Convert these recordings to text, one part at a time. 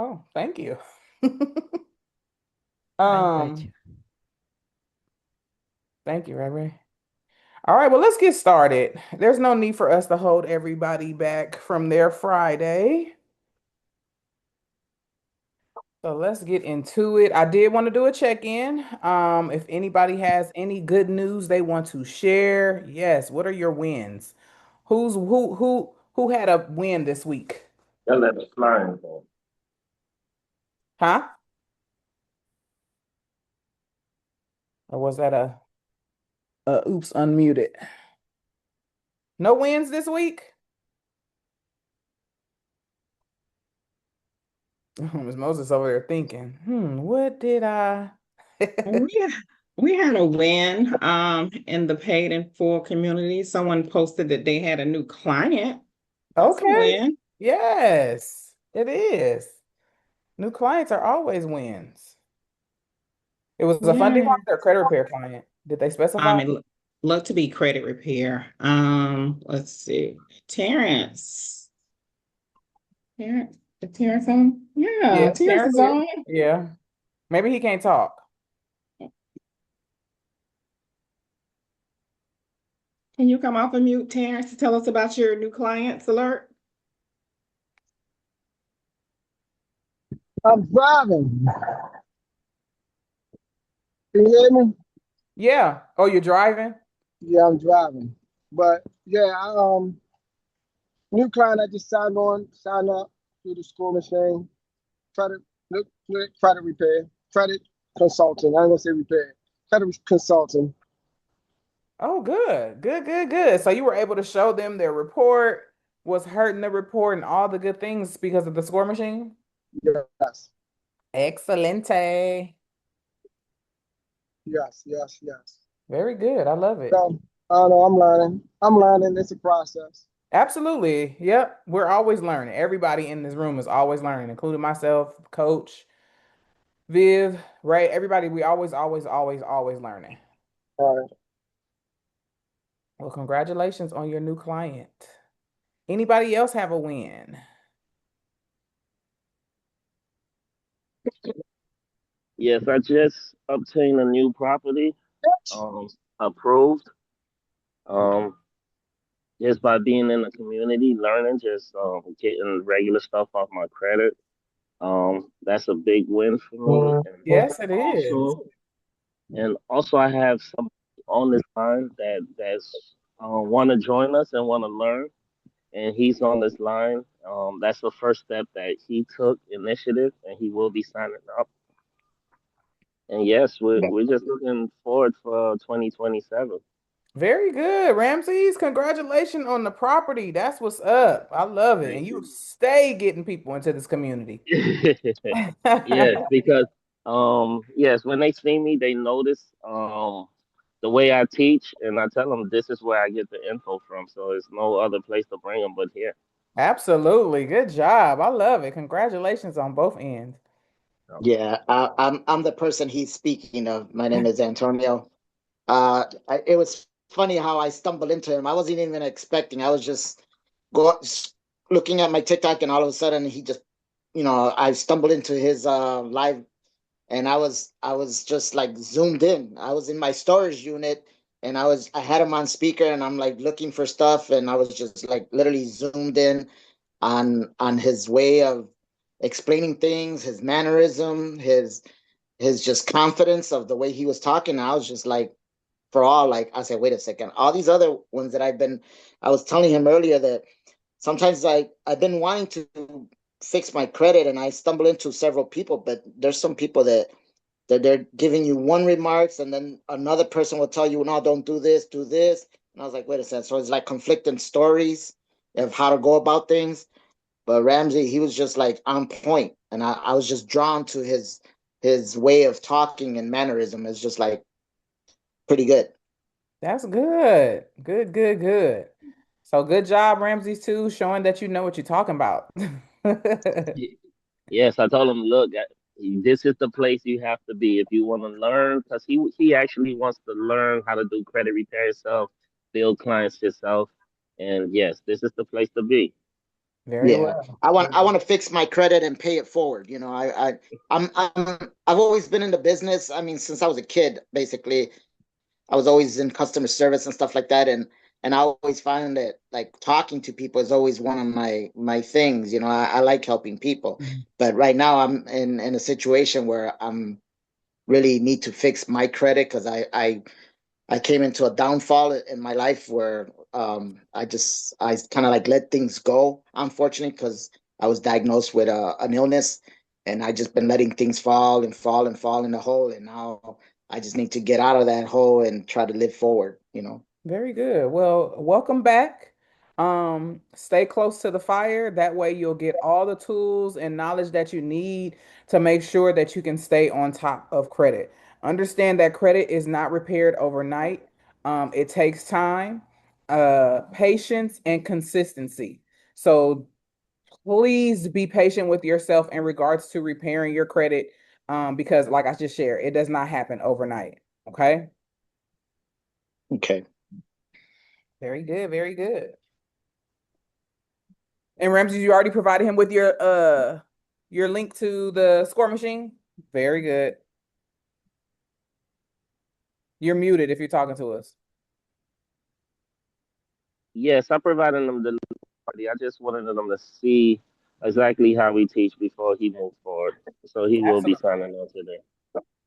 Oh, thank you. I got Um, you. Thank you, Ray Ray. All right, well, let's get started. There's no need for us to hold everybody back from their Friday. So let's get into it. I did want to do a check-in. If anybody has any good news they want to share, yes. What are your wins? Who had a win this week? That let us flying though. Huh? Or was that a oops unmuted? No wins this week? Miss Moses over there thinking, what did I? We we had a win in the paid and full community. Someone posted that they had a new client. That's a Okay. win. Yes, it is. New clients are always wins. It was a funding Yeah. client or credit repair client. Did they specify? It looked to be credit repair. Let's see. Terrence. Terrence, is Terrence on? Yeah, Yes, Terrence Terrence is is. on. Yeah. Maybe he can't talk. Can you come off of mute, Terrence, to tell us about your new clients alert? I'm driving. Can you hear me? Yeah. Oh, you're driving? Yeah, I'm driving. But yeah, new client I just signed up through the school machine. Credit, credit repair, credit consulting. I ain't gonna say repair. Consulting. Oh, good. Good, good, good. So you were able to show them their report, was hurting the report, and all the good things because of the score machine? Yes, Excelente. yes. Very good. I love it. So I don't know. I'm learning. I'm learning. It's a process. Absolutely. Yep. We're always learning. Everybody in this room is always learning, including myself, Coach, Viv, Ray. Everybody, we always learning. All right. Well, congratulations on your new client. Anybody else have a win? Yes, I just obtained a new property, um, approved. Um, just by being in the community, learning, just getting regular stuff off my credit. That's a big win for me. Yes, it is. And also I have some on this line that's want to join us and want to learn, and he's on this line. That's the first step that he took initiative, and he will be signing up. And yes, we're just looking forward for 2027. Very good, Ramses. Congratulations on the property. That's what's up. I love it. And Thank you you. stay getting people into this community. Yes, because yes, when they see me, they notice the way I teach, and I tell them this is where I get the info from. So there's no other place to bring them but here. Absolutely. Good job. I love it. Congratulations on both ends. So, Yeah, I'm the person he's speaking of. My name is Antonio. It was funny how I stumbled into him. I wasn't even expecting. I was just go looking at my TikTok, and all of a sudden he just, I stumbled into his live, and I was just like zoomed in. I was in my storage unit, and I had him on speaker, and I'm like looking for stuff, and I was just like literally zoomed in on his way of explaining things, his mannerism, his just confidence of the way he was talking. I was just like, for all, like, I said, wait a second. All these other ones that I was telling him earlier that sometimes I've been wanting to fix my credit, and I stumble into several people, but there's some people that they're giving you one remarks, and then another person will tell you, no, don't do this, do this. And I was like, wait a second. So it's like conflicting stories of how to go about things. But Ramsey, he was just like on point, and I was just drawn to his way of talking and mannerism. It's just like pretty good. That's good. Good, good, good. So good job, Ramses, too, showing that you know what you're talking about. y- yes, I told him, look, this is the place you have to be if you want to learn, because he actually wants to learn how to do credit repair yourself, build clients yourself, and yes, this is the place to be. Very Yeah, well. I want to fix my credit and pay it forward. You know, I've always been in the business. I mean, since I was a kid, basically, I was always in customer service and stuff like that, and I always find that like talking to people is always one of my things. You know, I like helping people, Mhm. but right now I'm in a situation where I'm really need to fix my credit because I came into a downfall in my life where I kind of like let things go, unfortunately, because I was diagnosed with an illness, and I just been letting things fall and fall and fall in the hole, and now I just need to get out of that hole and try to live forward, you know. Very good. Well, welcome back. Stay close to the fire. That way you'll get all the tools and knowledge that you need to make sure that you can stay on top of credit. Understand that credit is not repaired overnight. It takes time, patience, and consistency. So please be patient with yourself in regards to repairing your credit, because like I just shared, it does not happen overnight. Okay. Okay. Very good. Very good. And Ramsey, you already provided him with your link to the score machine? Very good. You're muted if you're talking to us. Yes, I provided them the party. I just wanted them to see exactly how we teach before he moves forward. So he will be Absolutely. signing on today.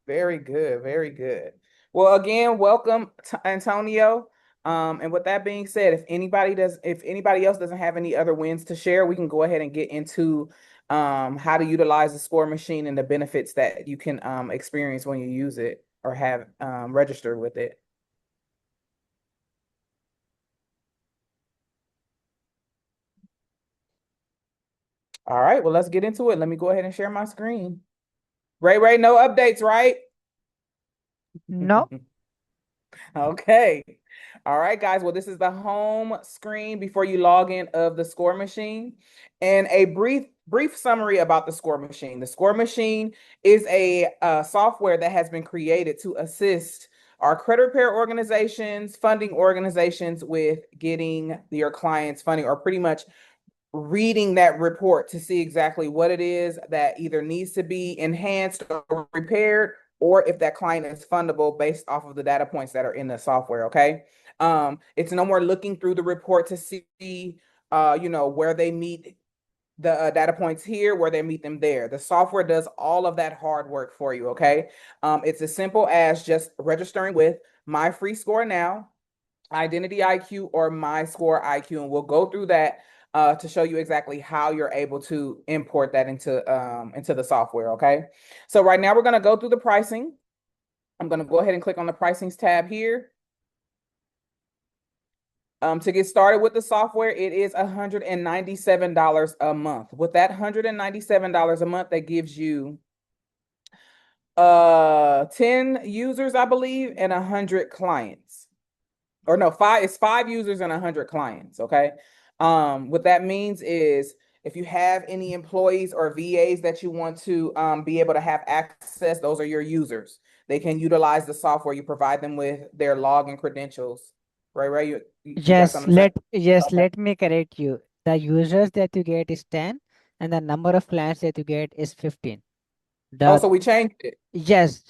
Very good. Very good. Well, again, welcome to Antonio. And with that being said, if anybody else doesn't have any other wins to share, we can go ahead and get into how to utilize the score machine and the benefits that you can experience when you use it or have registered with it. All right, well, let's get into it. Let me go ahead and share my screen. Ray, no updates, right? No, Okay. All right, guys. Well, this is the home screen before you log in of the score machine. And a brief summary about the score machine. The score machine is a software that has been created to assist our credit repair organizations, funding organizations with getting your clients funding, or pretty much reading that report to see exactly what it is that either needs to be enhanced or repaired, or if that client is fundable based off of the data points that are in the software. Okay. It's no more looking through the report to see where they meet the data points here, where they meet them there. The software does all of that hard work for you. Okay. It's as simple as just registering with my free score now, Identity IQ, or My Score IQ, and we'll go through that to show you exactly how you're able to import that into the software. Okay, so right now we're going to go through the pricing. I'm going to go ahead and click on the pricings tab here. To get started with the software, it is $197 a month. With that $197 a month, that gives you 10 users, I believe, and 100 clients. Or no, it's 5 users and 100 clients. Okay. What that means is if you have any employees or VAs that you want to be able to have access, those are your users. They can utilize the software. You provide them with their login credentials. Right. You got yes, something to say? Okay. let me correct you. The users that you get is 10 and the number of clients that you get is 15. Oh, The so we changed it. yes,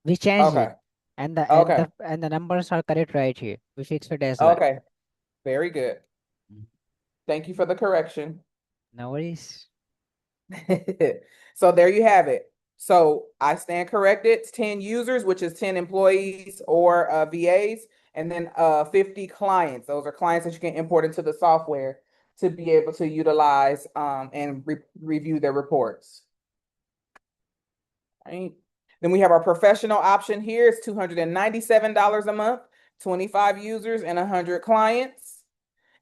we changed it. Okay. And the and Okay. the and the numbers are correct right here. We fixed it as well. Okay. Very good. Mm. Thank you for the correction. No worries. So there you have it. So I stand corrected. It's 10 users, which is 10 employees or VAs, and then 50 clients. Those are clients that you can import into the software to be able to utilize and review their reports. Right. Then we have our professional option here. It's $297 a month, 25 users and 100 clients.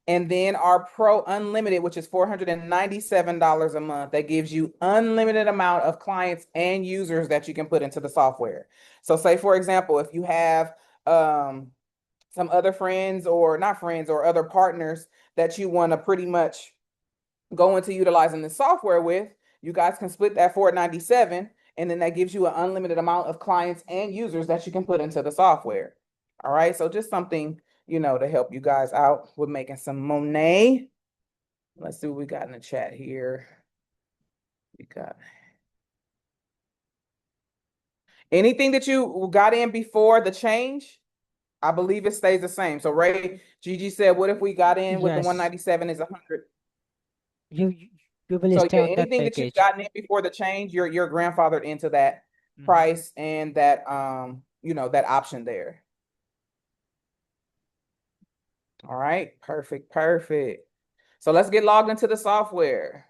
And then our Pro Unlimited, which is $497 a month, that gives you unlimited amount of clients and users that you can put into the software. So say, for example, if you have some other friends or not friends or other partners that you want to pretty much go into utilizing the software with, you guys can split that 497, and then that gives you an unlimited amount of clients and users that you can put into the software. All right, so just something to help you guys out with making some money. Let's see what we got in the chat here. We got anything that you got in before the change, I believe it stays the same. So Ray, Gigi said, what if we got in with the Yes, 197 is 100? you will So stay yeah, on that anything that you've package. gotten in before the change, you're grandfathered into that Mhm. price and that that option there. All right, perfect, perfect. So let's get logged into the software.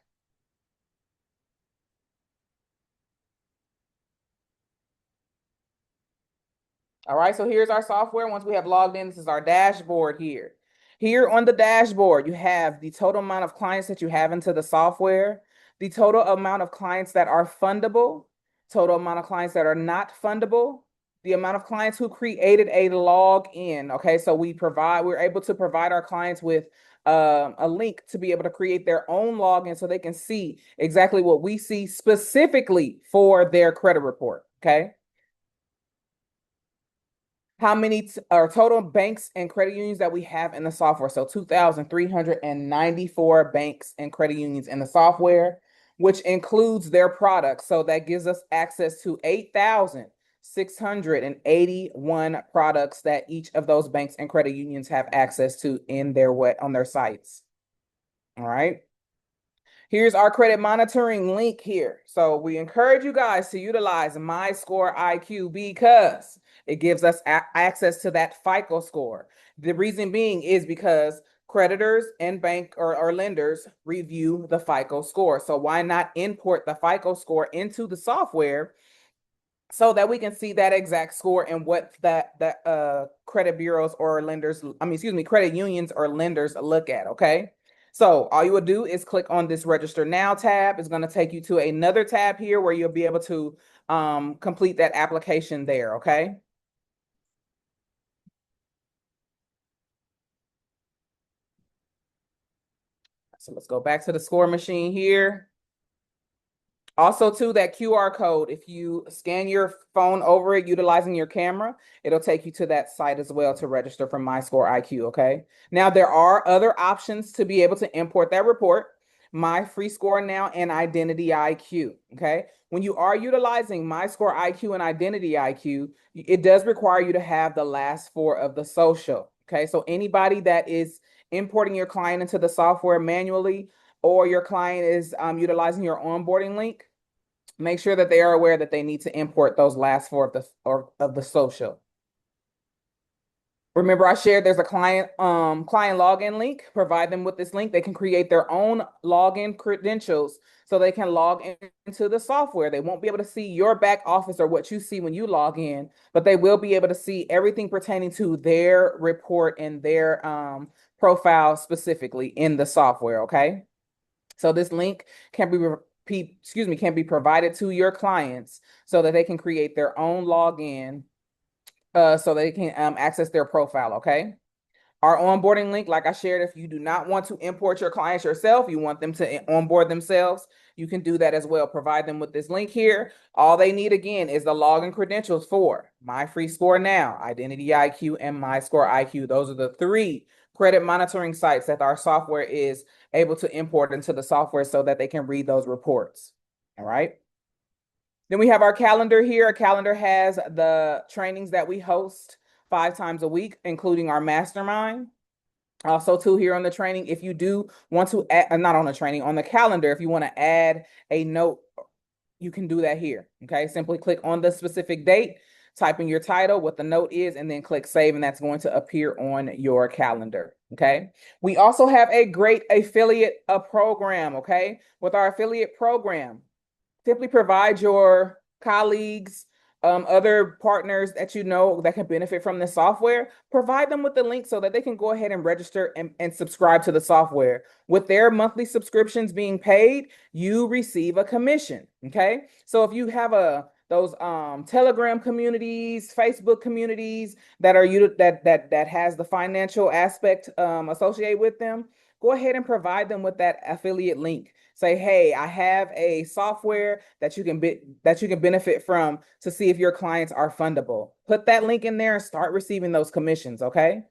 All right, so here's our software. Once we have logged in, this is our dashboard here. Here on the dashboard, you have the total amount of clients that you have into the software, the total amount of clients that are fundable, total amount of clients that are not fundable, the amount of clients who created a login. Okay, so we're able to provide our clients with a link to be able to create their own login so they can see exactly what we see specifically for their credit report. Okay. How many or total banks and credit unions that we have in the software. So 2,394 banks and credit unions in the software, which includes their products. So that gives us access to 8,681 products that each of those banks and credit unions have access to in their on their sites. All right. Here's our credit monitoring link here. So we encourage you guys to utilize My Score IQ because it gives us access to that FICO score. The reason being is because creditors and bank or lenders review the FICO score. So why not import the FICO score into the software so that we can see that exact score and what that credit bureaus or lenders, credit unions or lenders look at, okay? So all you would do is click on this register now tab. It's going to take you to another tab here where you'll be able to complete that application there, okay? So let's go back to the score machine here. Also, too, that QR code, if you scan your phone over it utilizing your camera, it'll take you to that site as well to register for My Score IQ, okay? Now, there are other options to be able to import that report, My Free Score Now and Identity IQ, okay? When you are utilizing My Score IQ and Identity IQ, it does require you to have the last four of the social, okay? So anybody that is importing your client into the software manually, or your client is utilizing your onboarding link, make sure that they are aware that they need to import those last four of the social. Remember, I shared there's a client login link. Provide them with this link. They can create their own login credentials so they can log into the software. They won't be able to see your back office or what you see when you log in, but they will be able to see everything pertaining to their report and their profile specifically in the software. Okay. So this link can be provided to your clients so that they can create their own login, so they can access their profile. Okay. Our onboarding link, like I shared, if you do not want to import your clients yourself, you want them to onboard themselves, you can do that as well. Provide them with this link here. All they need again is the login credentials for My Free Score Now, Identity IQ, and My Score IQ. Those are the three credit monitoring sites that our software is able to import into the software so that they can read those reports. All right. Then we have our calendar here. Our calendar has the trainings that we host 5 times a week, including our mastermind. Also, too, here on the training, if you do want to add, not on the training, on the calendar, if you want to add a note, you can do that here. Okay, simply click on the specific date, type in your title, what the note is, and then click save, and that's going to appear on your calendar. Okay, we also have a great affiliate program. Okay, with our affiliate program, simply provide your colleagues, other partners that you know that can benefit from the software, provide them with the link so that they can go ahead and register and subscribe to the software. With their monthly subscriptions being paid, you receive a commission. Okay. So if you have those Telegram communities, Facebook communities that are that has the financial aspect associated with them, go ahead and provide them with that affiliate link. Say, hey, I have a software that you can benefit from to see if your clients are fundable. Put that link in there and start receiving those commissions, okay?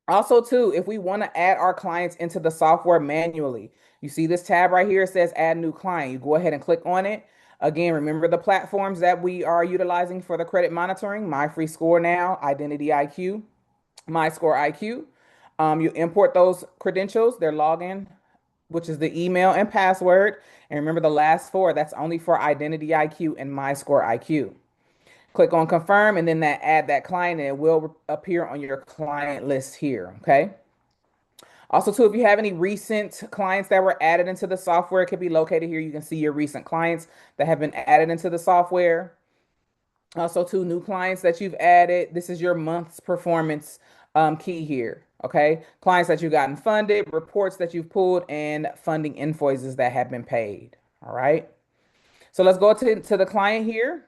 Also, too, if we want to add our clients into the software manually, you see this tab right here, it says add new client. You go ahead and click on it. Again, remember the platforms that we are utilizing for the credit monitoring: My Free Score Now, Identity IQ, My Score IQ. You import those credentials, their login, which is the email and password. And remember the last four, that's only for Identity IQ and My Score IQ. Click on confirm and then that add that client and it will appear on your client list here. Okay. Also, too, if you have any recent clients that were added into the software, it could be located here. You can see your recent clients that have been added into the software. Also, too, new clients that you've added. This is your month's performance key here. Okay. Clients that you've gotten funded, reports that you've pulled, and funding invoices that have been paid. All right. So let's go to the client here.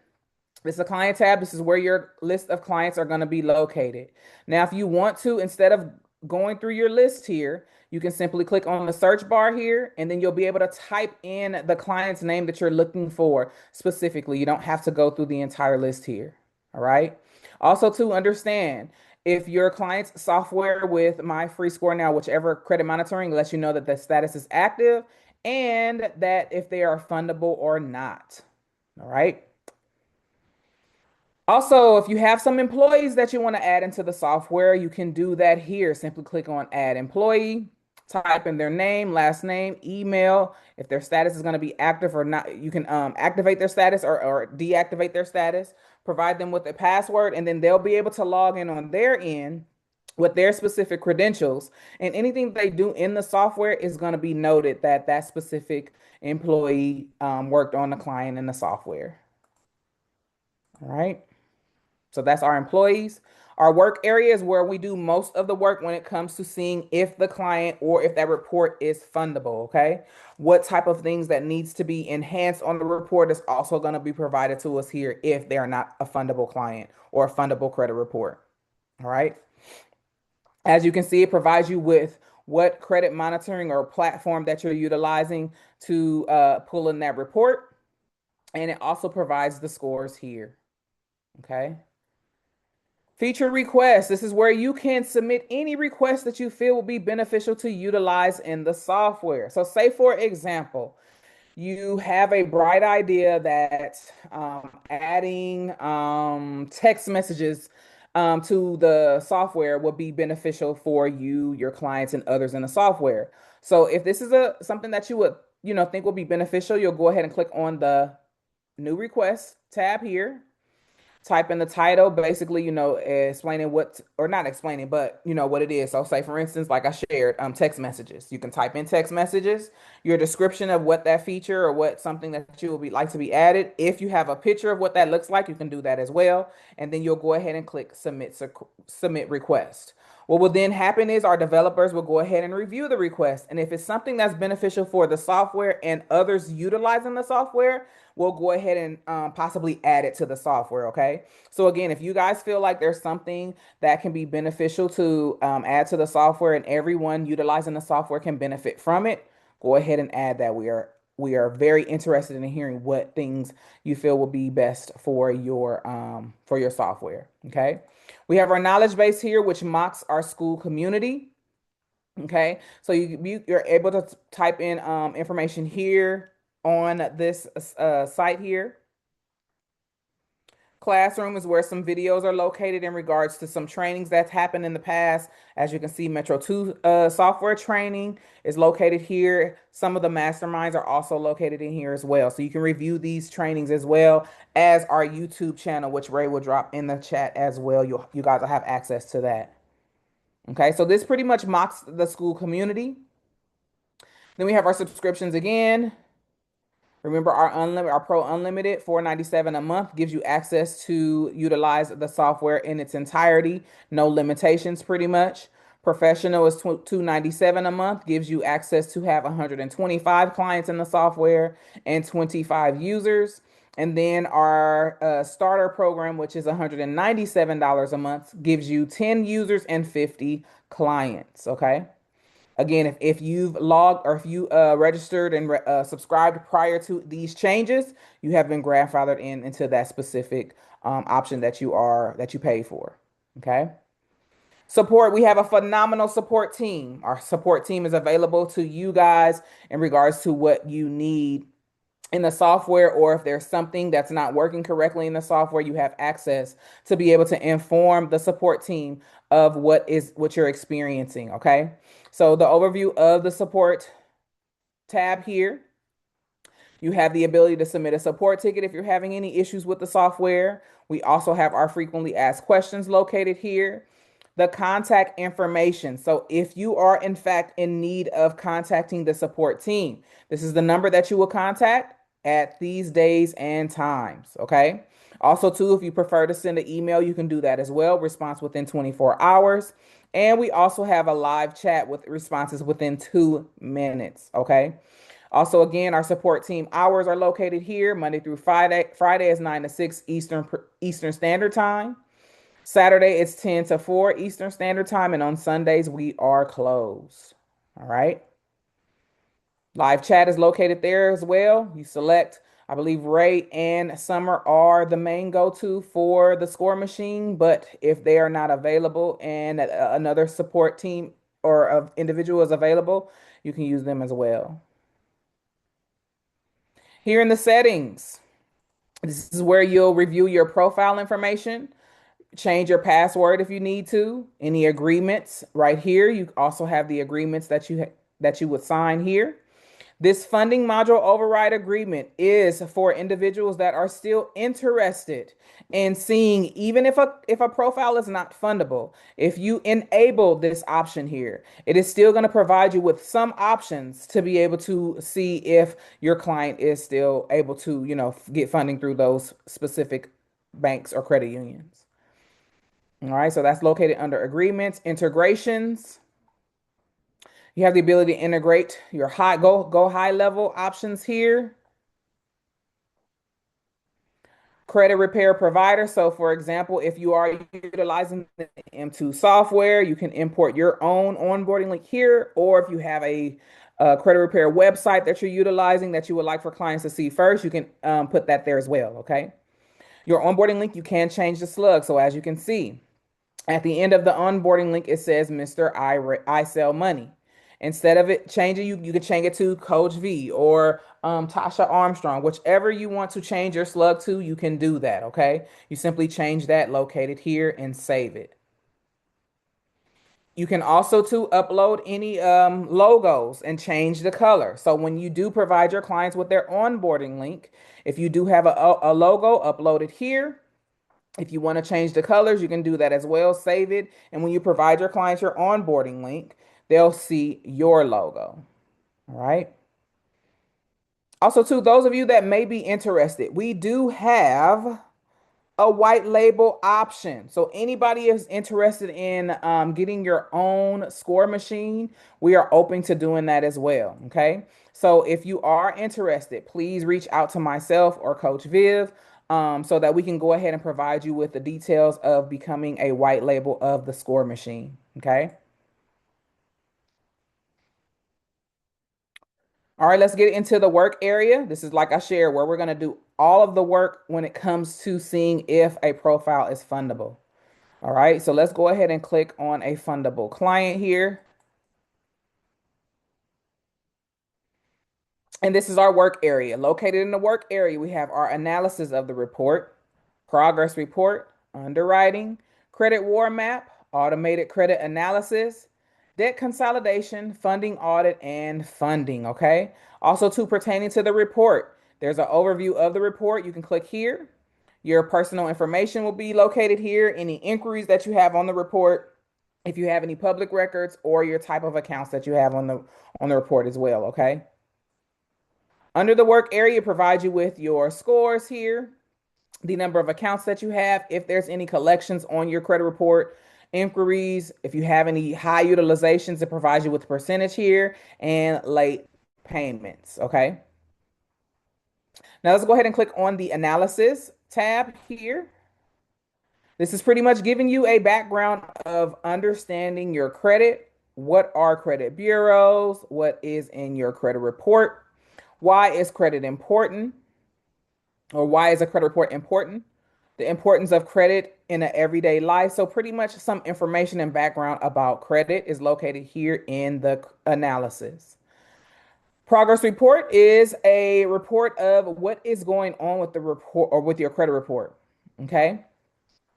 This is a client tab. This is where your list of clients are going to be located. Now, if you want to, instead of going through your list here, you can simply click on the search bar here, and then you'll be able to type in the client's name that you're looking for specifically. You don't have to go through the entire list here. All right. Also, to understand, if your client's software with My Free Score Now, whichever credit monitoring, lets you know that the status is active and that if they are fundable or not. All right. Also, if you have some employees that you want to add into the software, you can do that here. Simply click on add employee, type in their name, last name, email. If their status is going to be active or not, you can activate their status or deactivate their status, provide them with a password, and then they'll be able to log in on their end with their specific credentials. And anything they do in the software is going to be noted that that specific employee worked on the client in the software. All right. So that's our employees. Our work area is where we do most of the work when it comes to seeing if the client or if that report is fundable, okay? What type of things that needs to be enhanced on the report is also going to be provided to us here if they're not a fundable client or a fundable credit report. All right. As you can see, it provides you with what credit monitoring or platform that you're utilizing to pull in that report. And it also provides the scores here. Okay. Feature requests. This is where you can submit any request that you feel will be beneficial to utilize in the software. So say, for example, you have a bright idea that adding text messages to the software will be beneficial for you, your clients, and others in the software. So if this is something that you would, think will be beneficial, you'll go ahead and click on the new request tab here, type in the title, basically, explaining what, or not explaining, but what it is. So say, for instance, like I shared, text messages. You can type in text messages, your description of what that feature or what something that you would be like to be added. If you have a picture of what that looks like, you can do that as well. And then you'll go ahead and click submit request. What will then happen is our developers will go ahead and review the request. And if it's something that's beneficial for the software and others utilizing the software, we'll go ahead and possibly add it to the software. Okay. So again, if you guys feel like there's something that can be beneficial to add to the software and everyone utilizing the software can benefit from it, go ahead and add that. We are very interested in hearing what things you feel will be best for your software. Okay. We have our knowledge base here, which mocks our school community. Okay, so you're able to type in information here on this site here. Classroom is where some videos are located in regards to some trainings that's happened in the past. As you can see, Metro 2 software training is located here. Some of the masterminds are also located in here as well. So you can review these trainings as well as our YouTube channel, which Ray will drop in the chat as well. You guys will have access to that. Okay, so this pretty much mocks the school community. Then we have our subscriptions again. Remember our Pro Unlimited, $4.97 a month, gives you access to utilize the software in its entirety. No limitations, pretty much. Professional is $2.97 a month, gives you access to have 125 clients in the software and 25 users. And then our starter program, which is $197 a month, gives you 10 users and 50 clients. Okay. Again, if you've logged or if you registered and subscribed prior to these changes, you have been grandfathered into that specific option that you pay for. Okay. Support, we have a phenomenal support team. Our support team is available to you guys in regards to what you need in the software, or if there's something that's not working correctly in the software, you have access to be able to inform the support team of what you're experiencing, okay? So the overview of the support tab here, you have the ability to submit a support ticket if you're having any issues with the software. We also have our frequently asked questions located here. The contact information. So if you are in fact in need of contacting the support team, this is the number that you will contact at these days and times. Okay. Also, too, if you prefer to send an email, you can do that as well. Response within 24 hours. And we also have a live chat with responses within 2 minutes. Okay. Also, again, our support team hours are located here Monday through Friday. Friday is 9 to 6 Eastern Standard Time. Saturday it's 10 to 4 Eastern Standard Time. And on Sundays, we are closed. All right. Live chat is located there as well. You select, I believe Ray and Summer are the main go-to for the score machine, but if they are not available and another support team or of individual is available, you can use them as well. Here in the settings, this is where you'll review your profile information, change your password if you need to, any agreements right here. You also have the agreements that you would sign here. This funding module override agreement is for individuals that are still interested in seeing, even if a profile is not fundable, if you enable this option here, it is still going to provide you with some options to be able to see if your client is still able to, get funding through those specific banks or credit unions. All right, so that's located under agreements, integrations. You have the ability to integrate your go high level options here. Credit repair provider. So for example, if you are utilizing the M2 software, you can import your own onboarding link here, or if you have a credit repair website that you're utilizing that you would like for clients to see first, you can put that there as well, okay? Your onboarding link, you can change the slug. So as you can see, at the end of the onboarding link, it says Mr. I sell money. Instead of it changing, you can change it to Coach V or Tasha Armstrong, whichever you want to change your slug to, you can do that. Okay. You simply change that located here and save it. You can also to upload any logos and change the color. So when you do provide your clients with their onboarding link, if you do have a logo, upload it here. If you want to change the colors, you can do that as well. Save it. And when you provide your clients your onboarding link, they'll see your logo. All right. Also, to those of you that may be interested, we do have a white label option. So anybody is interested in getting your own score machine, we are open to doing that as well. Okay. So if you are interested, please reach out to myself or Coach Viv so that we can go ahead and provide you with the details of becoming a white label of the score machine. Okay. All right, let's get into the work area. This is like I shared, where we're going to do all of the work when it comes to seeing if a profile is fundable. All right, so let's go ahead and click on a fundable client here. And this is our work area. Located in the work area, we have our analysis of the report, progress report, underwriting, credit war map, automated credit analysis, debt consolidation, funding audit, and funding. Okay. Also, to pertaining to the report, there's an overview of the report. You can click here. Your personal information will be located here. Any inquiries that you have on the report, if you have any public records, or your type of accounts that you have on the report as well. Okay. Under the work area, it provides you with your scores here, the number of accounts that you have, if there's any collections on your credit report, inquiries, if you have any high utilizations, it provides you with the percentage here, and late payments. Okay. Now let's go ahead and click on the analysis tab here. This is pretty much giving you a background of understanding your credit. What are credit bureaus? What is in your credit report? Why is credit important? Or why is a credit report important? the importance of credit in an everyday life. So pretty much some information and background about credit is located here in the analysis. Progress report is a report of what is going on with the report or with your credit report. Okay.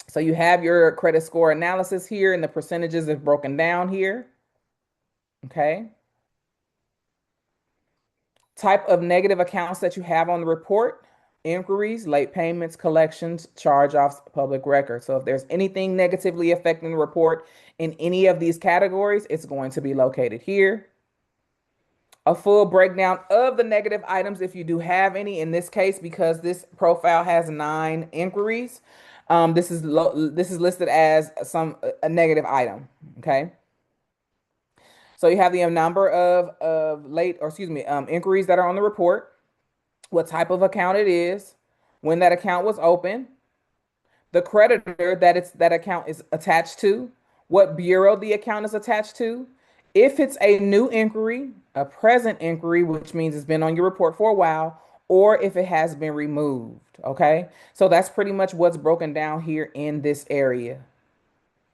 So you have your credit score analysis here and the percentages are broken down here. Okay. Type of negative accounts that you have on the report: inquiries, late payments, collections, charge-offs, public record. So if there's anything negatively affecting the report in any of these categories, it's going to be located here. A full breakdown of the negative items, if you do have any. In this case, because this profile has 9 inquiries, this is listed as a negative item. Okay. So you have the number of late, or excuse me, inquiries that are on the report, what type of account it is, when that account was open, the creditor that account is attached to, what bureau the account is attached to, if it's a new inquiry, a present inquiry, which means it's been on your report for a while, or if it has been removed. Okay, so that's pretty much what's broken down here in this area.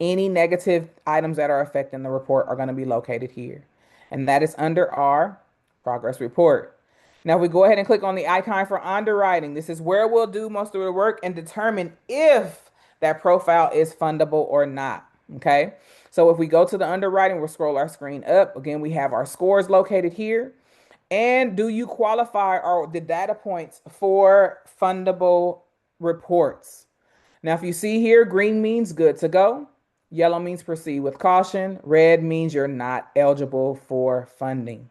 Any negative items that are affecting the report are going to be located here. And that is under our progress report. Now, if we go ahead and click on the icon for underwriting, this is where we'll do most of the work and determine if that profile is fundable or not. Okay. So if we go to the underwriting, we'll scroll our screen up. Again, we have our scores located here. And do you qualify or the data points for fundable reports? Now, if you see here, green means good to go. Yellow means proceed with caution. Red means you're not eligible for funding.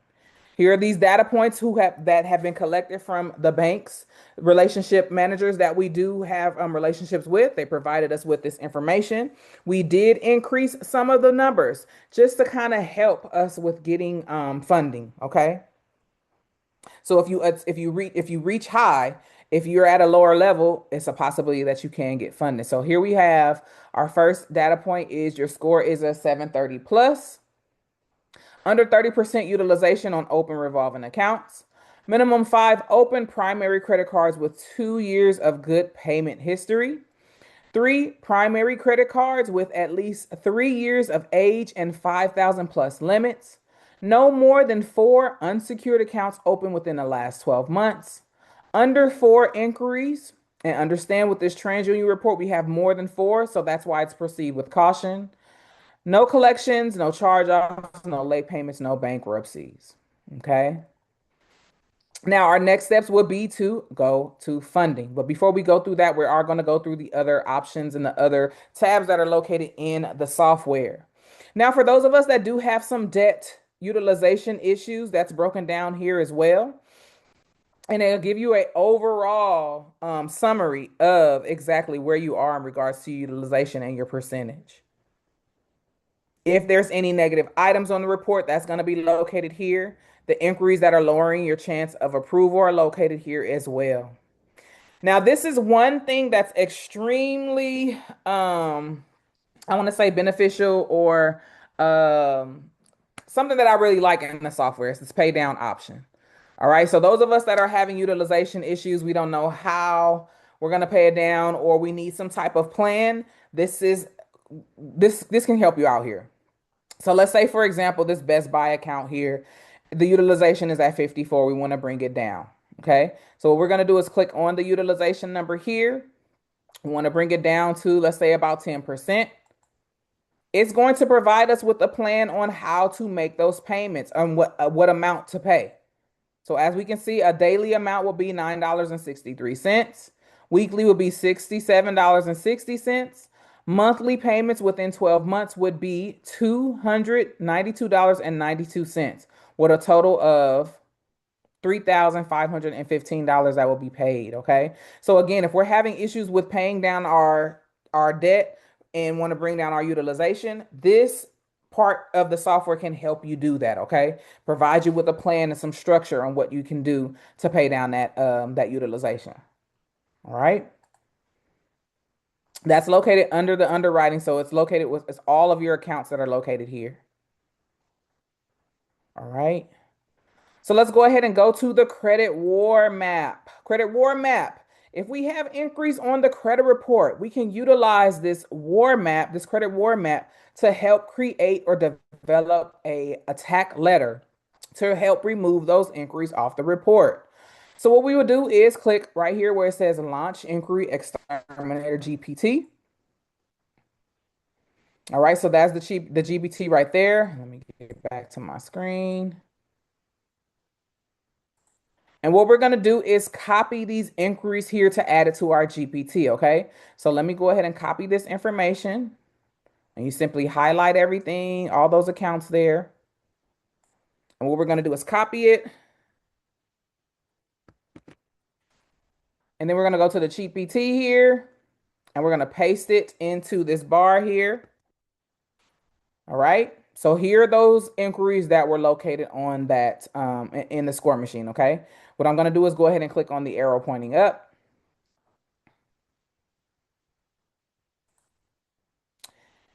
Here are these data points that have been collected from the banks, relationship managers that we do have relationships with. They provided us with this information. We did increase some of the numbers just to kind of help us with getting funding. Okay. So if you reach high, if you're at a lower level, it's a possibility that you can get funded. So here we have our first data point is your score is a 730 plus, under 30% utilization on open revolving accounts, minimum 5 open primary credit cards with 2 years of good payment history, 3 primary credit cards with at least 3 years of age and 5,000 plus limits, no more than 4 unsecured accounts open within the last 12 months, under 4 inquiries. And understand with this TransUnion report, we have more than 4, so that's why it's proceed with caution. No collections, no charge-offs, no late payments, no bankruptcies. Okay. Now, our next steps would be to go to funding. But before we go through that, we are going to go through the other options and the other tabs that are located in the software. Now, for those of us that do have some debt utilization issues, that's broken down here as well. And it'll give you an overall summary of exactly where you are in regards to utilization and your percentage. If there's any negative items on the report, that's going to be located here. The inquiries that are lowering your chance of approval are located here as well. Now, this is one thing that's extremely, I want to say beneficial or something that I really like in the software is this pay down option. All right. So those of us that are having utilization issues, we don't know how we're going to pay it down, or we need some type of plan. This can help you out here. So let's say, for example, this Best Buy account here, the utilization is at 54. We want to bring it down. Okay. So what we're going to do is click on the utilization number here. We want to bring it down to, let's say, about 10%. It's going to provide us with a plan on how to make those payments and what amount to pay. So as we can see, a daily amount will be $9.63. Weekly will be $67.60. Monthly payments within 12 months would be $292.92, with a total of $3,515 that will be paid. Okay. So again, if we're having issues with paying down our debt and want to bring down our utilization, this part of the software can help you do that. Okay. Provide you with a plan and some structure on what you can do to pay down that utilization. All right. That's located under the underwriting. So it's all of your accounts that are located here. All right. So let's go ahead and go to the credit war map. Credit war map If we have inquiries on the credit report, we can utilize this war map, this credit war map, to help create or develop a attack letter to help remove those inquiries off the report. So what we would do is click right here where it says launch inquiry exterminator GPT. All right, so that's the GPT right there. Let me get back to my screen. And what we're going to do is copy these inquiries here to add it to our GPT, okay? So let me go ahead and copy this information. And you simply highlight everything, all those accounts there. And what we're going to do is copy it. And then we're going to go to the GPT here. And we're going to paste it into this bar here. All right. So here are those inquiries that were located on that in the score machine, okay? What I'm going to do is go ahead and click on the arrow pointing up.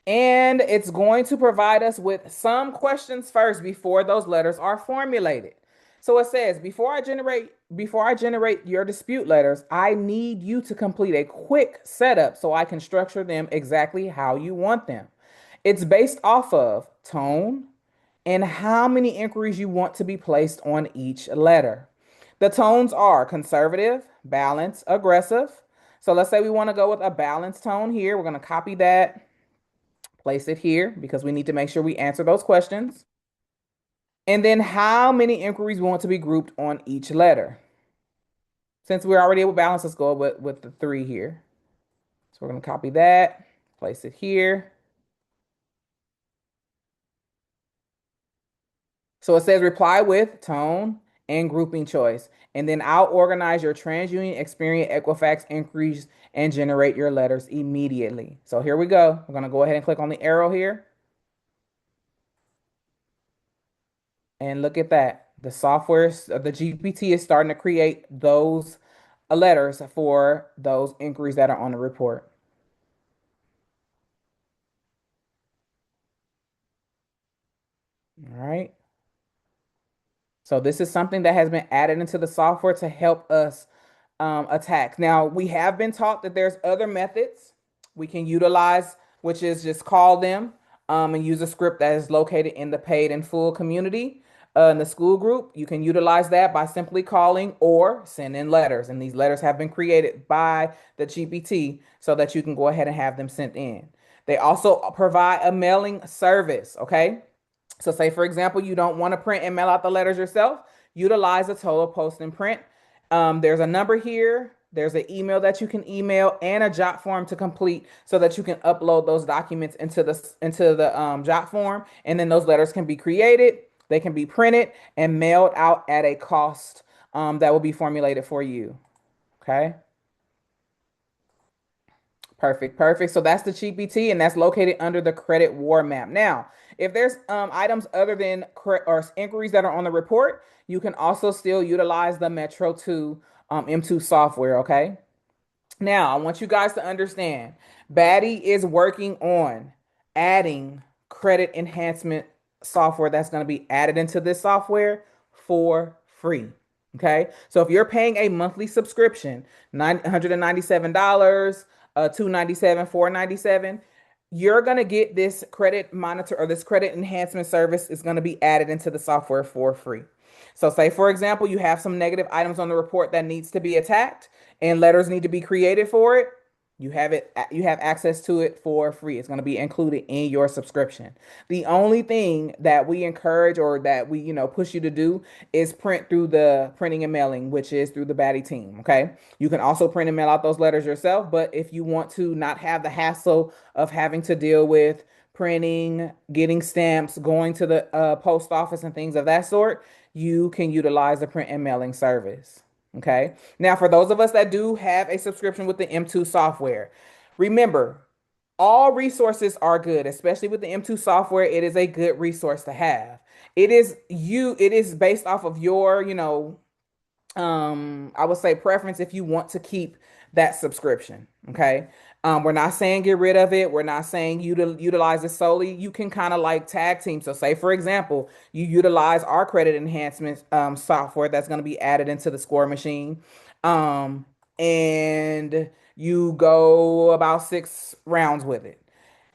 And it's going to provide us with some questions first before those letters are formulated. So it says, before I generate your dispute letters, I need you to complete a quick setup so I can structure them exactly how you want them. It's based off of tone and how many inquiries you want to be placed on each letter. The tones are conservative, balanced, aggressive. So let's say we want to go with a balanced tone here. We're going to copy that, place it here because we need to make sure we answer those questions. And then how many inquiries we want to be grouped on each letter. Since we're already able to balance, let's go with the 3 here. So we're going to copy that, place it here. So it says reply with tone and grouping choice. And then I'll organize your TransUnion, Experian, Equifax inquiries and generate your letters immediately. So here we go. We're going to go ahead and click on the arrow here. And look at that. The software, the GPT is starting to create those letters for those inquiries that are on the report. All right. So this is something that has been added into the software to help us attack. Now, we have been taught that there's other methods we can utilize, which is just call them and use a script that is located in the paid in full community. In the school group, you can utilize that by simply calling or send in letters. And these letters have been created by the GPT so that you can go ahead and have them sent in. They also provide a mailing service, okay? So say, for example, you don't want to print and mail out the letters yourself, utilize a total post and print. There's a number here. There's an email that you can email and a jot form to complete so that you can upload those documents into the jot form. And then those letters can be created. They can be printed and mailed out at a cost that will be formulated for you. Okay. Perfect, perfect. So that's the GPT, and that's located under the credit war map. Now, if there's items other than or inquiries that are on the report, you can also still utilize the Metro 2 M2 software, okay? Now, I want you guys to understand, Batty is working on adding credit enhancement software that's going to be added into this software for free. Okay. So if you're paying a monthly subscription, $997, $297, $497, you're going to get this credit monitor or this credit enhancement service is going to be added into the software for free. So say, for example, you have some negative items on the report that needs to be attacked and letters need to be created for it. You have access to it for free. It's going to be included in your subscription. The only thing that we encourage or that we, push you to do is print through the printing and mailing, which is through the Batty team. Okay. You can also print and mail out those letters yourself, but if you want to not have the hassle of having to deal with printing, getting stamps, going to the post office and things of that sort, you can utilize the print and mailing service. Okay. Now, for those of us that do have a subscription with the M2 software, remember, all resources are good, especially with the M2 software. It is a good resource to have. It is based off of your, I would say preference if you want to keep that subscription. Okay. We're not saying get rid of it. We're not saying utilize it solely. You can kind of like tag team. So say, for example, you utilize our credit enhancement software that's going to be added into the score machine. and you go about 6 rounds with it,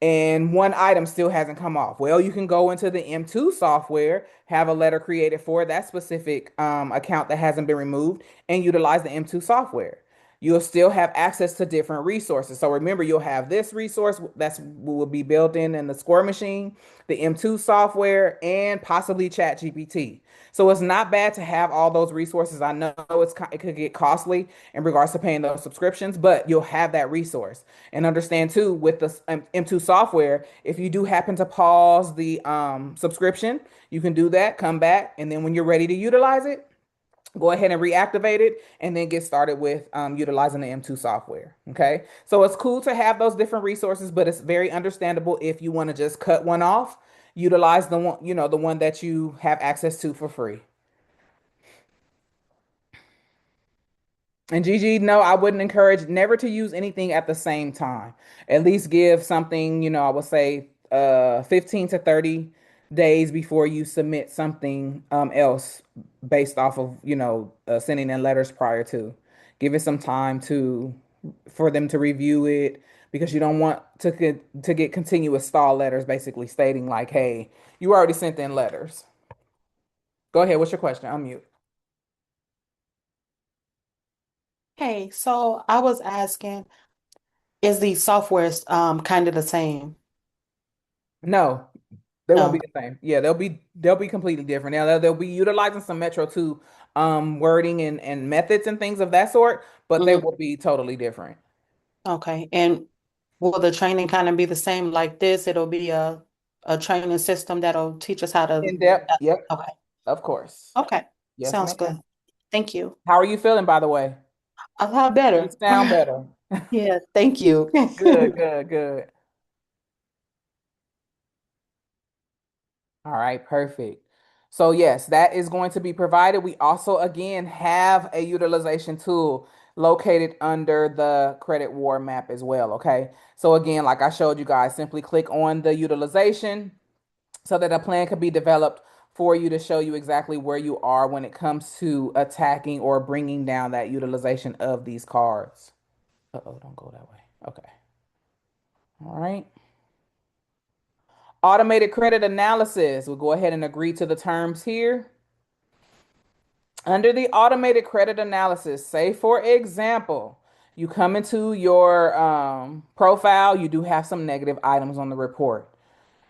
and one item still hasn't come off. Well, you can go into the M2 software, have a letter created for that specific account that hasn't been removed, and utilize the M2 software. You'll still have access to different resources. So remember, you'll have this resource that's will be built in the score machine, the M2 software, and possibly ChatGPT. So it's not bad to have all those resources. I know it could get costly in regards to paying those subscriptions, but you'll have that resource. And understand too, with the M2 software, if you do happen to pause the subscription, you can do that, come back, and then when you're ready to utilize it, go ahead and reactivate it and then get started with utilizing the M2 software. Okay. So it's cool to have those different resources, but it's very understandable if you want to just cut one off, utilize the one, the one that you have access to for free. And Gigi, no, I wouldn't encourage never to use anything at the same time. At least give something, I would say 15 to 30 days before you submit something else based off of, sending in letters prior to. Give it some time to for them to review it because you don't want to get continuous stall letters basically stating like, "Hey, you already sent in letters." Go ahead, what's your question? Unmute. Hey, so I was asking, is the softwares kind of the same? No, they won't be No. the same. Yeah, they'll be completely different. Now they'll be utilizing some Metro 2 wording and methods and things of that sort, but they Mhm. will be totally different. Okay. And will the training kind of be the same like this? It'll be a training system that'll teach us how to In depth, yep, okay. of course. Okay. Yes, Sounds good. ma'am. Thank you. How are you feeling, by the way? A lot You better. sound better. Yeah, thank you. Good, good, good. All right, perfect. So yes, that is going to be provided. We also again have a utilization tool located under the credit war map as well. Okay. So again, like I showed you guys, simply click on the utilization so that a plan could be developed for you to show you exactly where you are when it comes to attacking or bringing down that utilization of these cards. Uh-oh, don't go that way. Okay. All right. Automated credit analysis. We'll go ahead and agree to the terms here. Under the automated credit analysis, say for example, you come into your profile, you do have some negative items on the report.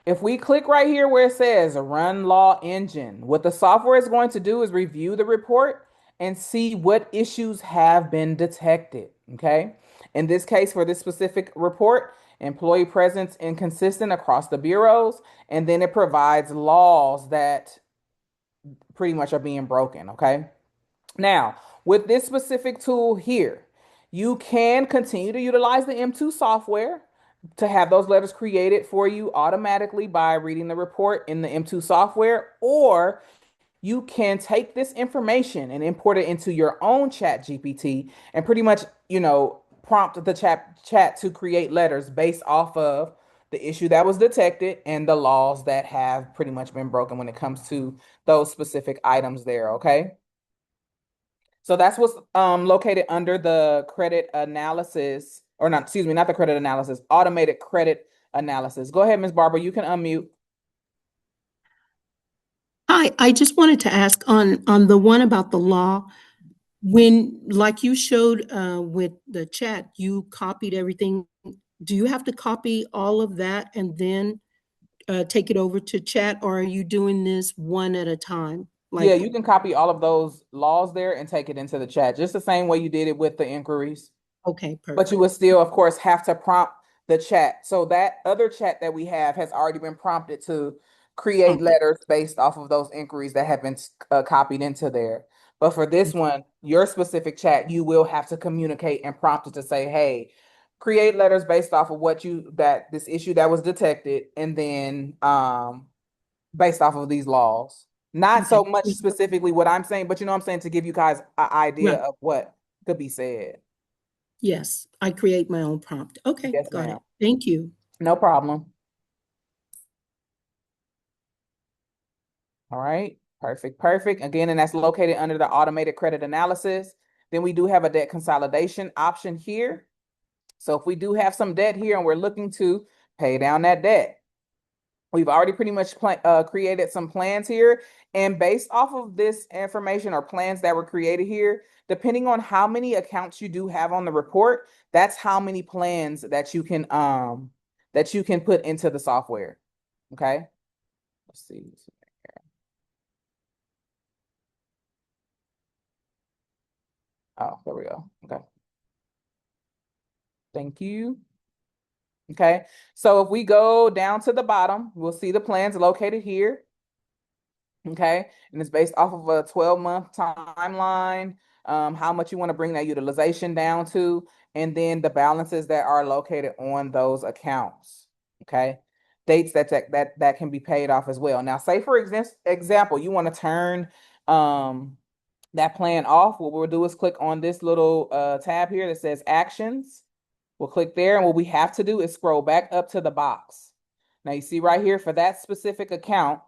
If we click right here where it says run law engine, what the software is going to do is review the report and see what issues have been detected. Okay. In this case, for this specific report, employee presence inconsistent across the bureaus, and then it provides laws that pretty much are being broken. Okay. Now, with this specific tool here, you can continue to utilize the M2 software to have those letters created for you automatically by reading the report in the M2 software, or you can take this information and import it into your own chat GPT and pretty much, prompt the chat to create letters based off of the issue that was detected and the laws that have pretty much been broken when it comes to those specific items there, okay? So that's what's located under the credit analysis, or not, excuse me, not the credit analysis, automated credit analysis. Go ahead, Ms. Barber, you can unmute. Hi, I just wanted to ask on the one about the law, when, like you showed with the chat, you copied everything. Do you have to copy all of that and then take it over to chat, or are you doing this one at a time? Yeah, Like, you can copy all of those laws there and take it into the chat, just the same way you did it with the inquiries. okay, But you perfect. would still, of course, have to prompt the chat. So that other chat that we have has already been prompted to create Okay, letters based off of those inquiries that have been copied into there. But for this one, your specific chat, you will have to communicate and prompt it to say, hey, create letters based off of that this issue that was detected, and then based off of these laws. Not okay. so much specifically what I'm saying, but you know what I'm saying, to give you guys an idea Right. of what could be said. Yes, I create my own prompt. Okay, Yes, got ma'am. it. Thank you. No problem. All right. Perfect. Perfect. Again, and that's located under the automated credit analysis. Then we do have a debt consolidation option here. So if we do have some debt here and we're looking to pay down that debt, we've already pretty much created some plans here. And based off of this information or plans that were created here, depending on how many accounts you do have on the report, that's how many plans that you can put into the software. Okay. Let's see. Oh, there we go. Okay. Thank you. Okay. So if we go down to the bottom, we'll see the plans located here. Okay. And it's based off of a 12-month timeline, how much you want to bring that utilization down to, and then the balances that are located on those accounts. Okay. Dates that can be paid off as well. Now, say for example, you want to turn that plan off. What we'll do is click on this little tab here that says actions. We'll click there, and what we have to do is scroll back up to the box. Now you see right here for that specific account,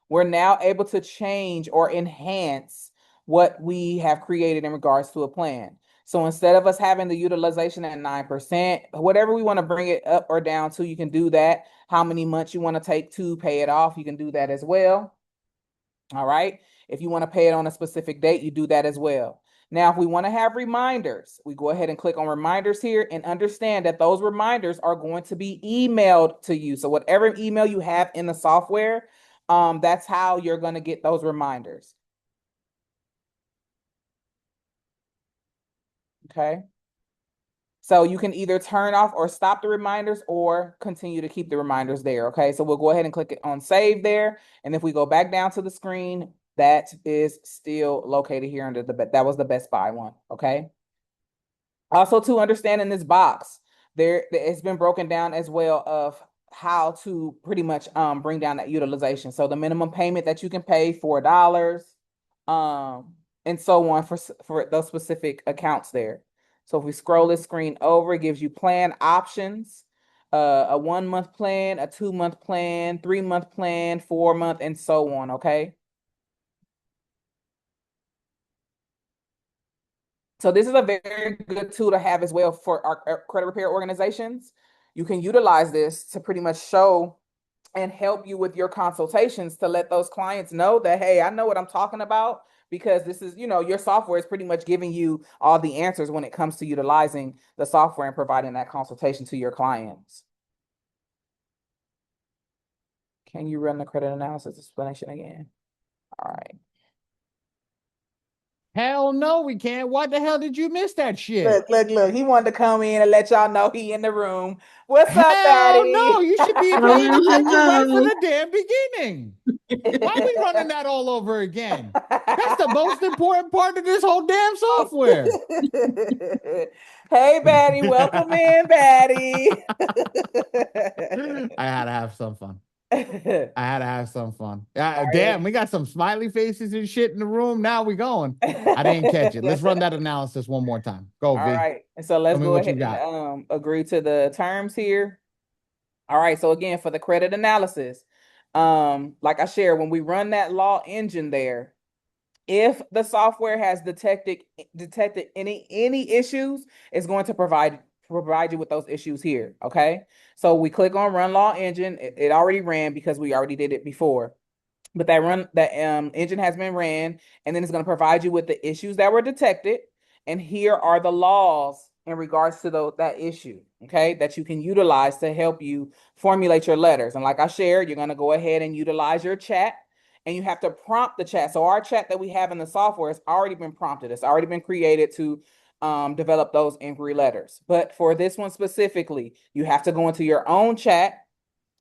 we're now able to change or enhance what we have created in regards to a plan. So instead of us having the utilization at 9%, whatever we want to bring it up or down to, you can do that. How many months you want to take to pay it off, you can do that as well. All right. If you want to pay it on a specific date, you do that as well. Now, if we want to have reminders, we go ahead and click on reminders here and understand that those reminders are going to be emailed to you. So whatever email you have in the software, that's how you're going to get those reminders. Okay. So you can either turn off or stop the reminders or continue to keep the reminders there. Okay. So we'll go ahead and click it on save there. And if we go back down to the screen, that is still located here under that was the Best Buy one. Okay. Also, to understand in this box, it's been broken down as well of how to pretty much bring down that utilization. So the minimum payment that you can pay, $4, and so on for those specific accounts there. So if we scroll this screen over, it gives you plan options, a 1-month plan, a 2-month plan, 3-month plan, 4-month, and so on. Okay. So this is a very good tool to have as well for our credit repair organizations. You can utilize this to pretty much show and help you with your consultations to let those clients know that, hey, I know what I'm talking about, because this is, your software is pretty much giving you all the answers when it comes to utilizing the software and providing that consultation to your clients. Can you run the credit analysis explanation again? All right. Hell no, we can't. Why the hell did you miss that shit? Look. He wanted to come in and let y'all know he in the room. What's up, Hell Patty? no, you should be paying attention right from the damn beginning. Why are we running that all over again? That's the most important part of this whole damn software. Hey, Patty, welcome in, Patty. I had to have some fun. Damn, we got some smiley faces and shit in the room. Now we going. I didn't catch it. Let's run that analysis one more time. Go, V. All right. So let's go ahead and agree to the terms here. All right. So again, for the credit analysis, like I shared, when we run that law engine there, if the software has detected any issues, it's going to provide you with those issues here. Okay. So we click on run law engine. It already ran because we already did it before. But that engine has been ran, and then it's going to provide you with the issues that were detected. And here are the laws in regards to that issue, okay, that you can utilize to help you formulate your letters. And like I shared, you're going to go ahead and utilize your chat, and you have to prompt the chat. So our chat that we have in the software has already been prompted. It's already been created to develop those inquiry letters. But for this one specifically, you have to go into your own chat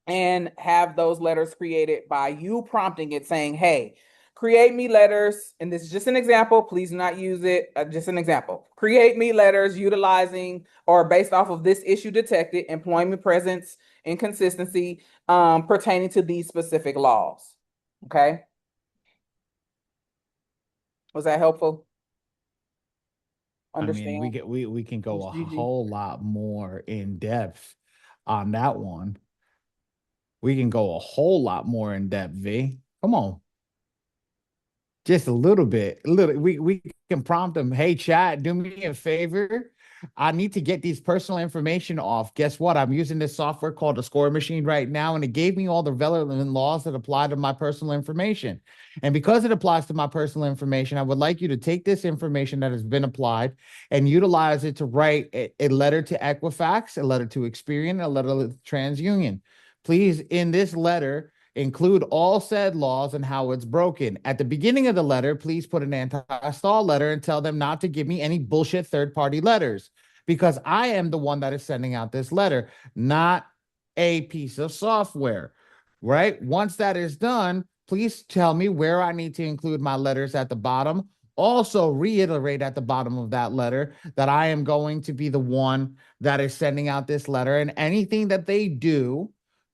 and have those letters created by you prompting it, saying, hey, create me letters. And this is just an example. Please do not use it. Just an example. Create me letters utilizing or based off of this issue detected, employment presence, inconsistency pertaining to these specific laws. Okay. Was that helpful? Understand? I mean, we can go a whole lot more in depth on that one. We can go a whole lot more in depth, V. Come on. Just a little bit. A little. We can prompt them. Hey, chat, do me a favor. I need to get these personal information off. Guess what? I'm using this software called a score machine right now, and it gave me all the relevant laws that apply to my personal information. And because it applies to my personal information, I would like you to take this information that has been applied and utilize it to write a letter to Equifax, a letter to Experian, a letter to TransUnion. Please, in this letter, include all said laws and how it's broken. At the beginning of the letter, please put an anti-stall letter and tell them not to give me any bullshit third-party letters because I am the one that is sending out this letter, not a piece of software, right? Once that is done, please tell me where I need to include my letters at the bottom. Also, reiterate at the bottom of that letter that I am going to be the one that is sending out this letter, and anything that they do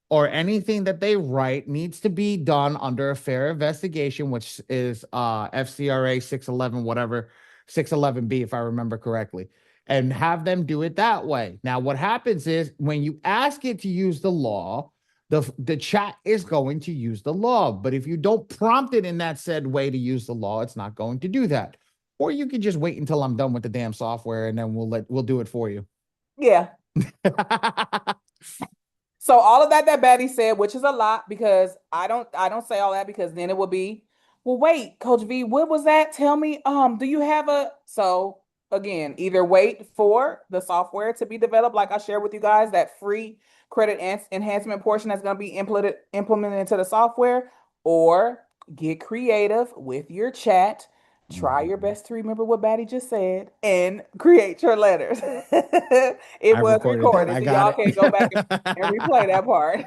or anything that they write needs to be done under a fair investigation, which is FCRA 611, whatever, 611B, if I remember correctly, and have them do it that way. Now, what happens is when you ask it to use the law, the chat is going to use the law. But if you don't prompt it in that said way to use the law, it's not going to do that. Or you can just wait until I'm done with the damn software and then we'll do it for you. Yeah. So all of that Betty said, which is a lot because I don't say all that because then it will be, well, wait, Coach V, what was that? Tell me, do you have so again, either wait for the software to be developed, like I shared with you guys, that free credit enhancement portion that's going to be implemented into the software, or get creative with your chat. Try your best to remember what Batty just said and create your letters. It I was recorded that. recorded, I so got y'all it. can go back and replay that part.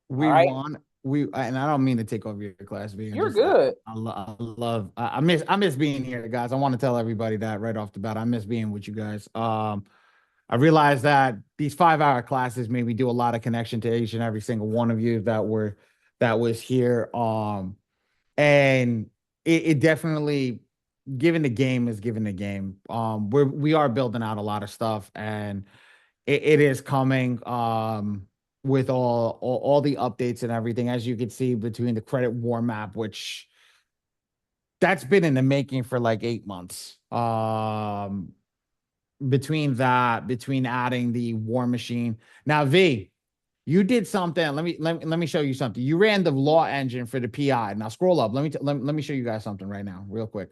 All We right. want and I don't mean to take over your class, being You're just good. I miss being here, guys. I want to tell everybody that right off the bat. I miss being with you guys. I realized that these 5-hour classes made me do a lot of connection to each and every single one of you that was here. And it definitely, given the game is given the game. We are building out a lot of stuff, and it is coming with all the updates and everything, as you can see, between the credit war map, which that's been in the making for like 8 months. Between adding the war machine. Now, V, you did something. Let me show you something. You ran the law engine for the PI. Now scroll up. Let me show you guys something right now, real quick.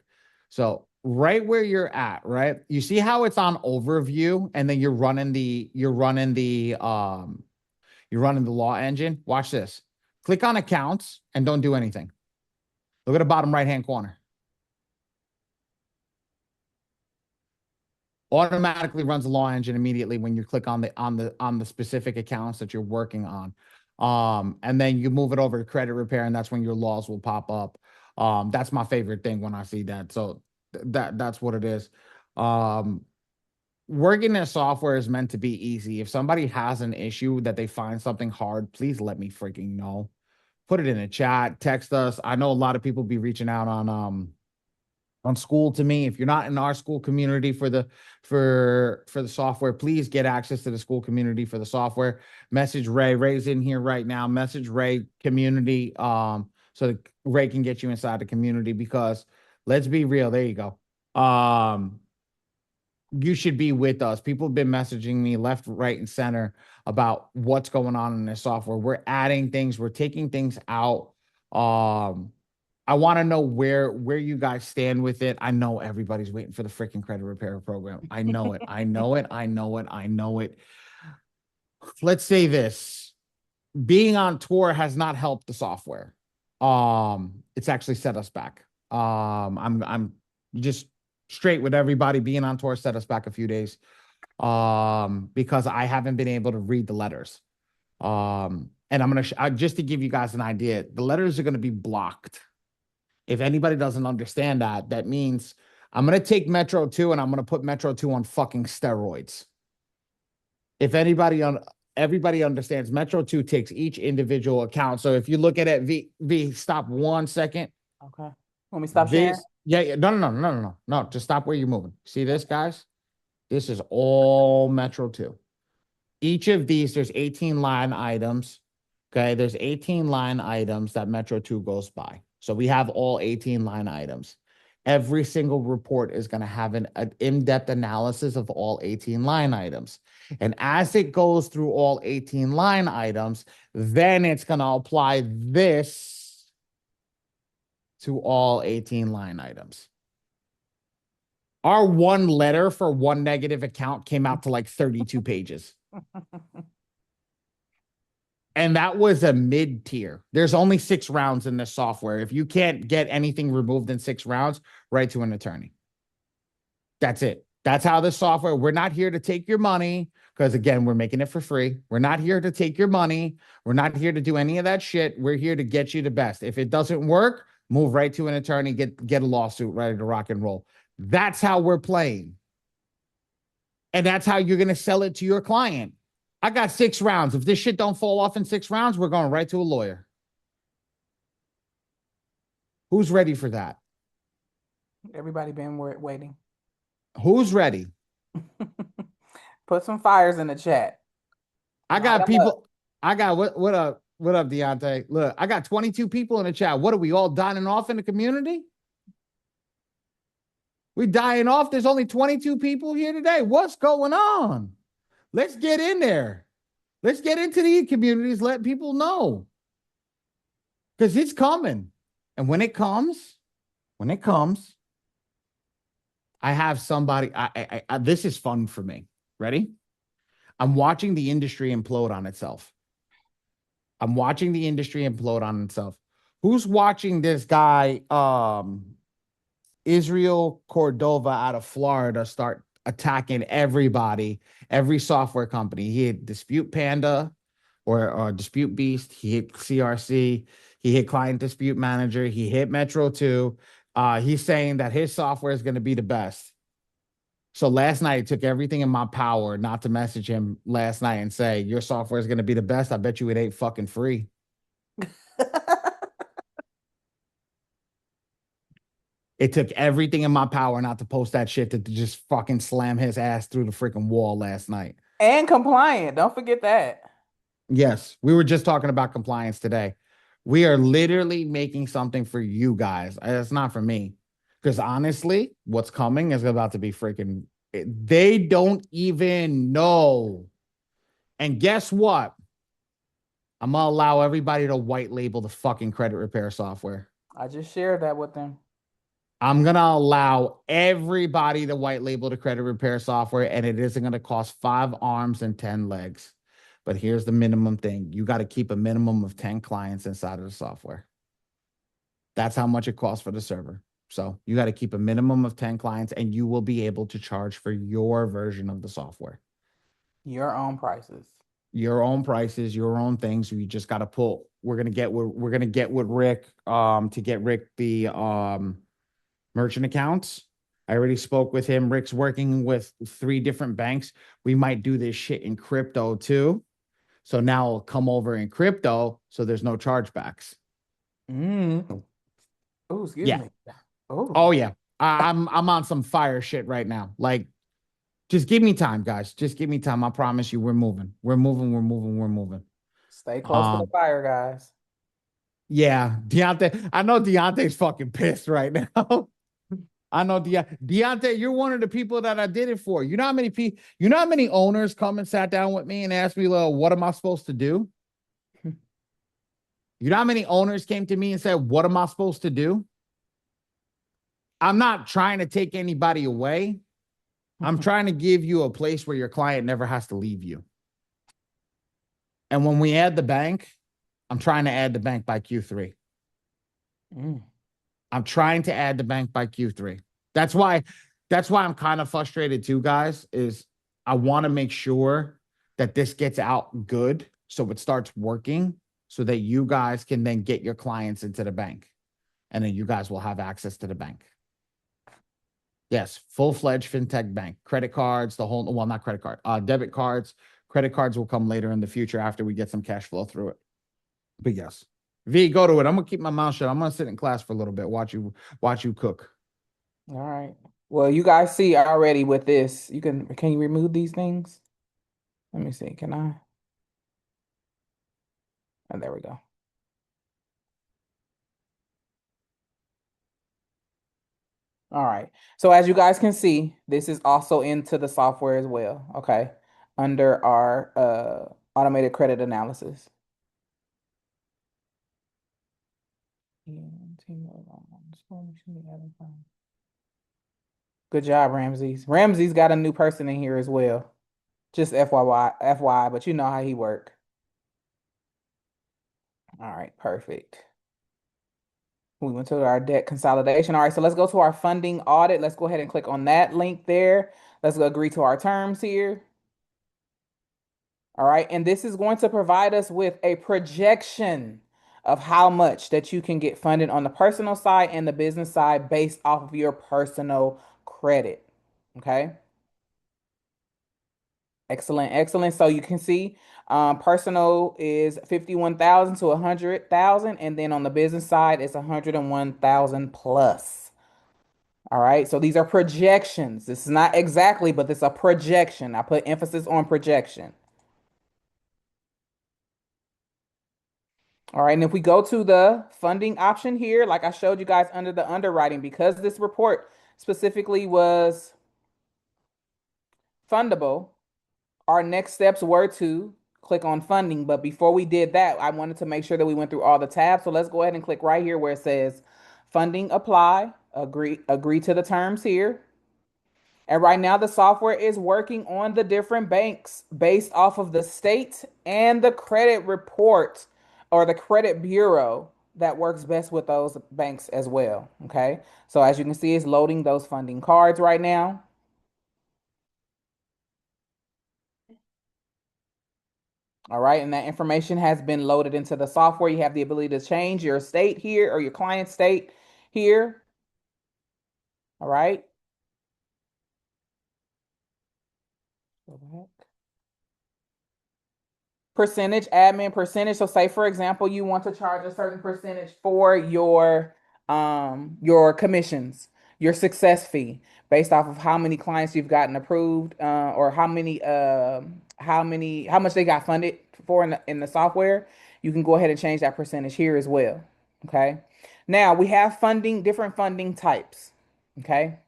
So right where you're at, right? You see how it's on overview, and then you're running the law engine. Watch this. Click on accounts and don't do anything. Look at the bottom right hand corner. Automatically runs the law engine immediately when you click on the specific accounts that you're working on. And then you move it over to credit repair, and that's when your laws will pop up. That's my favorite thing when I see that. So that's what it is. Working in software is meant to be easy. If somebody has an issue that they find something hard, please let me freaking know. Put it in a chat, text us. I know a lot of people be reaching out on school to me. If you're not in our school community for the software, please get access to the school community for the software. Message Ray. Ray's in here right now. Message Ray community so that Ray can get you inside the community, because let's be real, there you go. You should be with us. People have been messaging me left, right, and center about what's going on in this software. We're adding things, we're taking things out. I want to know where you guys stand with it. I know everybody's waiting for the freaking credit repair program. I know it. I know it. I know it. I know it. Let's say this. Being on tour has not helped the software. It's actually set us back. I'm just straight with everybody. Being on tour set us back a few days. Because I haven't been able to read the letters. And I'm going to just to give you guys an idea, the letters are going to be blocked. If anybody doesn't understand that, that means I'm going to take Metro 2 and I'm going to put Metro 2 on fucking steroids. If everybody understands, Metro 2 takes each individual account. So if you look at it, V, stop 1 second. Okay. Want me to stop sharing? Yeah. No. Just stop where you're moving. See this, guys? This is all Metro 2. Each of these, there's 18 line items. Okay, there's 18 line items that Metro 2 goes by. So we have all 18 line items. Every single report is going to have an in-depth analysis of all 18 line items. And as it goes through all 18 line items, then it's going to apply this to all 18 line items. Our one letter for one negative account came out to like 32 pages. And that was a mid tier. There's only 6 rounds in this software. If you can't get anything removed in 6 rounds, write to an attorney. That's it. That's how this software, we're not here to take your money because, again, we're making it for free. We're not here to take your money. We're not here to do any of that shit. We're here to get you the best. If it doesn't work, move right to an attorney, get a lawsuit ready to rock and roll. That's how we're playing. And that's how you're going to sell it to your client. I got 6 rounds. If this shit don't fall off in 6 rounds, we're going right to a lawyer. Who's ready for that? Everybody been waiting. Who's ready? Put some fires in the chat. I got people. I got what up, Deontay? Look, I got 22 people in the chat. What are we all dining off in the community? We dying off. There's only 22 people here today. What's going on? Let's get in there. Let's get into these communities. Let people know. Because it's coming. And when it comes, I have somebody. This is fun for me. Ready? I'm watching the industry implode on itself. Who's watching this guy, Israel Cordova out of Florida, start attacking everybody, every software company? He hit Dispute Panda or Dispute Beast. He hit CRC. He hit Client Dispute Manager. He hit Metro 2. He's saying that his software is going to be the best. So last night, it took everything in my power not to message him last night and say, your software is going to be the best. I bet you it ain't fucking free. It took everything in my power not to post that shit to just fucking slam his ass through the freaking wall last night. And compliant. Don't forget that. Yes, we were just talking about compliance today. We are literally making something for you guys. It's not for me. Because honestly, what's coming is about to be freaking, they don't even know. And guess what? I'm going to allow everybody to white label the fucking credit repair software. I just shared that with them. I'm going to allow everybody to white label the credit repair software, and it isn't going to cost 5 arms and 10 legs. But here's the minimum thing. You got to keep a minimum of 10 clients inside of the software. That's how much it costs for the server. So you got to keep a minimum of 10 clients, and you will be able to charge for your version of the software. Your own prices. Your own prices, your own things. You just got to pull. We're gonna get with Rick to get Rick the merchant accounts. I already spoke with him. Rick's working with 3 different banks. We might do this shit in crypto too. So now it'll come over in crypto, so there's no chargebacks. Oh, excuse me. Oh yeah. I'm on some fire shit right now. Like, just give me time, guys. Just give me time. I promise you, we're moving. We're moving. Stay close to the fire, guys. Yeah, Deontay. I know Deontay's fucking pissed right now. I know Deontay, you're one of the people that I did it for. You know how many people, you know how many owners come and sat down with me and asked me, well, what am I supposed to do? You know how many owners came to me and said, what am I supposed to do? I'm not trying to take anybody away. I'm trying to give you a place where your client never has to leave you. And when we add the bank, I'm trying to add the bank by Q3. I'm trying to add the bank by Q3. That's why I'm kind of frustrated too, guys, is I want to make sure that this gets out good so it starts working so that you guys can then get your clients into the bank. And then you guys will have access to the bank. Yes, full-fledged fintech bank. Credit cards, the whole, well, not credit card, debit cards. Credit cards will come later in the future after we get some cash flow through it. But yes. V, go to it. I'm going to keep my mouth shut. I'm going to sit in class for a little bit, watch you cook. All right. Well, you guys see already with this, can you remove these things? Let me see. Can I? And there we go. All right. So as you guys can see, this is also into the software as well. Okay. Under our automated credit analysis. Good job, Ramses. Ramses got a new person in here as well. Just FYI, but you know how he work. All right, perfect. We went to our debt consolidation. All right, so let's go to our funding audit. Let's go ahead and click on that link there. Let's agree to our terms here. All right, and this is going to provide us with a projection of how much that you can get funded on the personal side and the business side based off of your personal credit. Okay. Excellent, excellent. So you can see personal is 51,000 to 100,000, and then on the business side, it's 101,000 plus. All right, so these are projections. This is not exactly, but this is a projection. I put emphasis on projection. All right, and if we go to the funding option here, like I showed you guys under the underwriting, because this report specifically was fundable, our next steps were to click on funding. But before we did that, I wanted to make sure that we went through all the tabs. So let's go ahead and click right here where it says funding apply, agree to the terms here. And right now, the software is working on the different banks based off of the state and the credit report or the credit bureau that works best with those banks as well. Okay. So as you can see, it's loading those funding cards right now. All right. And that information has been loaded into the software. You have the ability to change your state here or your client state here. All right. Go back. Percentage, admin percentage. So say for example, you want to charge a certain percentage for your commissions, your success fee, based off of how many clients you've gotten approved, or how much they got funded for in the software. You can go ahead and change that percentage here as well. Okay. Now we have different funding types. Okay.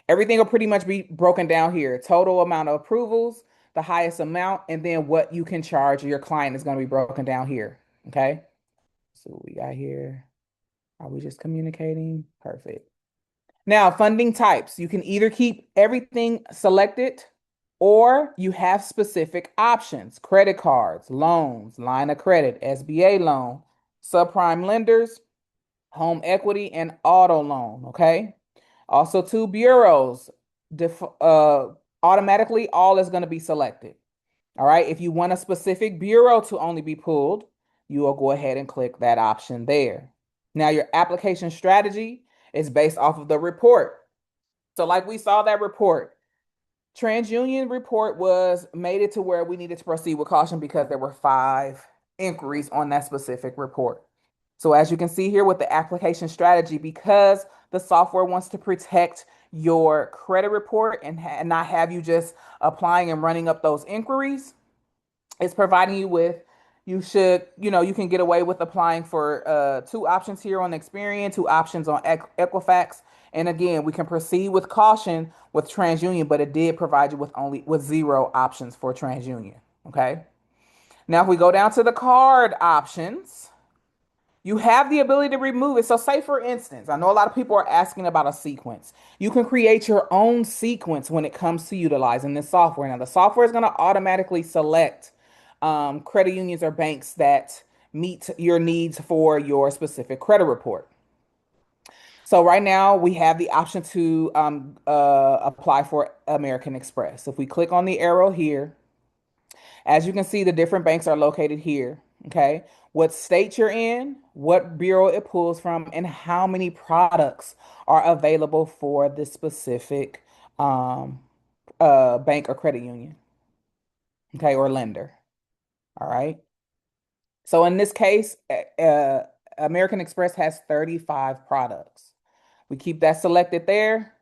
Everything will pretty much be broken down here. Total amount of approvals, the highest amount, and then what you can charge your client is going to be broken down here. Okay. So what we got here. Are we just communicating? Perfect. Now, funding types. You can either keep everything selected or you have specific options. Credit cards, loans, line of credit, SBA loan, subprime lenders, home equity, and auto loan. Okay. Also, two bureaus, automatically all is going to be selected. All right. If you want a specific bureau to only be pulled, you will go ahead and click that option there. Now, your application strategy is based off of the report. So, like we saw that report, TransUnion report was made it to where we needed to proceed with caution because there were 5 inquiries on that specific report. So as you can see here with the application strategy, because the software wants to protect your credit report and not have you just applying and running up those inquiries, it's providing you with, you can get away with applying for 2 options here on Experian, 2 options on Equifax. And again, we can proceed with caution with TransUnion, but it did provide you with 0 options for TransUnion. Okay. Now, if we go down to the card options, you have the ability to remove it. So say for instance, I know a lot of people are asking about a sequence. You can create your own sequence when it comes to utilizing this software. Now the software is going to automatically select credit unions or banks that meet your needs for your specific credit report. So right now we have the option to apply for American Express. If we click on the arrow here, as you can see, the different banks are located here. Okay. What state you're in, what bureau it pulls from, and how many products are available for this specific bank or credit union. Okay. Or lender. All right. So in this case, American Express has 35 products. We keep that selected there.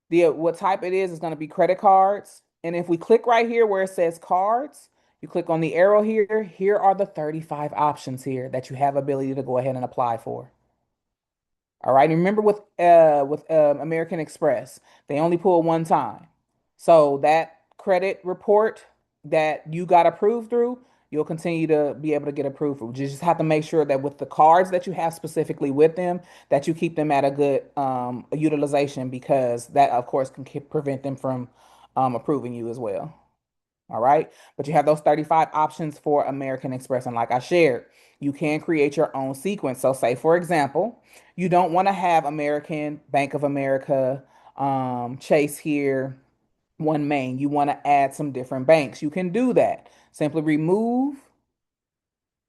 What type it is going to be credit cards. And if we click right here where it says cards, You click on the arrow here. Here are the 35 options here that you have ability to go ahead and apply for. All right. And remember with American Express, they only pull one time. So that credit report that you got approved through, you'll continue to be able to get approved through. You just have to make sure that with the cards that you have specifically with them, that you keep them at a good utilization, because that of course can prevent them from approving you as well. All right. But you have those 35 options for American Express. And like I shared, you can create your own sequence. So, say, for example, you don't want to have American, Bank of America, Chase here, One Main. You want to add some different banks. You can do that. Simply remove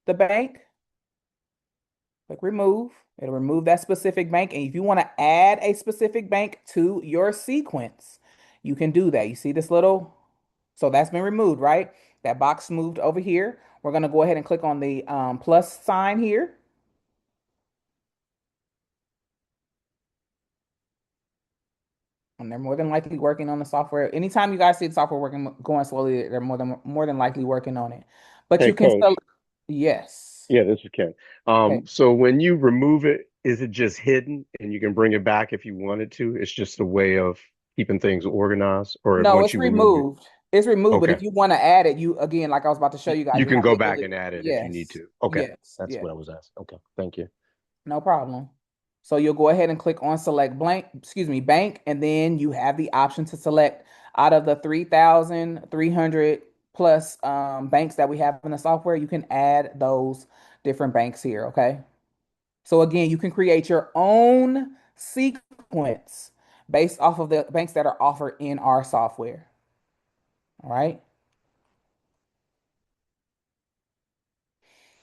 the bank, click remove. It'll remove that specific bank. And if you want to add a specific bank to your sequence, you can do that. You see this little, so that's been removed, right? That box moved over here. We're going to go ahead and click on the plus sign here. And they're more than likely working on the software. Anytime you guys see the software working, going slowly, they're more than likely working on it. But Hey, you can Coach. still, yes. Yeah, this is Ken. Okay. So when you remove it, is it just hidden and you can bring it back if you wanted to? It's just a way of keeping things organized, or No, once it's you remove it, removed. It's removed. But okay, if you want to add it, you again, like I was about to show you guys, you you can have go the back ability. and add it if you need Yes. to. Okay, Yes. that's Yes. what I was asking. Okay, thank you. No problem. So you'll go ahead and click on select blank, excuse me, bank, and then you have the option to select out of the 3,300 plus banks that we have in the software. You can add those different banks here. Okay. So again, you can create your own sequence based off of the banks that are offered in our software. All right.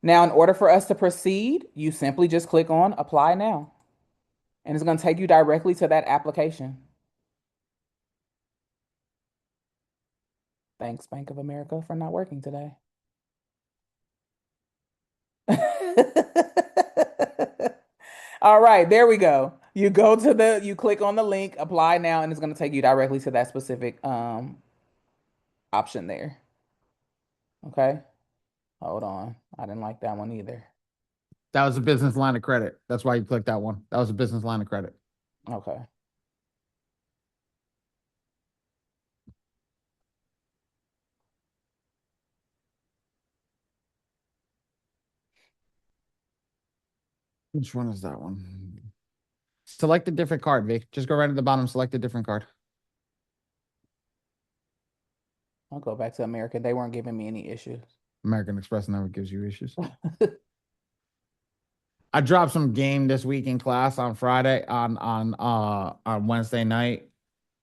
Now, in order for us to proceed, you simply just click on apply now, and it's going to take you directly to that application. Thanks, Bank of America, for not working today. All right, there we go. You click on the link, apply now, and it's going to take you directly to that specific option there. Okay. Hold on. I didn't like that one either. That was a business line of credit. That's why you clicked that one. That was a business line of credit. Okay. Which one is that one? Select a different card, Vic. Just go right at the bottom, select a different card. I'll go back to America. They weren't giving me any issues. American Express never gives you issues. I dropped some game this week in class on Friday on Wednesday night.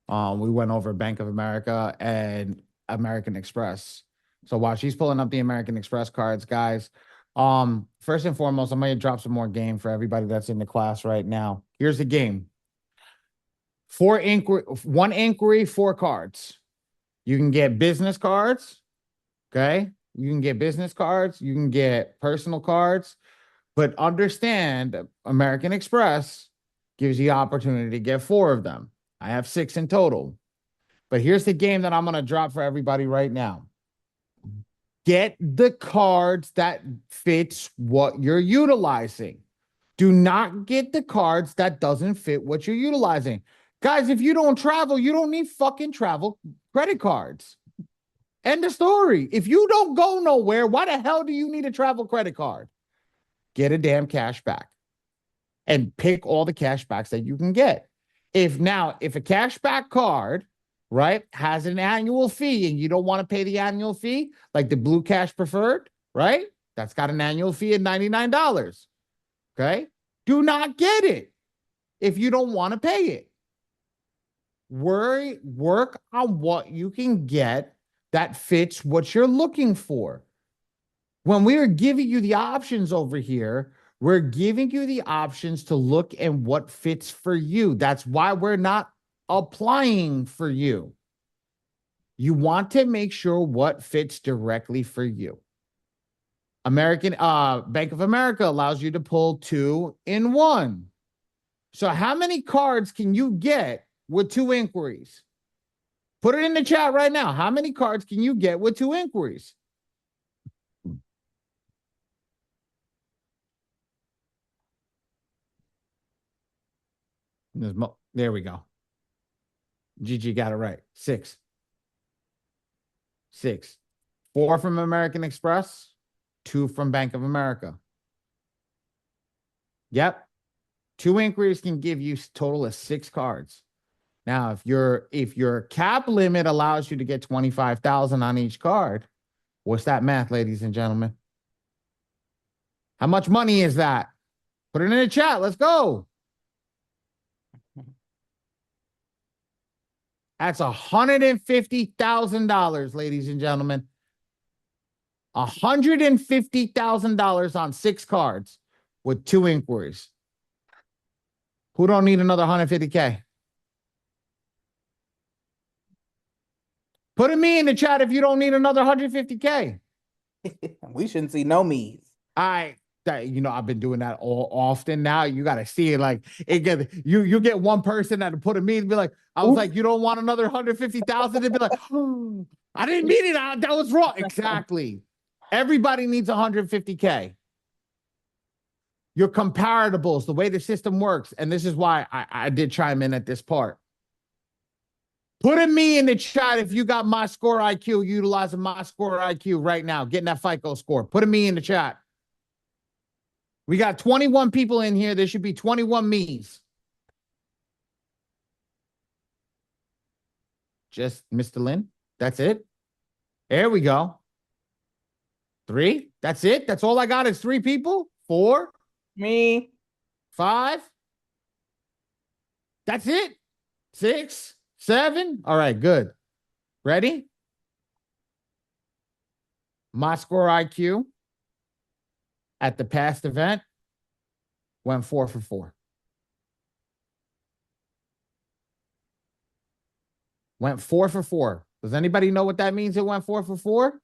We went over Bank of America and American Express. So while she's pulling up the American Express cards, guys, first and foremost, I'm gonna drop some more game for everybody that's in the class right now. Here's the game. One inquiry, 4 cards. You can get business cards. Okay. You can get business cards. You can get personal cards. But understand, American Express gives you the opportunity to get 4 of them. I have 6 in total. But here's the game that I'm going to drop for everybody right now. Get the cards that fits what you're utilizing. Do not get the cards that doesn't fit what you're utilizing. Guys, if you don't travel, you don't need fucking travel credit cards. End of story. If you don't go nowhere, why the hell do you need a travel credit card? Get a damn cash back and pick all the cash backs that you can get. If a cash back card, right, has an annual fee and you don't want to pay the annual fee, like the Blue Cash Preferred, right? That's got an annual fee of $99. Okay. Do not get it if you don't want to pay it. Work on what you can get that fits what you're looking for. When we are giving you the options over here, we're giving you the options to look at what fits for you. That's why we're not applying for you. You want to make sure what fits directly for you. Bank of America allows you to pull 2 in 1. So how many cards can you get with 2 inquiries? Put it in the chat right now. How many cards can you get with 2 inquiries? There we go. Gigi got it right. 6. 6. 4 from American Express, 2 from Bank of America. Yep. 2 inquiries can give you a total of 6 cards. Now, if your cap limit allows you to get 25,000 on each card, what's that math, ladies and gentlemen? How much money is that? Put it in the chat. Let's go. That's $150,000, ladies and gentlemen. $150,000 on 6 cards with 2 inquiries. Who don't need another 150K? Put a me in the chat if you don't need another 150K. We shouldn't see no me's. I've been doing that all often now. You got to see it like you get one person that put a me and be like, I was like, you don't want another 150,000? They'd be like, oh, I didn't mean it. That was wrong. Exactly. Everybody needs 150K. Your comparables, the way the system works, and this is why I did chime in at this part. Put a me in the chat if you got my score IQ, utilizing my score IQ right now, getting that FICO score. Put a me in the chat. We got 21 people in here. There should be 21 me's. Just Mr. Lynn. That's it. There we go. 3. That's it. That's all I got is 3 people. 4. Me. 5. That's it. 6, 7. All right, good. Ready? My score IQ at the past event went 4 for 4. Went 4 for 4. Does anybody know what that means? It went 4 for 4.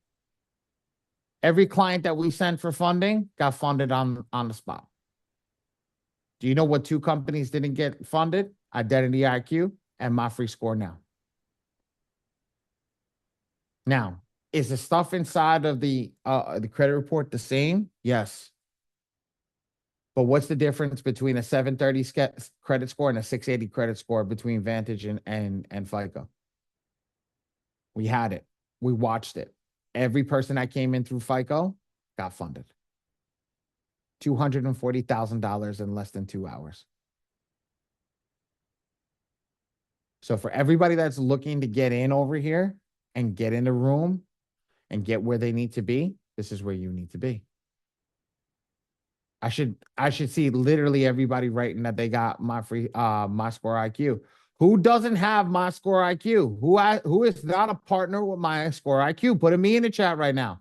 Every client that we sent for funding got funded on the spot. Do you know what 2 companies didn't get funded? Identity IQ and My Free Score Now. Now, is the stuff inside of the credit report the same? Yes. But what's the difference between a 730 credit score and a 680 credit score between Vantage and FICO? We had it. We watched it. Every person that came in through FICO got funded. $240,000 in less than 2 hours. So for everybody that's looking to get in over here and get in the room and get where they need to be, this is where you need to be. I should see literally everybody writing that they got my free my score IQ. Who doesn't have my score IQ? Who is not a partner with my score IQ? Put a me in the chat right now.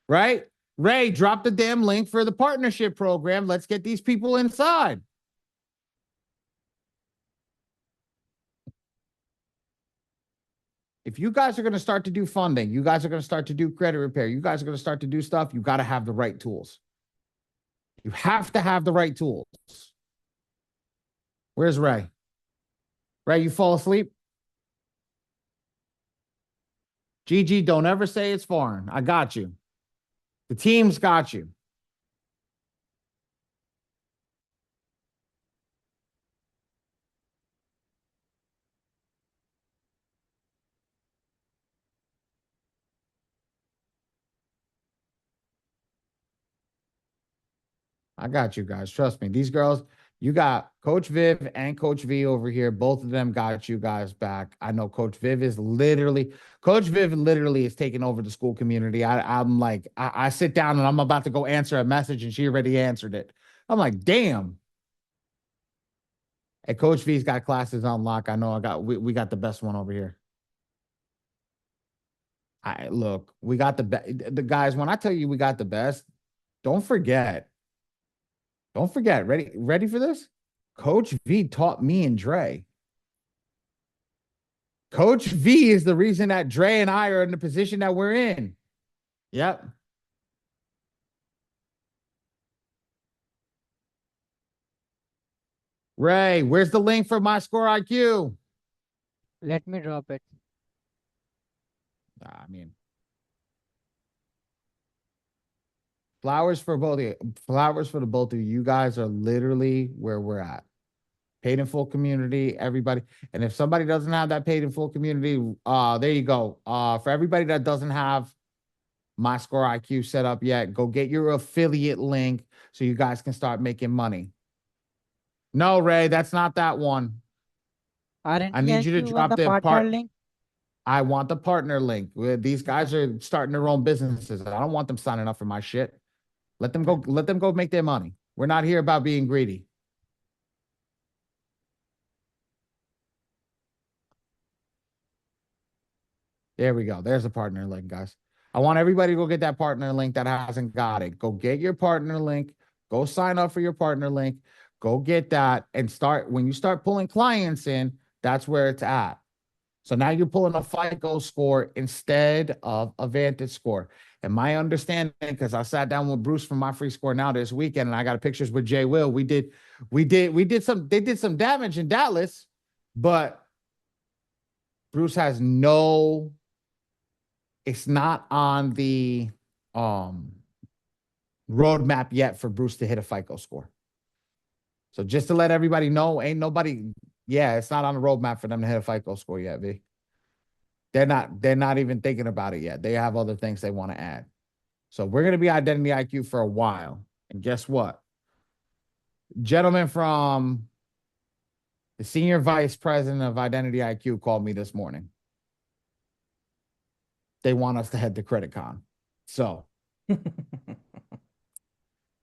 Right? Ray, drop the damn link for the partnership program. Let's get these people inside. If you guys are going to start to do funding, you guys are going to start to do credit repair, you guys are going to start to do stuff, you got to have the right tools. You have to have the right tools. Where's Ray? Ray, you fall asleep? Gigi, don't ever say it's foreign. I got you. The team's got you. I got you guys. Trust me. These girls, you got Coach Viv and Coach V over here. Both of them got you guys back. I know Coach Viv is literally taking over the school community. I'm like, I sit down and I'm about to go answer a message and she already answered it. I'm like, damn. Hey, Coach V's got classes on lock. I know we got the best one over here. We got the guys. When I tell you we got the best, don't forget. Don't forget. Ready for this? Coach V taught me and Dre. Coach V is the reason that Dre and I are in the position that we're in. Yep. Ray, where's the link for my score IQ? Let me drop it. I mean, flowers for both of you. Flowers for the both of you. You guys are literally where we're at. Paid in full community, everybody. And if somebody doesn't have that paid in full community, there you go. For everybody that doesn't have My Score IQ set up yet, go get your affiliate link so you guys can start making money. No, Ray, that's not that one. Aren't I need you to you want drop the the partner part. link? I want the partner link. These guys are starting their own businesses. I don't want them signing up for my shit. Let them go. Let them go make their money. We're not here about being greedy. There we go. There's a partner link, guys. I want everybody to go get that partner link that hasn't got it. Go get your partner link. Go sign up for your partner link. Go get that and start. When you start pulling clients in, that's where it's at. So now you're pulling a FICO score instead of a Vantage score. And my understanding, because I sat down with Bruce from My Free Score Now this weekend, and I got pictures with Jay Will. They did some damage in Dallas, but Bruce has no. It's not on the roadmap yet for Bruce to hit a FICO score. So just to let everybody know, ain't nobody. Yeah, it's not on the roadmap for them to hit a FICO score yet, V. They're not even thinking about it yet. They have other things they want to add. So we're going to be Identity IQ for a while. And guess what? Gentleman from the senior vice president of Identity IQ called me this morning. They want us to head to CreditCon. So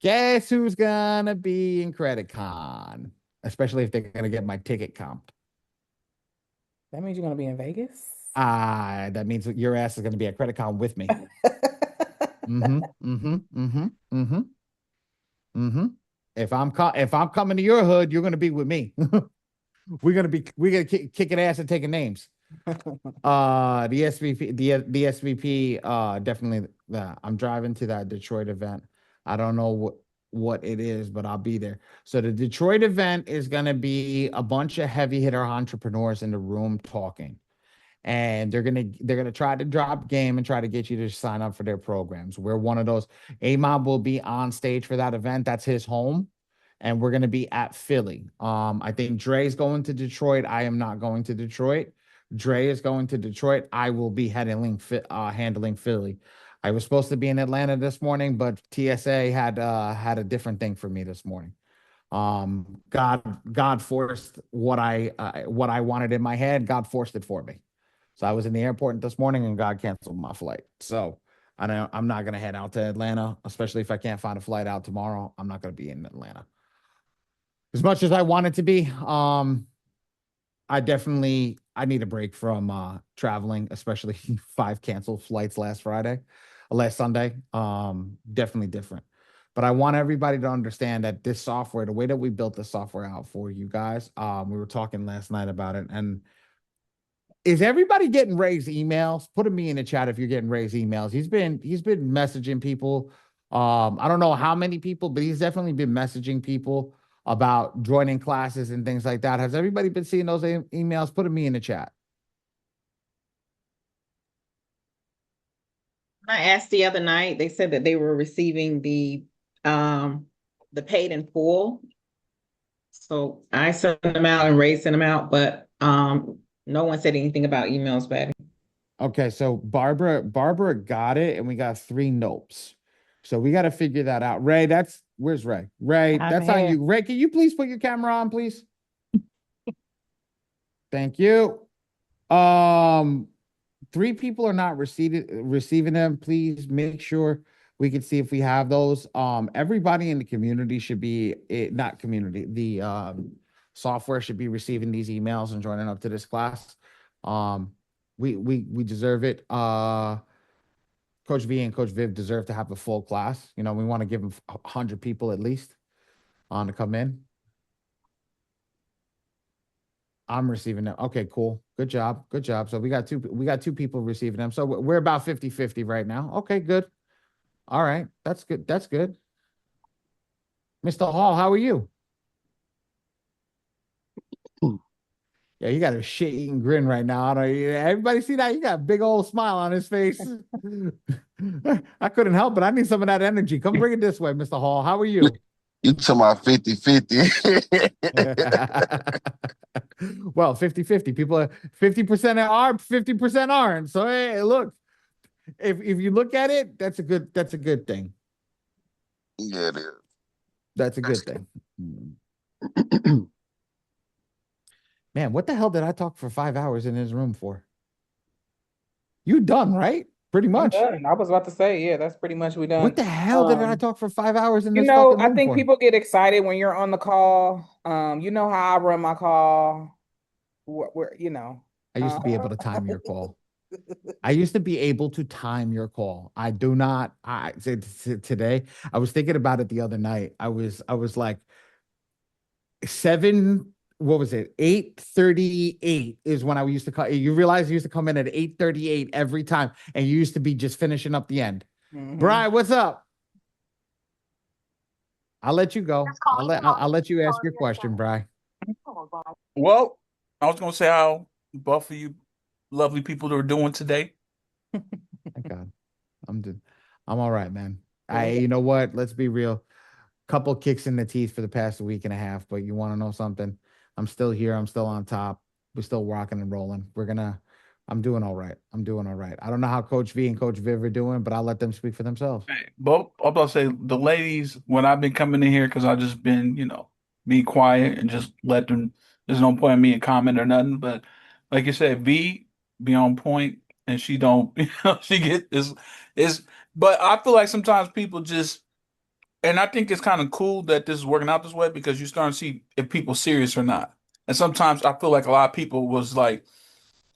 guess who's going to be in CreditCon? Especially if they're going to get my ticket comped. That means you're going to be in Vegas? That means that your ass is going to be at CreditCon with me. If I'm coming to your hood, you're going to be with me. we're going to kicking ass and taking names. The SVP, definitely. I'm driving to that Detroit event. I don't know what it is, but I'll be there. So the Detroit event is going to be a bunch of heavy hitter entrepreneurs in the room talking. And they're gonna try to drop game and try to get you to sign up for their programs. We're one of those. Amob will be on stage for that event. That's his home, and we're gonna be at Philly. I think Dre's going to Detroit. I am not going to Detroit. Dre is going to Detroit. I will be handling Philly. I was supposed to be in Atlanta this morning, but TSA had a different thing for me this morning. God forced what I wanted in my head. God forced it for me. So I was in the airport this morning and God canceled my flight. So I'm not going to head out to Atlanta, especially if I can't find a flight out tomorrow. I'm not going to be in Atlanta. As much as I want it to be, I need a break from traveling, especially 5 canceled flights last Sunday. Definitely different. But I want everybody to understand that this software, the way that we built the software out for you guys, we were talking last night about it, and is everybody getting Ray's emails? Put me in the chat if you're getting Ray's emails. He's been messaging people. I don't know how many people, but he's definitely been messaging people about joining classes and things like that. Has everybody been seeing those emails? Put me in the chat. I asked the other night, they said that they were receiving the paid in full. So I sent them out and Ray sent them out, but no one said anything about emails, Patty. Okay, so Barbara got it, and we got 3 nopes. So we got to figure that out. Ray, where's Ray? Ray, that's on you. Ray, can you please put your camera on, please? Thank you. 3 people are not receiving them. Please make sure we can see if we have those. Everybody in the community should be not community. The software should be receiving these emails and joining up to this class. We deserve it. Coach V and Coach Viv deserve to have a full class. We want to give them 100 people at least on to come in. I'm receiving them. Okay, cool. Good job. So we got two people receiving them. So we're about 50-50 right now. Okay, good. All right. That's good. Mr. Hall, how are you? Yeah, you got a shit-eating grin right now. Everybody see that? You got a big old smile on his face. I couldn't help it. I need some of that energy. Come bring it this way, Mr. Hall. How are you? You talking about 50-50. Well, 50-50. People are 50% are, 50% aren't. So hey, look, if you look at it, that's a good thing. Yeah, it is. That's a good thing. Man, what the hell did I talk for 5 hours in his room for? You done, right? Pretty I'm much. done. I was about to say, yeah, that's pretty much we What done. the hell did I Um, talk for 5 hours in this fucking I room think for? people get excited when you're on the call. You know how I run my call. Where, I used uh, to be able to time your call. I used to be able to time your call. I do not. Today, I was thinking about it the other night. I was like 7, what was it? 8:38 is when I used to call. You realize you used to come in at 8:38 every time, and you used to be just finishing up the end. mhm. Brian, what's up? I'll let you go. I'll let you ask your question, Brian. Well, I was gonna say how both of you lovely people are doing today. Thank God. I'm good. I'm all right, man. There we go. You know what? Let's be real. Couple kicks in the teeth for the past week and a half, but you want to know something? I'm still here. I'm still on top. We're still rocking and rolling. I'm doing all right. I'm doing all right. I don't know how Coach V and Coach Viv are doing, but I'll let them speak for themselves. Both, I'm about to say the ladies when I've been coming in here because I just been be quiet and just let them. There's no point in me in comment or nothing. But like you said, V be on point and she don't. She get this is. But I feel like sometimes people just. And I think it's kind of cool that this is working out this way because you start to see if people serious or not. And sometimes I feel like a lot of people was like,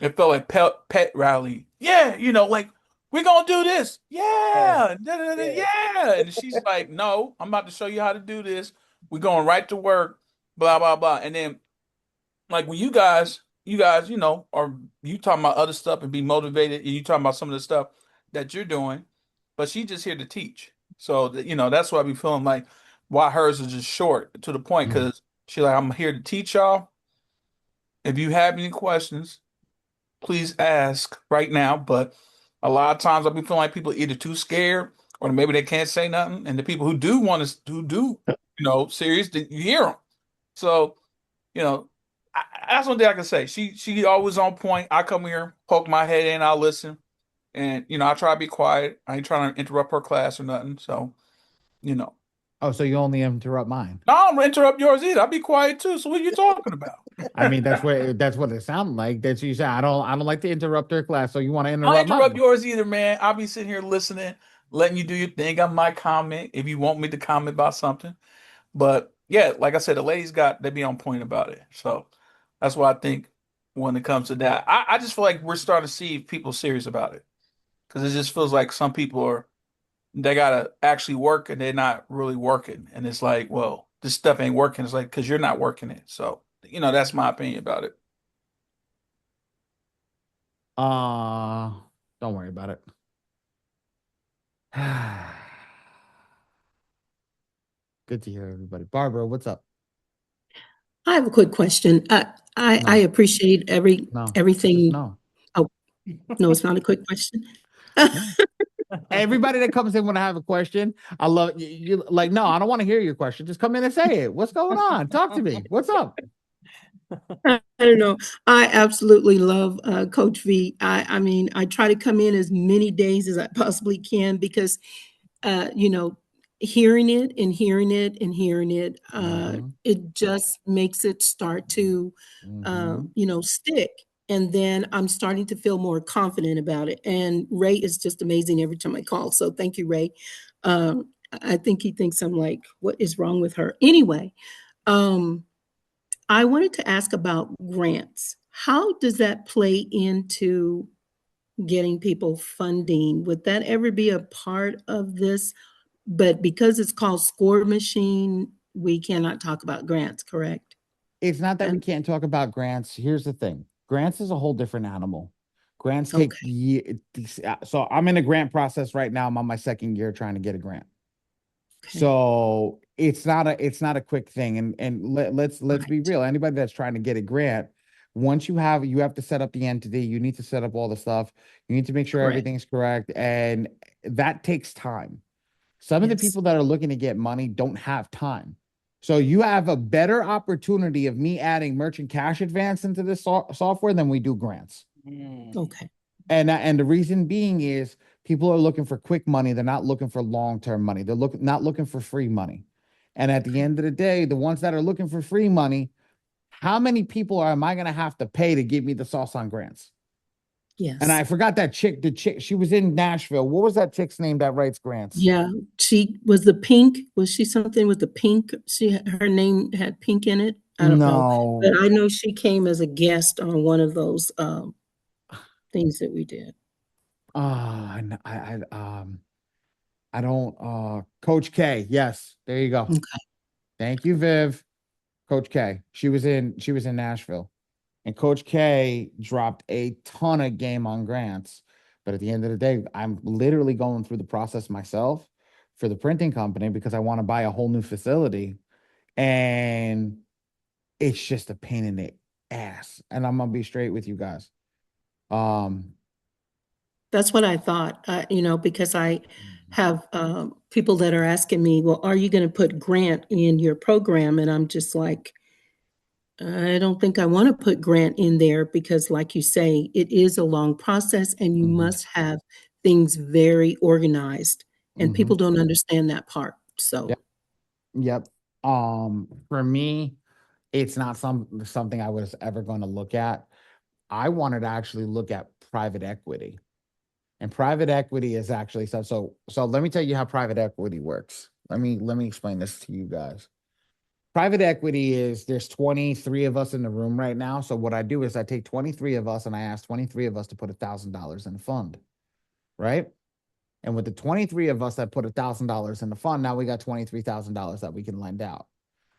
it felt like pet rally. Yeah, like we're gonna do this. Yes, Yeah, da, da, da, yes. yeah. And she's like, no, I'm about to show you how to do this. We're going right to work, blah, blah, blah. And then like when you guys, are you talking about other stuff and be motivated, and you talking about some of the stuff that you're doing, but she just here to teach. So that's why I be feeling like why hers is just short to the point Mm. because she like I'm here to teach y'all. If you have any questions, please ask right now. But a lot of times I be feeling like people are either too scared or maybe they can't say nothing, and the people who do want to who do serious, you hear them. So. You know, that's one thing I can say. She always on point. I come here, poke my head in, I'll listen, and I try to be quiet. I ain't trying to interrupt her class or nothing. So, you know, Oh, so you only interrupt mine. no, I don't interrupt yours either. I'll be quiet too. So what are you talking about? I mean, that's what it sounded like. That's what you said. I don't like to interrupt their class, so you want to I don't interrupt interrupt mine. yours either, man. I'll be sitting here listening, letting you do your thing. I might comment if you want me to comment about something. But yeah, like I said, the ladies they be on point about it. So that's why I think when it comes to that, I just feel like we're starting to see people serious about it. Because it just feels like some people they gotta actually work and they're not really working. And it's like, well, this stuff ain't working. It's like because you're not working it. So, that's my opinion about it. Uh, don't worry about it. Good to hear everybody. Barbara, what's up? I have a quick question. I No, appreciate no, just everything. no. Oh, no, it's not a quick question. No. Everybody that comes in when I have a question, I love you. Like, no, I don't want to hear your question. Just come in and say it. What's going on? Talk to me. What's up? I don't know. I absolutely love Coach V. I mean, I try to come in as many days as I possibly can because, you know, hearing it and hearing it and hearing it, Mm-hmm. it just makes it start to, Mm-hmm. stick. And then I'm starting to feel more confident about it. And Ray is just amazing every time I call. So thank you, Ray. I think he thinks I'm like, what is wrong with her? Anyway, um, I wanted to ask about grants. How does that play into getting people funding? Would that ever be a part of this? But because it's called Score Machine, we cannot talk about grants, correct? It's not that we And can't talk about grants. Here's the thing. Grants is a whole different animal. Grants take okay, years. So I'm in a grant process right now. I'm on my second year trying to get a grant. okay, So it's not a quick thing. And let's be right, real. Anybody that's trying to get a grant, once you have to set up the entity, you need to set up all the stuff. You need to make sure correct, everything's correct. And that takes time. Some of the Yes. people that are looking to get money don't have time. So you have a better opportunity of me adding merchant cash advance into this software than we do grants. Okay. And the reason being is people are looking for quick money. They're not looking for long-term money. They're not looking for free money. And at the end of the day, the ones that are looking for free money, how many people am I going to have to pay to give me the sauce on grants? Yes. And I forgot that chick, she was in Nashville. What was that chick's name that writes grants? Yeah, she was the pink. Was she something with the pink? Her name had pink in it. I don't know, No. but I know she came as a guest on one of those things that we did. I don't, Coach K. Yes, there you go. Okay. Thank you, Viv. Coach K. She was in Nashville. And Coach K dropped a ton of game on grants. But at the end of the day, I'm literally going through the process myself for the printing company because I want to buy a whole new facility. And it's just a pain in the ass. And I'm gonna be straight with you guys. Um, That's what I thought, because I have people that are asking me, well, are you going to put grant in your program? And I'm just like, I don't think I want to put grant in there because, like you say, it is a long process and you mhm, must have things very organized. And people mhm. don't understand that part. So, Yep. Yep. For me, it's not something I was ever going to look at. I wanted to actually look at private equity. And private equity is actually so let me tell you how private equity works. Let me explain this to you guys. Private equity is there's 23 of us in the room right now. So what I do is I take 23 of us and I ask 23 of us to put $1,000 in a fund, right? And with the 23 of us that put $1,000 in the fund, now we got $23,000 that we can lend out.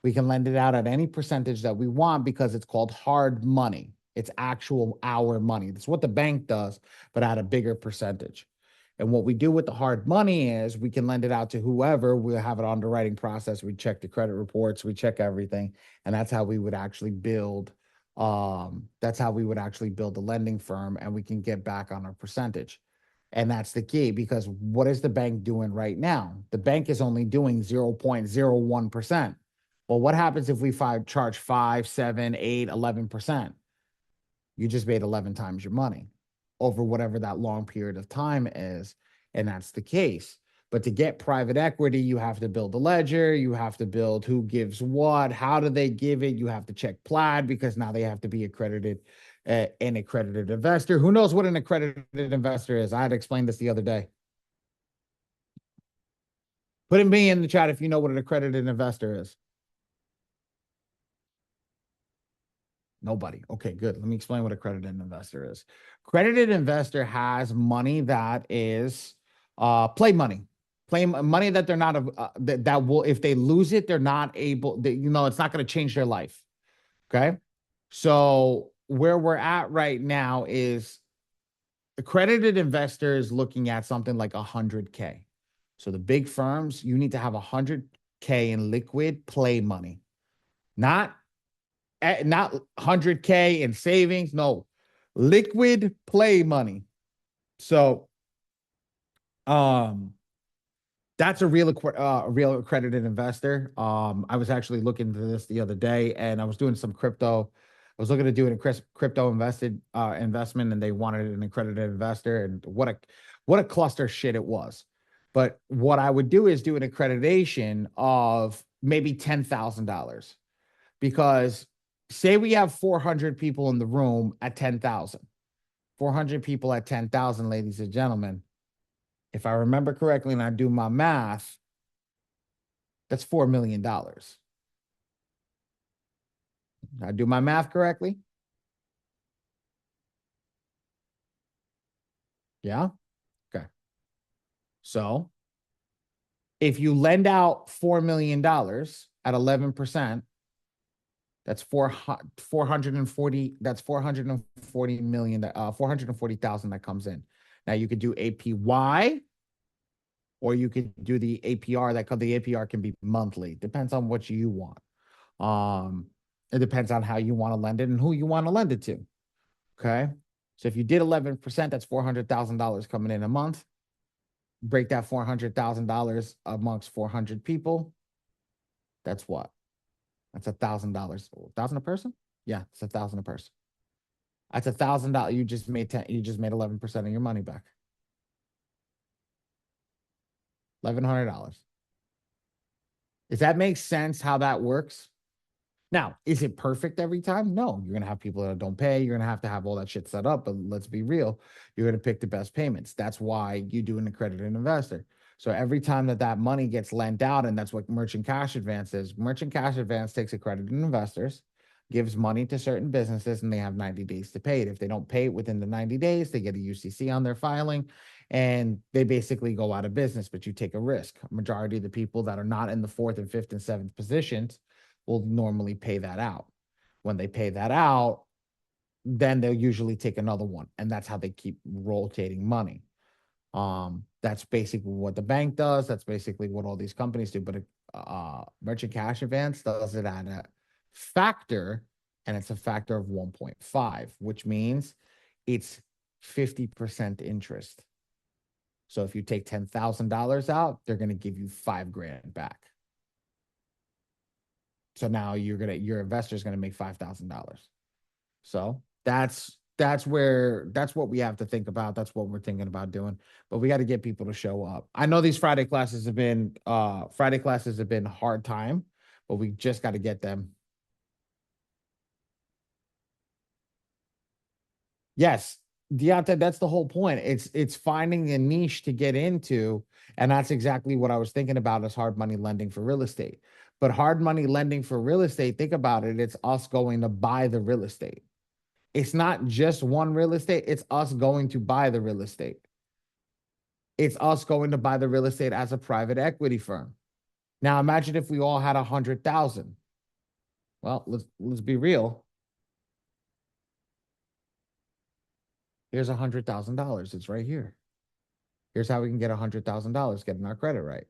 We can lend it out at any percentage that we want because it's called hard money. It's actual our money. That's what the bank does, but at a bigger percentage. And what we do with the hard money is we can lend it out to whoever. We'll have an underwriting process. We check the credit reports, we check everything. And that's how we would actually build. That's how we would actually build a lending firm and we can get back on our percentage. And that's the key because what is the bank doing right now? The bank is only doing 0.01%. Well, what happens if we charge 5, 7, 8, 11%? You just made 11 times your money over whatever that long period of time is. And that's the case. But to get private equity, you have to build a ledger. You have to build who gives what. How do they give it? You have to check Plaid because now they have to be accredited, an accredited investor. Who knows what an accredited investor is? I had explained this the other day. Put me in the chat if you know what an accredited investor is. Nobody. Okay, good. Let me explain what a credited investor is. Credited investor has money that is play money. Play money that they're not that will, if they lose it, they're not able, it's not going to change their life. Okay. So where we're at right now is accredited investors looking at something like 100K. So the big firms, you need to have 100K in liquid play money, not 100K in savings. No, liquid play money. So, that's a real accredited investor. I was actually looking into this the other day, and I was doing some crypto. I was looking to do a crypto investment, and they wanted an accredited investor, and what a cluster shit it was. But what I would do is do an accreditation of maybe $10,000 because say we have 400 people in the room at 10,000. 400 people at 10,000, ladies and gentlemen. If I remember correctly and I do my math, that's $4 million. I do my math correctly? Yeah? Okay. So if you lend out $4 million at 11%, that's 440, that's 440 million, 440,000 that comes in. Now you could do APY or you could do the APR. The APR can be monthly. Depends on what you want. It depends on how you want to lend it and who you want to lend it to. Okay. So if you did 11%, that's $400,000 coming in a month. break that $400,000 amongst 400 people. That's what? That's $1,000. 1,000 a person? Yeah, it's 1,000 a person. That's $1,000. You just made 10, you just made 11% of your money back. $1,100. Does that make sense how that works? Now, is it perfect every time? No, you're going to have people that don't pay. You're going to have all that shit set up. But let's be real. You're going to pick the best payments. That's why you do an accredited investor. So every time that money gets lent out, and that's what merchant cash advance is. Merchant cash advance takes accredited investors, gives money to certain businesses, and they have 90 days to pay it. If they don't pay it within the 90 days, they get a UCC on their filing, and they basically go out of business, but you take a risk. Majority of the people that are not in the fourth and fifth and seventh positions will normally pay that out. When they pay that out, then they'll usually take another one, and that's how they keep rotating money. That's basically what the bank does. That's basically what all these companies do. But merchant cash advance does it at a factor, and it's a factor of 1.5, which means it's 50% interest. So if you take $10,000 out, they're going to give you $5,000 back. So now your investor is going to make $5,000. So that's what we have to think about. That's what we're thinking about doing. But we got to get people to show up. I know these Friday classes have been hard time, but we just got to get them. Yes, Deontay, that's the whole point. It's finding a niche to get into, and that's exactly what I was thinking about as hard money lending for real estate. But hard money lending for real estate, think about it, it's us going to buy the real estate. It's not just one real estate, it's us going to buy the real estate. It's us going to buy the real estate as a private equity firm. Now imagine if we all had 100,000. Well, let's be real. Here's $100,000. It's right here. Here's how we can get $100,000, getting our credit right.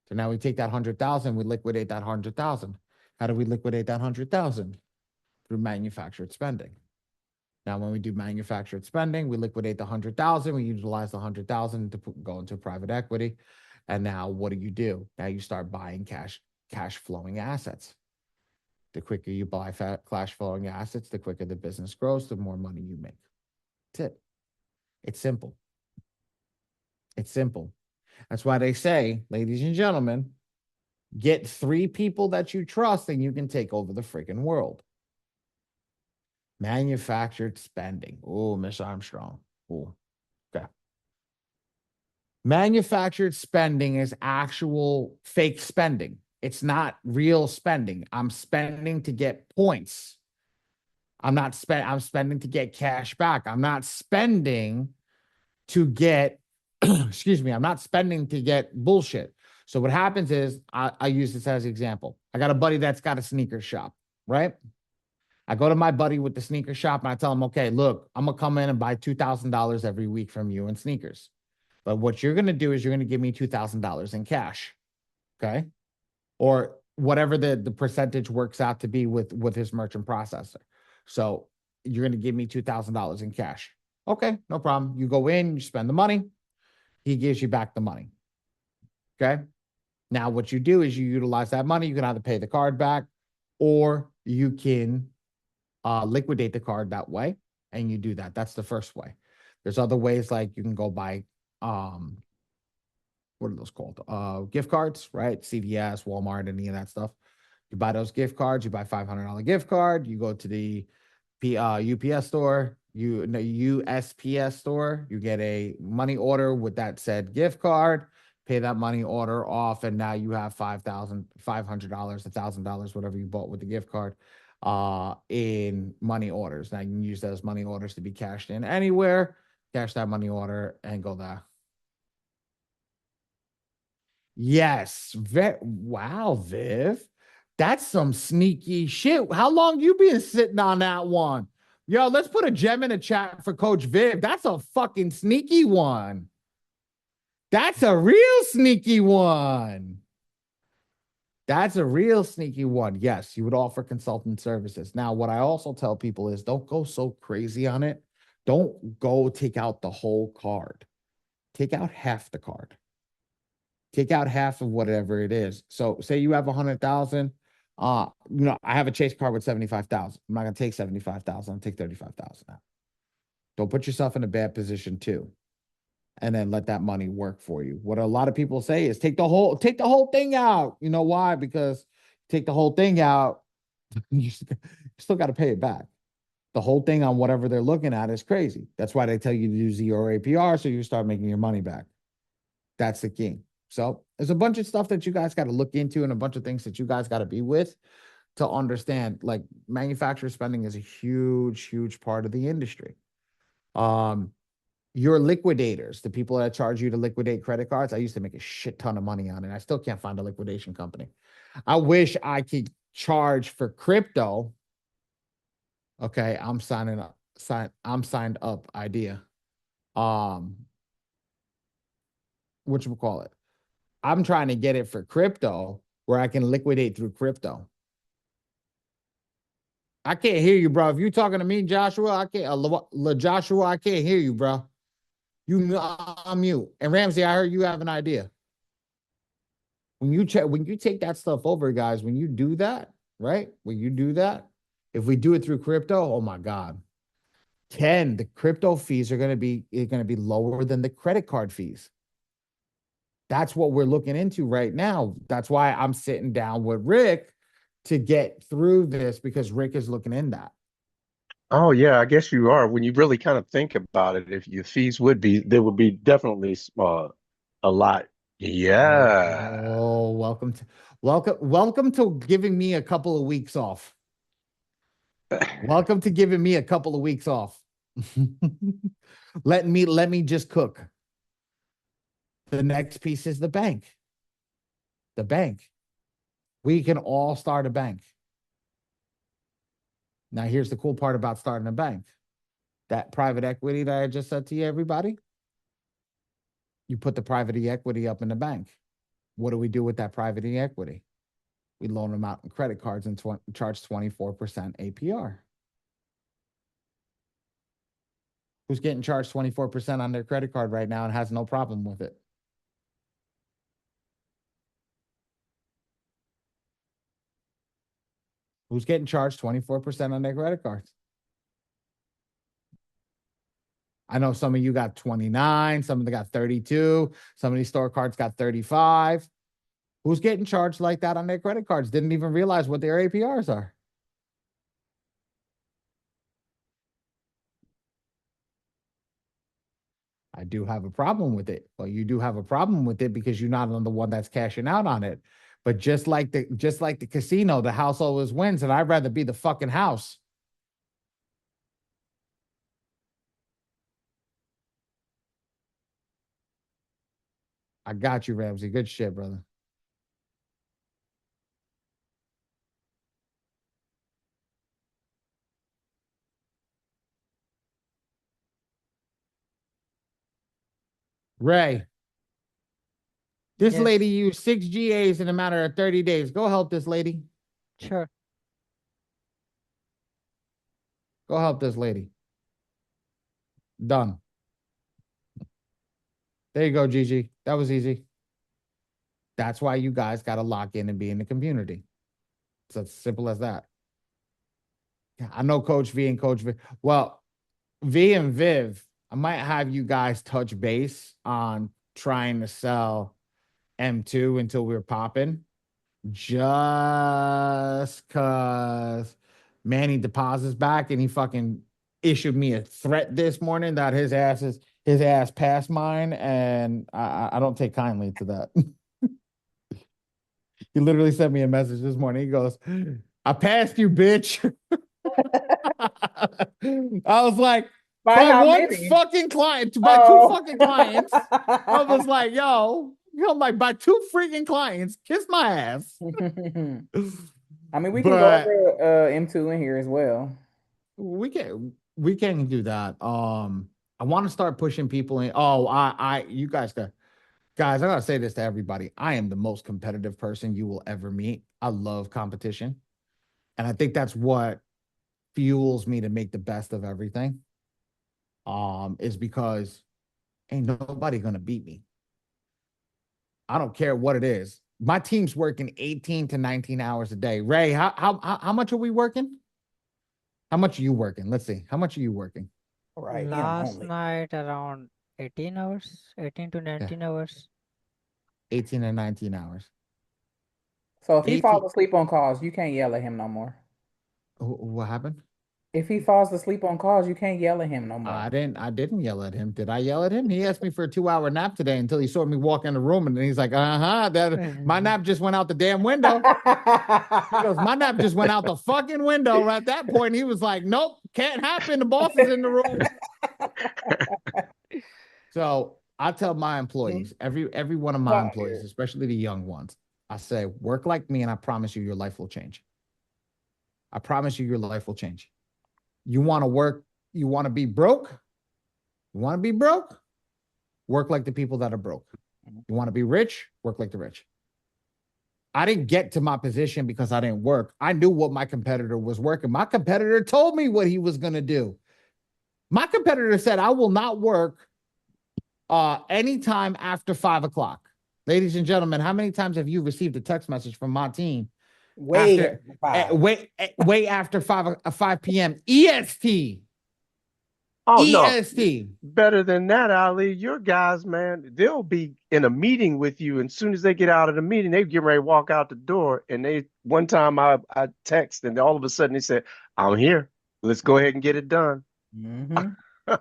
So now we take that 100,000, we liquidate that 100,000. How do we liquidate that 100,000? Through manufactured spending. Now, when we do manufactured spending, we liquidate the 100,000. We utilize the 100,000 to go into private equity. And now, what do? Now you start buying cash flowing assets. The quicker you buy cash flowing assets, the quicker the business grows, the more money you make. That's it. It's simple. It's simple. That's why they say, ladies and gentlemen, get 3 people that you trust and you can take over the freaking world. Manufactured spending. Oh, Miss Armstrong. Oh, okay. Manufactured spending is actual fake spending. It's not real spending. I'm spending to get points. I'm spending to get cash back. I'm not spending to get, excuse me, I'm not spending to get bullshit. So what happens is, I use this as an example. I got a buddy that's got a sneaker shop, right? I go to my buddy with the sneaker shop and I tell him, okay, look, I'm going to come in and buy $2,000 every week from you in sneakers. But what you're going to do is you're going to give me $2,000 in cash. Okay. Or whatever the percentage works out to be with his merchant processor. So you're going to give me $2,000 in cash. Okay. No problem. You go in, you spend the money. He gives you back the money. Okay. Now what you do is you utilize that money. You can either pay the card back or you can liquidate the card that way, and you do that. That's the first way. There's other ways, like you can go buy, what are those called? Gift cards, right? CVS, Walmart, any of that stuff. You buy those gift cards. You buy $500 gift card. You go to the UPS store, USPS store. You get a money order with that said gift card. Pay that money order off, and now you have $500, $1,000, whatever you bought with the gift card, in money orders. Now you can use those money orders to be cashed in anywhere, cash that money order and go there. Yes. Wow, Viv. That's some sneaky shit. How long you been sitting on that one? Yo, let's put a gem in the chat for Coach Viv. That's a fucking sneaky one. That's a real sneaky one. That's a real sneaky one. Yes, you would offer consultant services. Now, what I also tell people is don't go so crazy on it. Don't go take out the whole card. take out half the card. Take out half of whatever it is. So say you have 100,000. I have a Chase card with 75,000. I'm not gonna take 75,000. I'll take 35,000 out. Don't put yourself in a bad position too, and then let that money work for you. What a lot of people say is take the whole thing out. You know why? Because take the whole thing out, you still got to pay it back. The whole thing on whatever they're looking at is crazy. That's why they tell you to do zero APR so you start making your money back. That's the key. So there's a bunch of stuff that you guys got to look into and a bunch of things that you guys got to be with to understand. Like manufacturer spending is a huge, huge part of the industry. Your liquidators, the people that charge you to liquidate credit cards, I used to make a shit ton of money on it. I still can't find a liquidation company. I wish I could charge for crypto. Okay, I'm signing up. I'm signed up. Idea. What you call it? I'm trying to get it for crypto where I can liquidate through crypto. I can't hear you, bro. If you talking to me, Joshua, I can't. Joshua, I can't hear you, bro. I'm mute. And Ramsey, I heard you have an idea. When you take that stuff over, guys, when you do that, right? When you do that, if we do it through crypto, oh my God. The crypto fees are going to be lower than the credit card fees. That's what we're looking into right now. That's why I'm sitting down with Rick to get through this, because Rick is looking in that. Oh yeah, I guess you are. When you really kind of think about it, if your fees would be, there would be definitely a lot. Yeah. Oh, welcome to giving me a couple of weeks off. Welcome to giving me a couple of weeks off. Let me just cook. The next piece is the bank. The bank. We can all start a bank. Now, here's the cool part about starting a bank. That private equity that I just said to you, everybody, you put the private equity up in the bank. What do we do with that private equity? We loan them out in credit cards and charge 24% APR. Who's getting charged 24% on their credit card right now and has no problem with it? Who's getting charged 24% on their credit cards? I know some of you got 29, some of them got 32, some of these store cards got 35. Who's getting charged like that on their credit cards? Didn't even realize what their APRs are. I do have a problem with it. Well, you do have a problem with it because you're not on the one that's cashing out on it. But just like the casino, the house always wins, and I'd rather be the fucking house. I got you, Ramsey. Good shit, brother. Ray, this Yes, lady used 6 GAs in a matter of 30 days. Go help this lady. sure. Go help this lady. Done. There you go, Gigi. That was easy. That's why you guys got to lock in and be in the community. It's as simple as that. I know Coach V and Coach V. Well, V and Viv, I might have you guys touch base on trying to sell M2 until we're popping. Just cause Manny deposits back and he fucking issued me a threat this morning that his ass passed mine, and I don't take kindly to that. He literally sent me a message this morning. He goes, "I passed you, bitch." I was like, By by how one many? fucking client, by two Oh. fucking clients. I was like, yo, like by two freaking clients, kiss my ass. I mean, we can go But over M2 in here as well. we can do that. I want to start pushing people in. Oh, you guys guys, I gotta say this to everybody. I am the most competitive person you will ever meet. I love competition. And I think that's what fuels me to make the best of everything. Is because Ain't nobody gonna beat me. I don't care what it is. My team's working 18 to 19 hours a day. Ray, how much are we working? How much are you working? Let's see. How much are you working? Right, him Last only. night around 18 hours, 18 to Yeah, 19 hours. 18 and 19 hours. So if he 18. falls asleep on calls, you can't yell at him no more. What happened? If he falls asleep on calls, you can't yell at him no more. I didn't yell at him. Did I yell at him? He asked me for a 2-hour nap today until he saw me walk in the room, and then he's like, that my nap just went out the damn window. He goes, my nap just went out the fucking window. At that point, he was like, nope, can't happen. The boss is in the room. So I tell my employees, every one of my employees, especially the young ones, I say, work like me, and I promise you your life will change. I promise you your life will change. You want to work, you want to be broke? You want to be broke? Work like the people that are broke. You want to be rich? Work like the rich. I didn't get to my position because I didn't work. I knew what my competitor was working. My competitor told me what he was going to do. My competitor said, I will not work anytime after 5 o'clock. Ladies and gentlemen, how many times have you received a text message from my team Way after after 5. way after 5 p.m. EST? Oh no, EST. better than that, Ali. Your guys, man, they'll be in a meeting with you, and as soon as they get out of the meeting, they get ready to walk out the door. And they one time I text, and all of a sudden they said, "I'm here. Let's go ahead and get it done." Mm-hmm.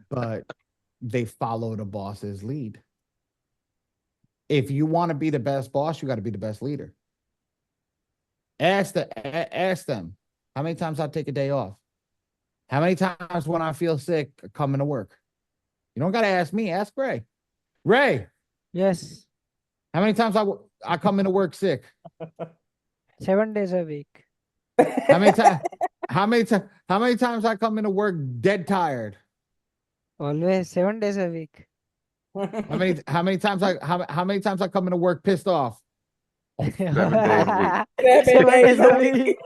But they follow the boss's lead. If you want to be the best boss, you got to be the best leader. Ask them how many times I take a day off. How many times when I feel sick coming to work? You don't got to ask me. Ask Ray. Ray, Yes, how many times I come into work sick? 7 days a week. How many times? How many times I come into work dead tired? Always 7 days a week. How many times I come into work pissed off? 7 days a week. 7 days a week.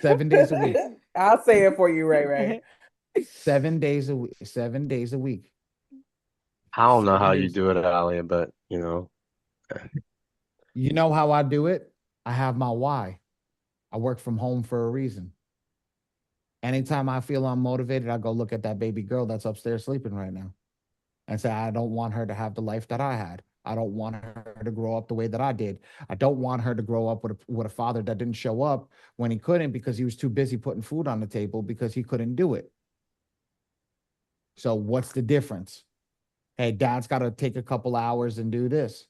7 days a week. I'll say it for you, Ray. 7 days a week. 7 days a week. I don't know 7 how you days. do it, Ali, but you know. You know how I do it? I have my why. I work from home for a reason. Anytime I feel unmotivated, I go look at that baby girl that's upstairs sleeping right now and say, I don't want her to have the life that I had. I don't want her to grow up the way that I did. I don't want her to grow up with a father that didn't show up when he couldn't because he was too busy putting food on the table because he couldn't do it. So what's the difference? Hey, dad's got to take a couple hours and do this.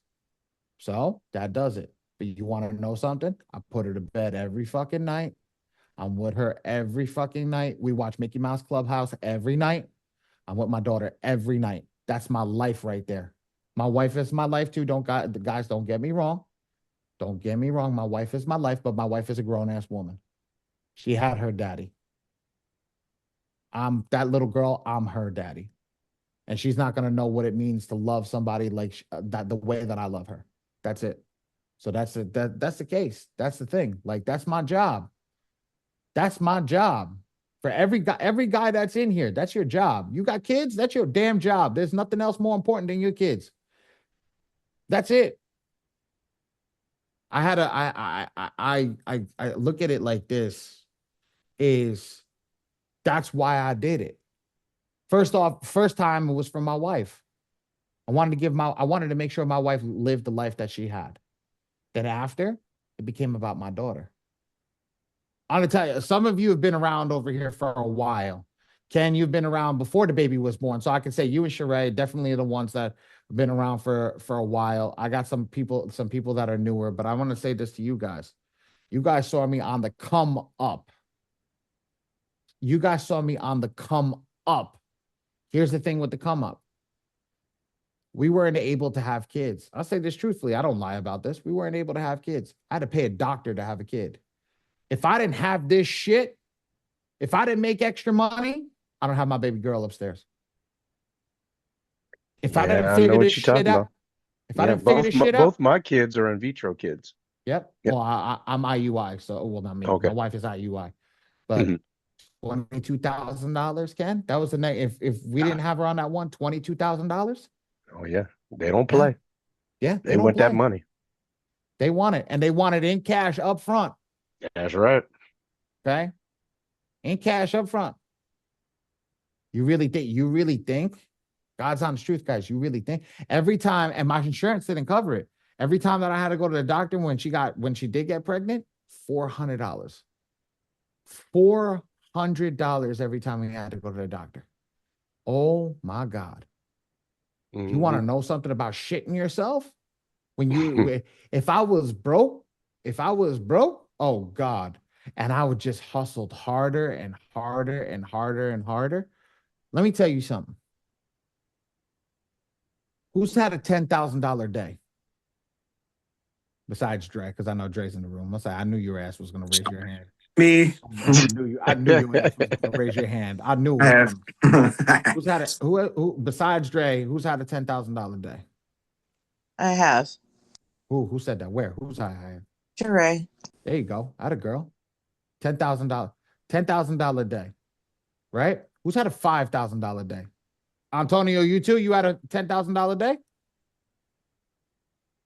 So dad does it. But you want to know something? I put her to bed every fucking night. I'm with her every fucking night. We watch Mickey Mouse Clubhouse every night. I'm with my daughter every night. That's my life right there. My wife is my life too. Guys, don't get me wrong. Don't get me wrong. My wife is my life, but my wife is a grown ass woman. She had her daddy. I'm that little girl. I'm her daddy. And she's not going to know what it means to love somebody like that, the way that I love her. That's it. So that's the case. That's the thing. Like, that's my job. That's my job. For every guy that's in here, that's your job. You got kids, that's your damn job. There's nothing else more important than your kids. That's it. I look at it like this is that's why I did it. First time it was for my wife. I wanted to make sure my wife lived the life that she had. Then after, it became about my daughter. I'm gonna tell you, some of you have been around over here for a while. Ken, you've been around before the baby was born. So I can say you and Sheree definitely are the ones that have been around for a while. I got some people that are newer, but I want to say this to you guys. You guys saw me on the come up. You guys saw me on the come up. Here's the thing with the come up. We weren't able to have kids. I'll say this truthfully. I don't lie about this. We weren't able to have kids. I had to pay a doctor to have a kid. If I didn't have this shit, if I didn't make extra money, I don't have my baby girl upstairs. If I didn't I know figure what this you're shit talking out, about. if I didn't figure this shit out, Both my kids are in vitro kids. yep. Yep. Well, I'm IUI, so well, not me. Okay. My wife is IUI, but Mhm. $22,000, Ken. That was the night. If we didn't have her on that one, $22,000. Oh yeah, they don't Yeah, play. yeah, they They don't want that play. money. They want it, and they want it in cash up front. That's right. Okay, in cash up front. You really think? You really think? God's honest truth, guys. You really think every time? And my insurance didn't cover it. Every time that I had to go to the doctor when she did get pregnant, $400. $400 every time we had to go to the doctor. Oh my God. You want to know something about shitting yourself? If I was broke, oh God, and I would just hustled harder and harder and harder and harder. Let me tell you something. Who's had a $10,000 day? Besides Dre, because I know Dre's in the room. I knew your ass was gonna raise your hand. Me. I knew your ass was gonna raise your hand. I knew it I was have. coming. Who's had it? Who besides Dre? Who's had a $10,000 day? I have. Who said that? Where? Who's high? Sheree. There you go. I had a girl. $10,000 day. Right? Who's had a $5,000 day? Antonio, you too? You had a $10,000 day?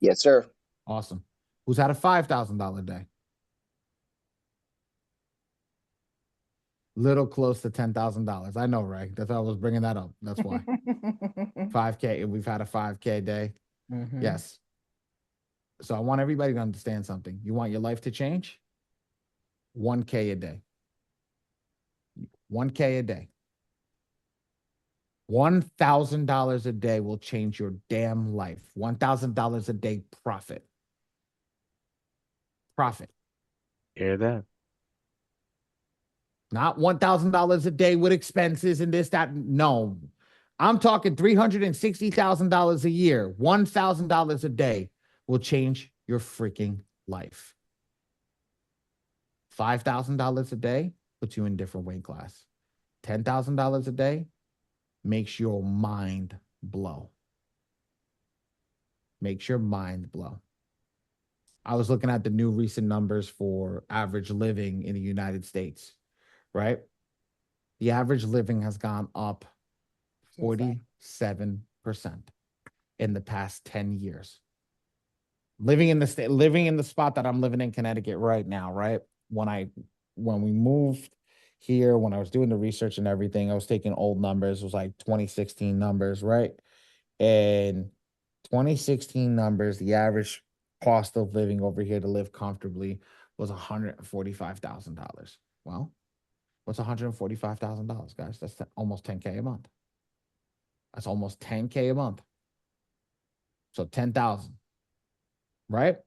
Yes, sir. Awesome. Who's had a $5,000 day? Little close to $10,000. I know, right? That's why I was bringing that up. That's why. 5K. We've had a 5K day. Mhm. Yes. So I want everybody to understand something. You want your life to change? 1K a day. 1K a day. $1,000 a day will change your damn life. $1,000 a day profit. Profit. Hear that? Not $1,000 a day with expenses and this, that. No. I'm talking $360,000 a year. $1,000 a day will change your freaking life. $5,000 a day puts you in different weight class. $10,000 a day makes your mind blow. Makes your mind blow. I was looking at the new recent numbers for average living in the United States, right? The average living has gone up 47% in the past 10 years. Living in the spot that I'm living in Connecticut right now, right? When we moved here, when I was doing the research and everything, I was taking old numbers. It was like 2016 numbers, right? And 2016 numbers, the average cost of living over here to live comfortably was $145,000. Well, what's $145,000, guys? That's almost 10K a month. That's almost 10K a month. So 10,000, right?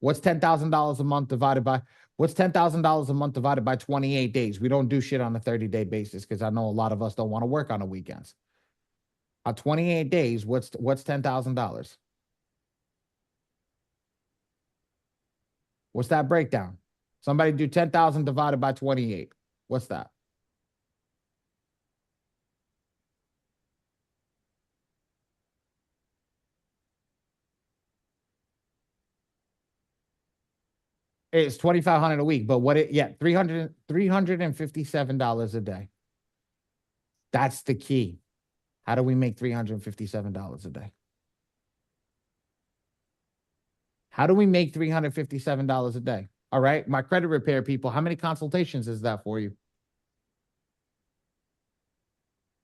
What's $10,000 a month divided by, what's $10,000 a month divided by 28 days? We don't do shit on a 30-day basis because I know a lot of us don't want to work on the weekends. 28 days, what's $10,000? What's that breakdown? Somebody do 10,000 divided by 28. What's that? It's $2,500 a week, but $357 a day. That's the key. How do we make $357 a day? How do we make $357 a day? All right, my credit repair people, how many consultations is that for you?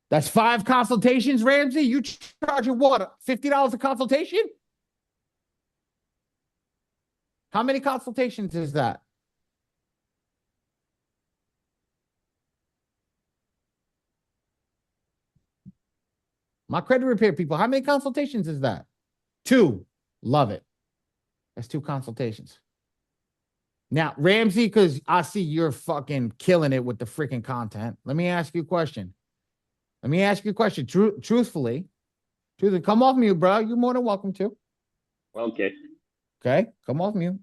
That's 5 consultations, Ramsey? You charging what, $50 a consultation? How many consultations is that? My credit repair people, how many consultations is that? 2. Love it. That's 2 consultations. Now, Ramsey, because I see you're fucking killing it with the freaking content. Let me ask you a question. Truthfully, come off mute, bro. You're more than welcome to. Okay. Okay, come off mute.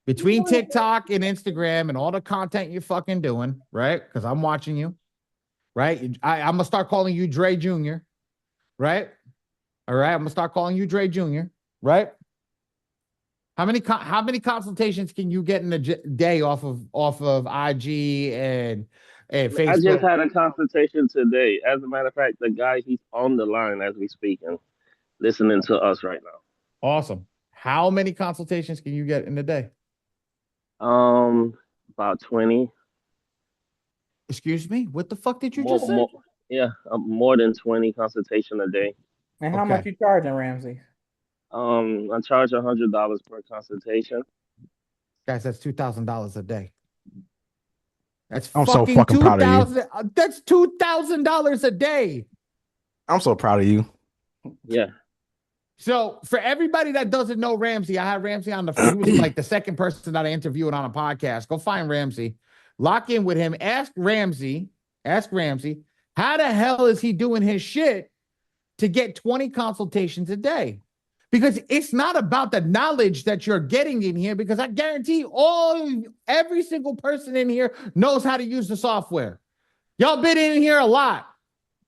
Between TikTok and Instagram and all the content you're fucking doing, right? Because I'm watching you, right? I'm going to start calling you Dre Jr., right? All right, I'm going to start calling you Dre Jr., right? How many consultations can you get in a day off of IG and I just Facebook? had a consultation today. As a matter of fact, the guy, he's on the line as we speak and listening to us right now. Awesome. How many consultations can you get in a day? About 20. Excuse me? What the fuck did you More, just say? more, yeah, more than 20 consultation a day. And how much Okay. you charging, Ramsey? I charge $100 per consultation. Guys, that's $2,000 a day. That's I'm so fucking fucking proud of you. 2,000. That's $2,000 a day. I'm so proud of you. Yeah. So for everybody that doesn't know Ramsey, I had Ramsey on he was like the second person that I interviewed on a podcast. Go find Ramsey, lock in with him, ask Ramsey, how the hell is he doing his shit to get 20 consultations a day? Because it's not about the knowledge that you're getting in here, because I guarantee every single person in here knows how to use the software. Y'all been in here a lot.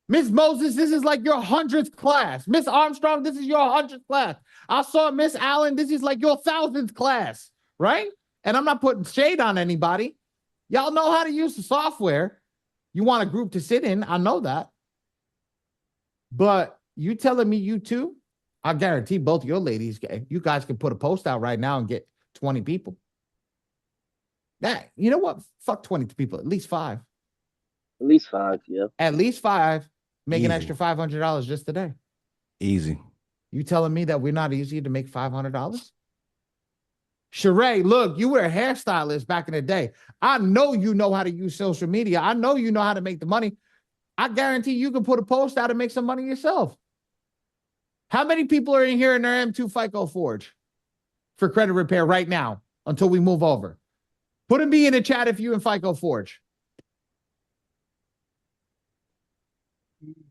Miss Moses, this is like your 100th class. Miss Armstrong, this is your 100th class. I saw Miss Allen, this is like your 1,000th class, right? And I'm not putting shade on anybody. Y'all know how to use the software. You want a group to sit in, I know that. But you telling me you two? I guarantee both of your ladies, you guys can put a post out right now and get 20 people. That, you know what? Fuck 20 people, at least 5. At least 5, yeah. At least 5. Make an Easy. extra $500 just today. Easy. You telling me that we're not easy to make $500? Sheree, look, you were a hairstylist back in the day. I know you know how to use social media. I know you know how to make the money. I guarantee you can put a post out and make some money yourself. How many people are in here in their M2 FICO Forge for credit repair right now until we move over? Put a B in the chat if you in FICO Forge.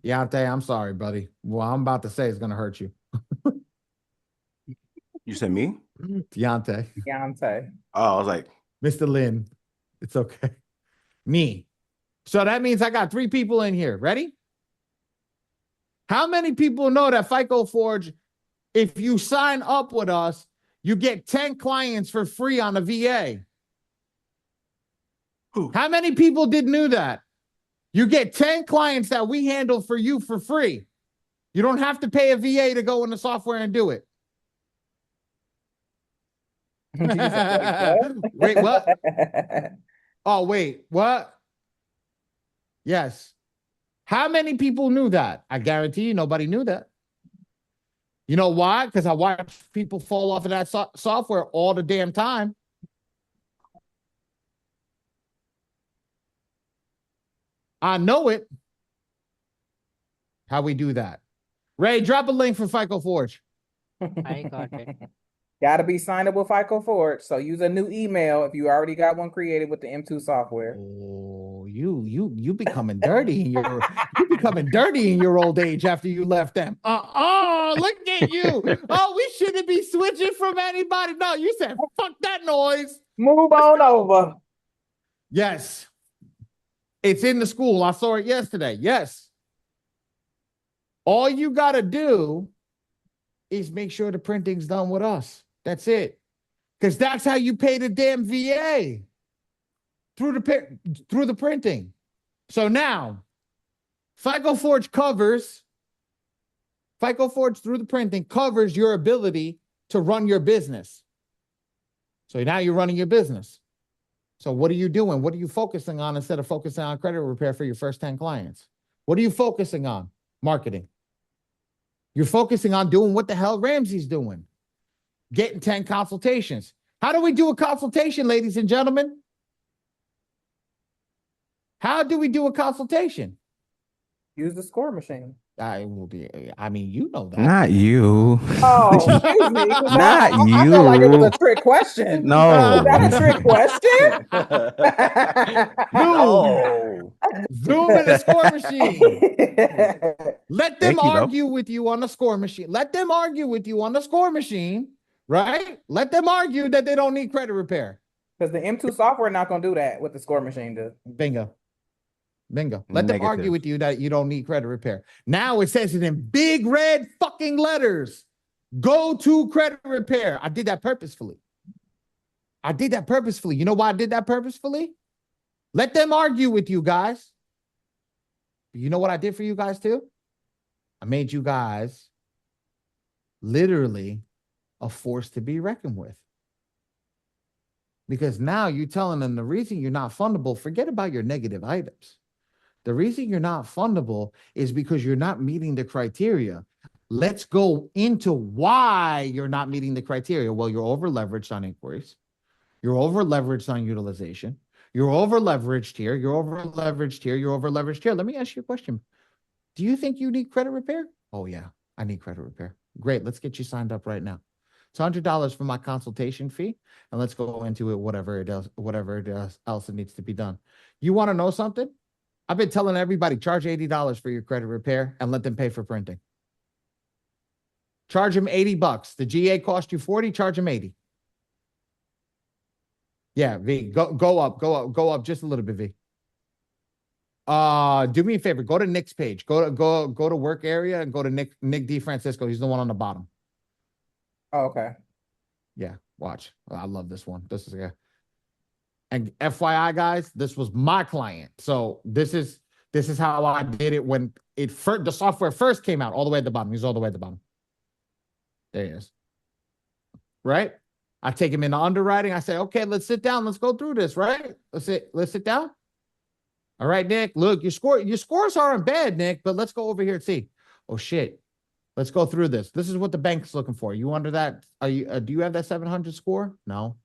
Deontay, I'm sorry, buddy. What I'm about to say is going to hurt you. You said me? Deontay. Oh, I was like, Mr. Lynn, it's okay. Me. So that means I got 3 people in here. Ready? How many people know that FICO Forge, if you sign up with us, you get 10 clients for free on the VA? How many people knew that? You get 10 clients that we handle for you for free. You don't have to pay a VA to go in the software and do it. Wait, what? Oh, wait, what? Yes. How many people knew that? I guarantee you nobody knew that. You know why? Because I watch people fall off of that software all the damn time. I know it. How we do that. Ray, drop a link for FICO Forge. I got it. Got to be signed up with FICO Forge. So use a new email if you already got one created with the M2 software. Oh, you becoming dirty in your old age after you left them. Look at you. Oh, we shouldn't be switching from anybody. No, you said fuck that noise. Move on over. Yes. It's in the school. I saw it yesterday. Yes. All you got to do is make sure the printing's done with us. That's it. Because that's how you pay the damn VA. Through the printing. So now, FICO Forge through the printing covers your ability to run your business. So now you're running your business. So what are you doing? What are you focusing on instead of focusing on credit repair for your first 10 clients? What are you focusing on? Marketing. You're focusing on doing what the hell Ramsey's doing. Getting 10 consultations. How do we do a consultation, ladies and gentlemen? How do we do a consultation? Use the score machine. I mean, you know that. not you. Oh, excuse me. Not I felt like it was you. a trick question. No. Was that a trick question? No. Zoom in the score machine. Let them Thank you, though. argue with you on the score machine. Let them argue with you on the score machine, right? Let them argue that they don't need credit repair. Because the M2 software not going to do that. What the score machine does. Bingo. Let them argue with you that you don't need credit repair. Now it says it in big red fucking letters. Go to credit repair. I did that purposefully. You know why I did that purposefully? Let them argue with you guys. You know what I did for you guys too? I made you guys literally a force to be reckoned with. Because now you're telling them the reason you're not fundable, forget about your negative items. The reason you're not fundable is because you're not meeting the criteria. Let's go into why you're not meeting the criteria. Well, you're over leveraged on inquiries. You're over leveraged on utilization. You're over leveraged here. You're over leveraged here. You're over leveraged here. Let me ask you a question. Do you think you need credit repair? Oh, yeah, I need credit repair. Great. Let's get you signed up right now. It's $100 for my consultation fee. And let's go into it, whatever it else it needs to be done. You want to know something? I've been telling everybody, charge $80 for your credit repair and let them pay for printing. Charge them $80. The GA cost you 40, charge them 80. Yeah, V, go up just a little bit, V. Do me a favor, go to Nick's page. Go to work area and go to Nick D. Francisco. He's the one on the bottom. Oh, okay. Yeah, watch. I love this one. This is a and FYI, guys, this was my client. So this is how I did it when the software first came out, all the way at the bottom. He's all the way at the bottom. There he is. Right? I take him into underwriting. I say, okay, let's sit down. Let's go through this, right? Let's sit down. All right, Nick, look, your scores aren't bad, Nick, but let's go over here and see. Oh, shit. Let's go through this. This is what the bank's looking for. You under that? Do you have that 700 score? No.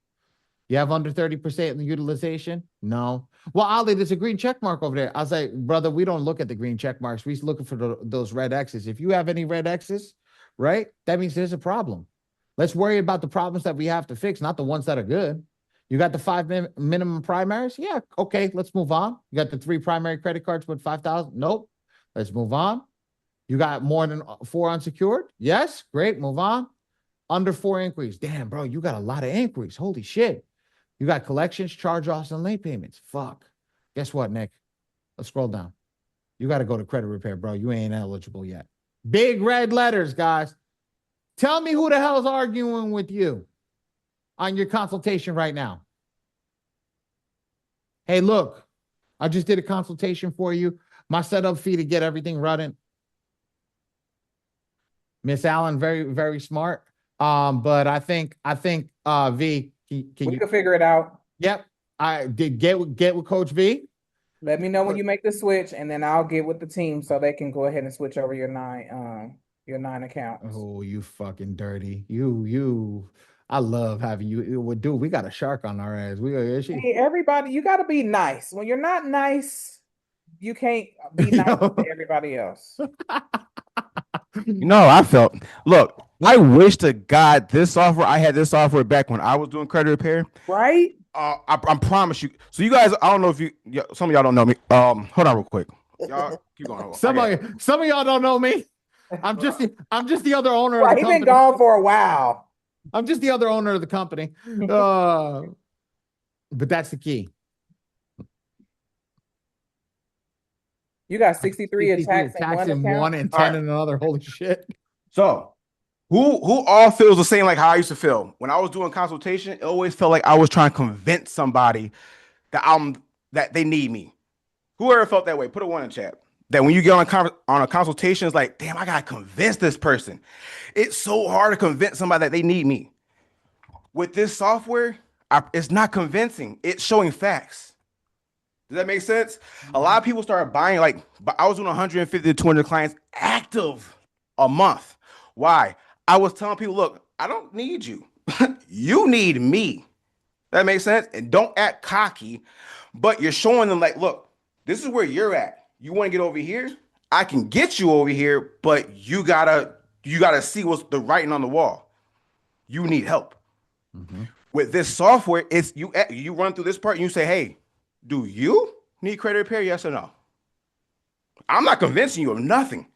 You have under 30% in the utilization? No. Well, Ali, there's a green check mark over there. I was like, brother, we don't look at the green check marks. We're looking for those red X's. If you have any red X's, right, that means there's a problem. Let's worry about the problems that we have to fix, not the ones that are good. You got the 5 minimum primaries? Yeah, okay, let's move on. You got the 3 primary credit cards with 5,000? Nope. Let's move on. You got more than 4 unsecured? Yes, great, move on. Under 4 inquiries. Damn, bro, you got a lot of inquiries. Holy shit. You got collections, charge-offs, and late payments. Fuck. Guess what, Nick? Let's scroll down. You got to go to credit repair, bro. You ain't eligible yet. Big red letters, guys. Tell me who the hell's arguing with you on your consultation right now. Hey, look, I just did a consultation for you. My setup fee to get everything running. Miss Allen, very, very smart. But I think V, we can figure it out. Yep. I did get with Coach V. Let me know when you make the switch, and then I'll get with the team so they can go ahead and switch over your 9 accounts. Oh, you fucking dirty. You. I love having you. Dude, we got a shark on our ass. Hey, everybody, you got to be nice. When you're not nice, you can't be nice to everybody else. I felt, look, I wish to God I had this software back when I was doing credit repair. Right? I promise you. So you guys, I don't know if some of y'all don't know me. Hold on real quick. Y'all keep going. Some of y'all don't know me. I'm just the other owner of the company. He's been gone for a while. I'm just the other owner of the company. But that's the key. You got 63 attacks in one and 10 in another. Holy shit. So who all feels the same like how I used to feel? When I was doing consultation, it always felt like I was trying to convince somebody that they need me. Whoever felt that way, put a 1 in chat. That when you get on a consultation, it's like, damn, I gotta convince this person. It's so hard to convince somebody that they need me. With this software, it's not convincing. It's showing facts. Does that make sense? A lot of people started buying, I was doing 150 to 200 clients active a month. Why? I was telling people, look, I don't need you. You need me. That makes sense? And don't act cocky, but you're showing them look, this is where you're at. You want to get over here? I can get you over here, but you gotta see what's the writing on the wall. You need help. Mm-hmm. With this software, it's you run through this part and you say, hey, do you need credit repair? Yes or no? I'm not convincing you of nothing.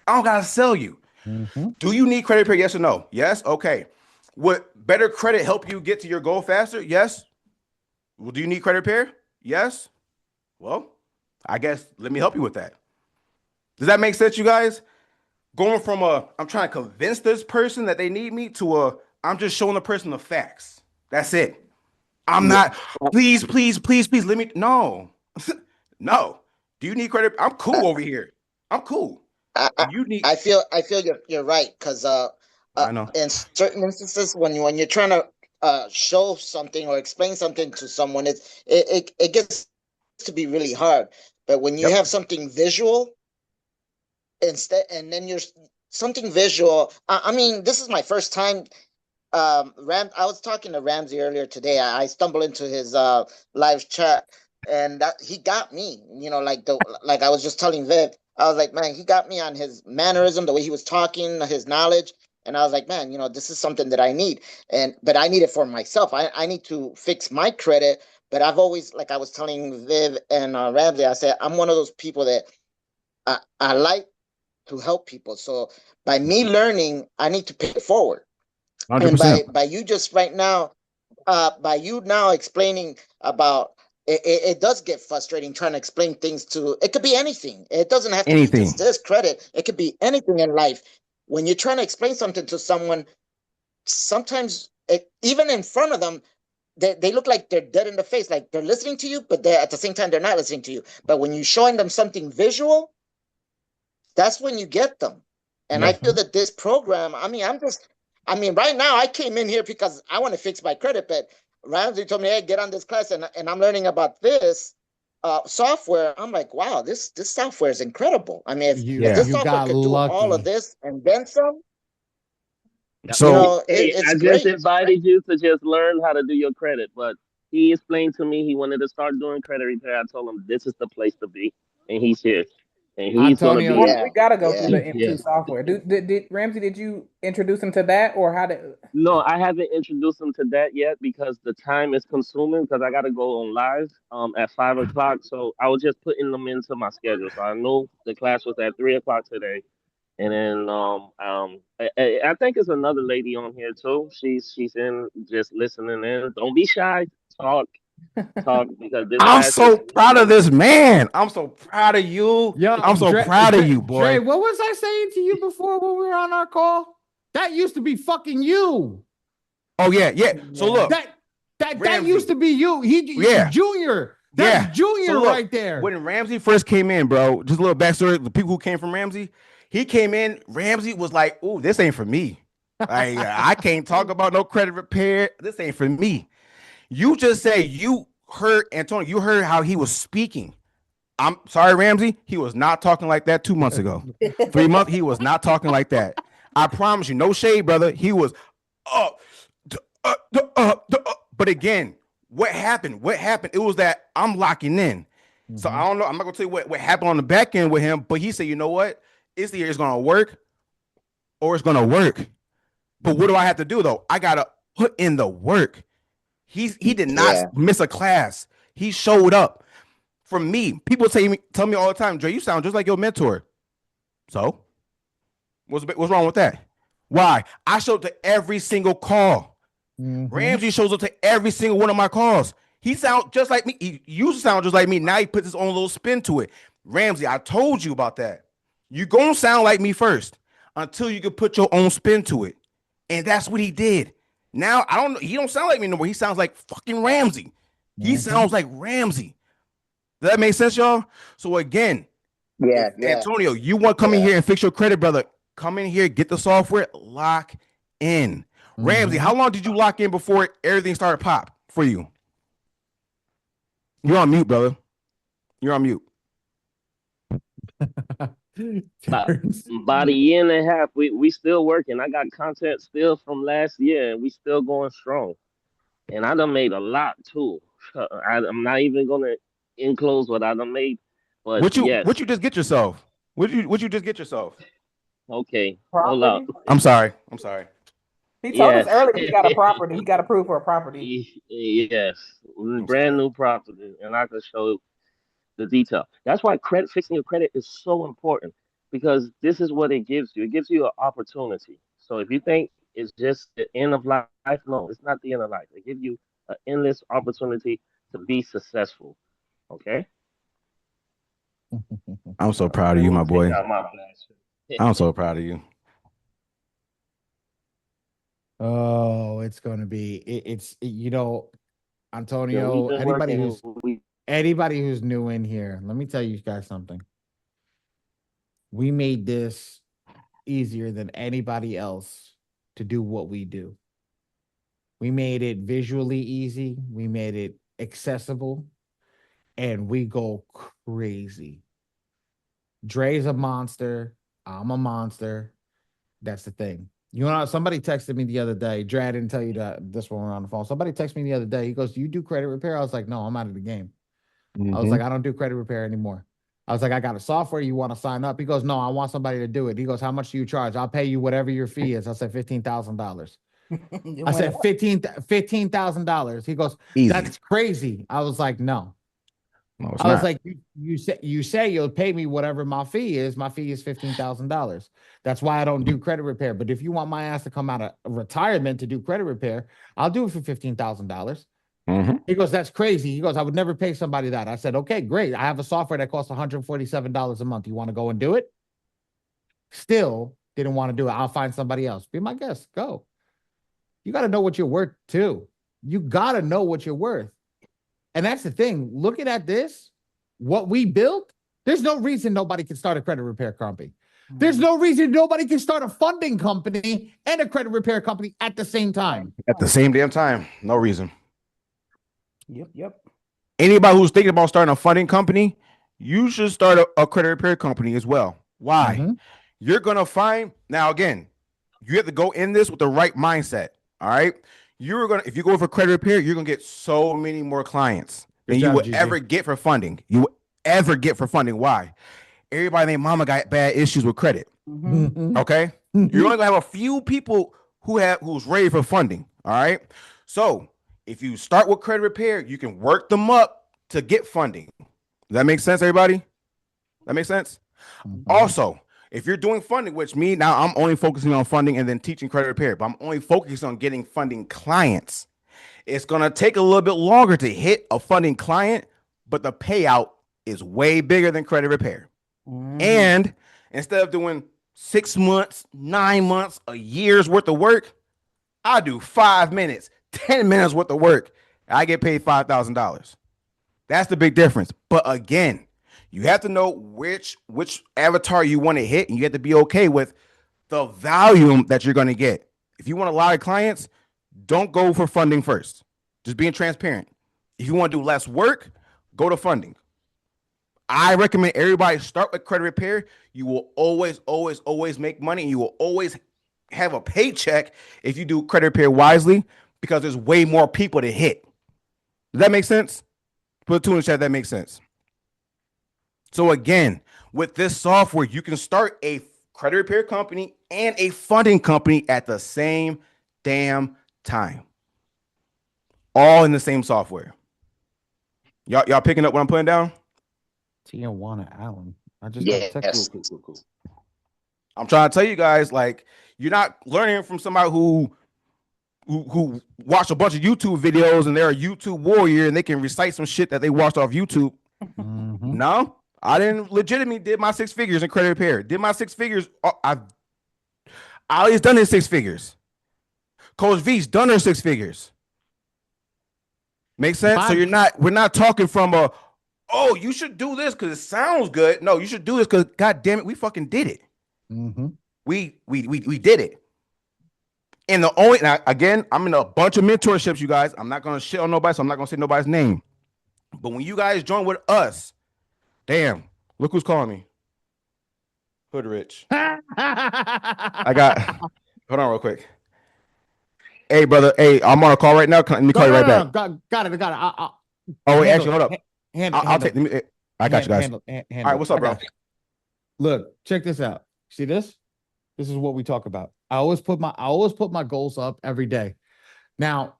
I don't gotta sell you. Mm-hmm. Do you need credit repair? Yes or no? Yes. Okay. Would better credit help you get to your goal faster? Yes. Well, do you need credit repair? Yes. Well, I guess let me help you with that. Does that make sense, you guys? Going from a I'm trying to convince this person that they need me to a I'm just showing the person the facts. That's it. I'm Yeah. not, please, please, please, please let me. No. No. Do you need credit? I'm cool over here. I'm cool. I, I, You need, I feel you're right because I know. in certain instances when you're trying to show something or explain something to someone, it gets to be really hard. But when you Yep. have something visual instead, and then you're something visual. I mean, this is my first time. I was talking to Ramsey earlier today. I stumbled into his live chat, and he got me. You know, like I was just telling Viv, I was like, man, he got me on his mannerism, the way he was talking, his knowledge, and I was like, man, this is something that I need, but I need it for myself. I need to fix my credit. But I've always, like I was telling Viv and Ramsey, I said I'm one of those people that I like to help people. So by me learning, I need to pay it forward. And 100%. by you just right now, by you now explaining about it does get frustrating trying to explain things to it could be anything. It doesn't have to be just Anything. this credit. It could be anything in life. When you're trying to explain something to someone, sometimes even in front of them, they look like they're dead in the face, like they're listening to you, but they're at the same time they're not listening to you. But when you're showing them something visual, that's when you get them. And I Yep. feel that this program, I mean, right now I came in here because I want to fix my credit, but Ramsey told me, hey, get on this class, and I'm learning about this software. I'm like, wow, this software is incredible. I mean, if this Yeah. You software got could do all of lucky. this and then some, Yep. So it's I just great. invited you to just learn how to do your credit, but he explained to me he wanted to start doing credit repair. I told him this is the place to be, and he's here, and he's gonna Antonio, be. Yeah, We gotta go through yeah. the Yeah. M2 software. Did Ramsey, did you introduce him to that or how did No, I haven't introduced him to that yet because the time is consuming because I got to go on live at 5 o'clock. So I was just putting them into my schedule. So I know the class was at 3 o'clock today, and then I think it's another lady on here too. She's in just listening in. Don't be shy. Talk talk because this I'm class is so proud of this man. I'm so proud of you. yo, I'm so Dre, proud of Dre, you, Dre, boy. what was I saying to you before when we were on our call? That used to be fucking you. Oh yeah, yeah. So yeah. look, That used Ramsey. to be you. Yeah, Junior. That's yeah. So Junior look, right there. when Ramsey first came in, bro, just a little backstory. The people who came from Ramsey, he came in. Ramsey was like, "Ooh, this ain't for me. Like, I can't talk about no credit repair. This ain't for me." You just say you heard Antonio. You heard how he was speaking. I'm sorry, Ramsey. He was not talking like that 2 months ago. 3 months, he was not talking like that. I promise you, no shade, brother. He was up, but again, what happened? What happened? It was that I'm locking in. So I don't know. I'm not gonna tell you what happened on the back end with him, but he said, you know what? It's either it's gonna work or it's gonna work. But what do I have to do though? I gotta put in the work. He did not Yeah. miss a class. He showed up. For me, people tell me all the time, Dre, you sound just like your mentor. So what's wrong with that? Why? I showed up to every single call. Ramsey shows up to every single one of my calls. He sounds just like me. He used to sound just like me. Now he puts his own little spin to it. Ramsey, I told you about that. You gonna sound like me first until you can put your own spin to it. And that's what he did. Now I don't know. He don't sound like me no more. He sounds like fucking Ramsey. He sounds like Ramsey. Does that make sense, y'all? So again, Yeah, if yeah, Antonio, you want to come in yeah. here and fix your credit, brother, come in here, get the software, lock in. Ramsey, how long did you lock in before everything started pop for you? You're on mute, brother. You're on mute. about a year and a half. We still working. I got content still from last year, and we still going strong. And I done made a lot too. I'm not even gonna enclose what I done made, but yes. What you just get yourself? What you just get yourself? Okay, hold up. property? I'm sorry. I'm sorry. He told us Yes, earlier he got a property. He got approved for a property. yes, I'm brand sorry. new property, and I can show the detail. That's why credit fixing your credit is so important because this is what it gives you. It gives you an opportunity. So if you think it's just the end of life, no, it's not the end of life. It gives you an endless opportunity to be successful. Okay. I'm so proud of Let you, me my take boy. out my flash. I'm so proud of you. Oh, it's gonna be The Antonio, we've been working. We anybody who's new in here, let me tell you guys something. We made this easier than anybody else to do what we do. We made it visually easy, we made it accessible, and we go crazy. Dre's a monster. I'm a monster. That's the thing. You know, somebody texted me the other day. Dre, I didn't tell you that this one on the phone. Somebody texted me the other day. He goes, "Do you do credit repair?" I was like, "No, I'm out of the game." I was like, "I don't do credit repair anymore." I was like, "I got a software. You want to sign up?" He goes, "No, I want somebody to do it." He goes, "How much do you charge?" "I'll pay you whatever your fee is." I said, $15,000. You I went said, up. $15,000. He goes, Easy. "That's crazy." I was like, "No." No, it's I was not. like, you say you'll pay me whatever my fee is. My fee is $15,000. That's why I don't do credit repair. But if you want my ass to come out of retirement to do credit repair, I'll do it for $15,000. Mm-hmm. He goes, "That's crazy." He goes, "I would never pay somebody that." I said, "Okay, great. I have a software that costs $147 a month. You want to go and do it?" Still didn't want to do it. "I'll find somebody else. Be my guest. Go." You got to know what you're worth too. You got to know what you're worth. And that's the thing. Looking at this, what we built, there's no reason nobody can start a credit repair company. There's no reason nobody can start a funding company and a credit repair company at the same time. At the same damn time. No reason. Yep. Anybody who's thinking about starting a funding company, you should start a credit repair company as well. Why? Mhm. You're gonna find now again, you have to go in this with the right mindset. All right. If you go for credit repair, you're gonna get so many more clients Good than you job, would Gigi. ever get for funding. You will ever get for funding. Why? Everybody named mama got bad issues with credit. Mhm. Okay. You're only gonna have a few people who's ready for funding. All right. So if you start with credit repair, you can work them up to get funding. Does that make sense, everybody? That makes sense? Mhm. Also, if you're doing funding, which me now I'm only focusing on funding and then teaching credit repair, but I'm only focused on getting funding clients. It's gonna take a little bit longer to hit a funding client, but the payout is way bigger than credit repair. And instead of doing 6 months, 9 months, a year's worth of work, I do 5 minutes, 10 minutes worth of work. I get paid $5,000. That's the big difference. But again, you have to know which avatar you want to hit, and you have to be okay with the volume that you're going to get. If you want a lot of clients, don't go for funding first. Just being transparent. If you want to do less work, go to funding. I recommend everybody start with credit repair. You will always, always, always make money, and you will always have a paycheck if you do credit repair wisely, because there's way more people to hit. Does that make sense? Put a two in the chat. That makes sense. So again, with this software, you can start a credit repair company and a funding company at the same damn time, all in the same software. Y'all picking up what I'm putting down? Tijuana Allen. I just got a text. Yes. I'm trying to tell you guys, like, you're not learning from somebody who watched a bunch of YouTube videos and they're a YouTube warrior and they can recite some shit that they watched off YouTube. Mhm. No, I didn't legitimately did my 6 figures in credit repair. Did my 6 figures. I always done his 6 figures. Coach V's done her 6 figures. Make sense? So we're not talking from oh, you should do this because it sounds good. No, you should do this because God damn it, we fucking did it. Mhm. We did it. And the only now, again, I'm in a bunch of mentorships, you guys. I'm not gonna shit on nobody, so I'm not gonna say nobody's name. But when you guys join with us, damn, look who's calling me. Hood Rich. I got hold on real quick. Hey, brother. Hey, I'm on a call right now. Let me call you right back. Got it. Oh, wait, actually, hold up. I'll take. I got you guys. All right, what's up, bro? Look, check this out. See this? This is what we talk about. I always put my goals up every day. Now,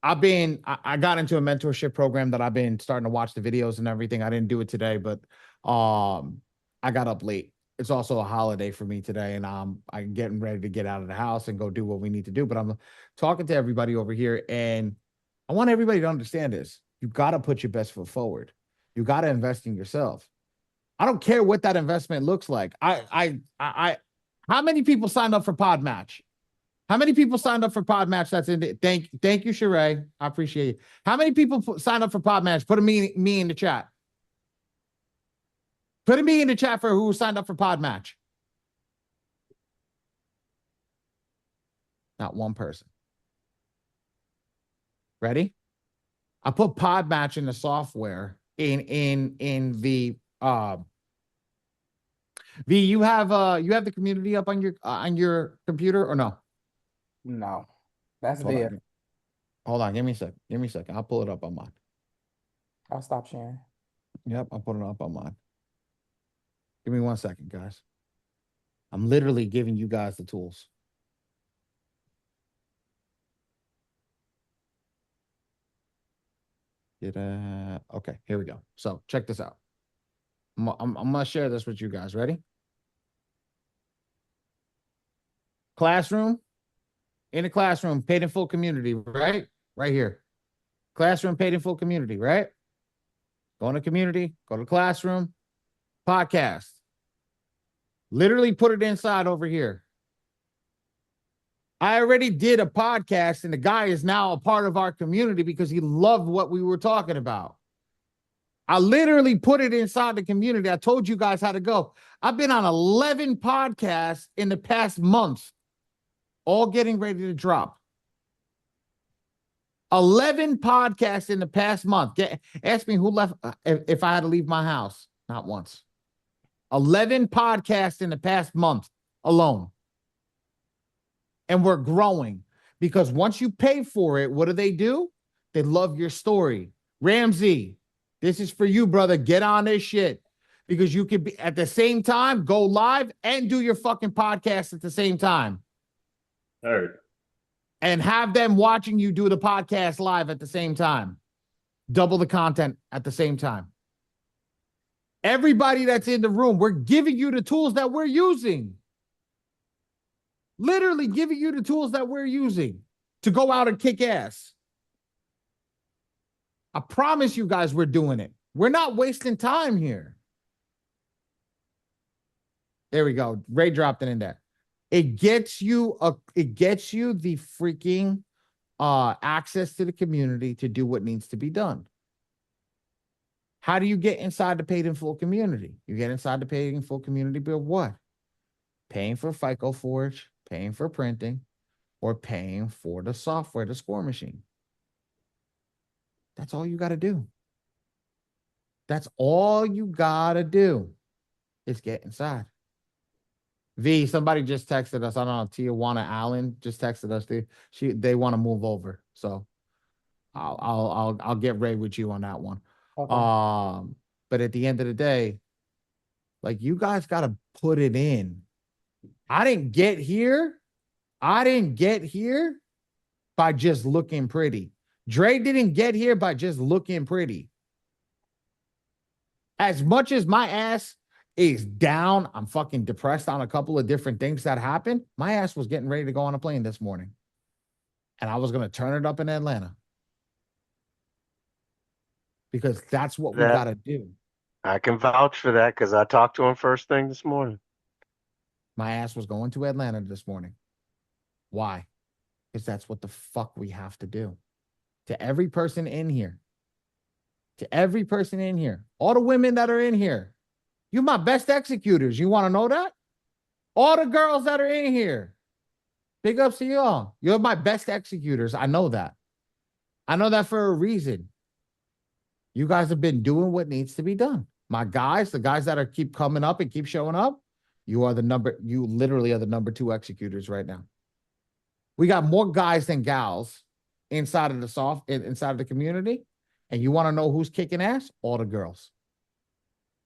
I got into a mentorship program that I've been starting to watch the videos and everything. I didn't do it today, but I got up late. It's also a holiday for me today, and I'm getting ready to get out of the house and go do what we need to do. But I'm talking to everybody over here, and I want everybody to understand this. You got to put your best foot forward. You got to invest in yourself. I don't care what that investment looks like. How many people signed up for Pod Match? How many people signed up for Pod Match? That's in it. Thank you, Sheree. I appreciate it. How many people signed up for Pod Match? Put a me in the chat. Put a me in the chat for who signed up for Pod Match. Not one person. Ready? I put Pod Match in the software in the V. You have the community up on your computer or no? No, that's Hold there. on. Hold on. Give me a sec. Give me a second. I'll pull it up on mine. I'll stop sharing. Yep, I'll put it up on mine. Give me 1 second, guys. I'm literally giving you guys the tools. Okay, here we go. So check this out. I'm gonna share this with you guys. Ready? Classroom. In the classroom, paid in full community, right? Right here. Classroom, paid in full community, right? Go into community, go to classroom, podcast. Literally put it inside over here. I already did a podcast, and the guy is now a part of our community because he loved what we were talking about. I literally put it inside the community. I told you guys how to go. I've been on 11 podcasts in the past month, all getting ready to drop. 11 podcasts in the past month. Ask me who left if I had to leave my house. Not once. 11 podcasts in the past month alone. And we're growing because once you pay for it, what do? They love your story. Ramsey, this is for you, brother. Get on this shit because you could be at the same time, go live and do your fucking podcast at the same time. Heard. And have them watching you do the podcast live at the same time. Double the content at the same time. Everybody that's in the room, we're giving you the tools that we're using. Literally giving you the tools that we're using to go out and kick ass. I promise you guys we're doing it. We're not wasting time here. There we go. Ray dropped it in there. It gets you the freaking access to the community to do what needs to be done. How do you get inside the paid in full community? You get inside the paid in full community by what? Paying for FICO Forge, paying for printing, or paying for the software, the score machine. That's all you got to do. That's all you got to do is get inside. V, somebody just texted us. I don't know, Tijuana Allen just texted us. They want to move over. So I'll get Ray with you on that one. Okay. But at the end of the day, like, you guys got to put it in. I didn't get here by just looking pretty. Dre didn't get here by just looking pretty. As much as my ass is down, I'm fucking depressed on a couple of different things that happened. My ass was getting ready to go on a plane this morning. And I was going to turn it up in Atlanta. Because that's what we got to do. I can vouch for that because I talked to him first thing this morning. My ass was going to Atlanta this morning. Why? Because that's what the fuck we have to do. To every person in here. All the women that are in here. You're my best executors. You want to know that? All the girls that are in here. Big ups to y'all. You're my best executors. I know that. I know that for a reason. You guys have been doing what needs to be done. My guys, the guys that keep coming up and keep showing up, you literally are the number 2 executors right now. We got more guys than gals inside of the community. And you want to know who's kicking ass? All the girls.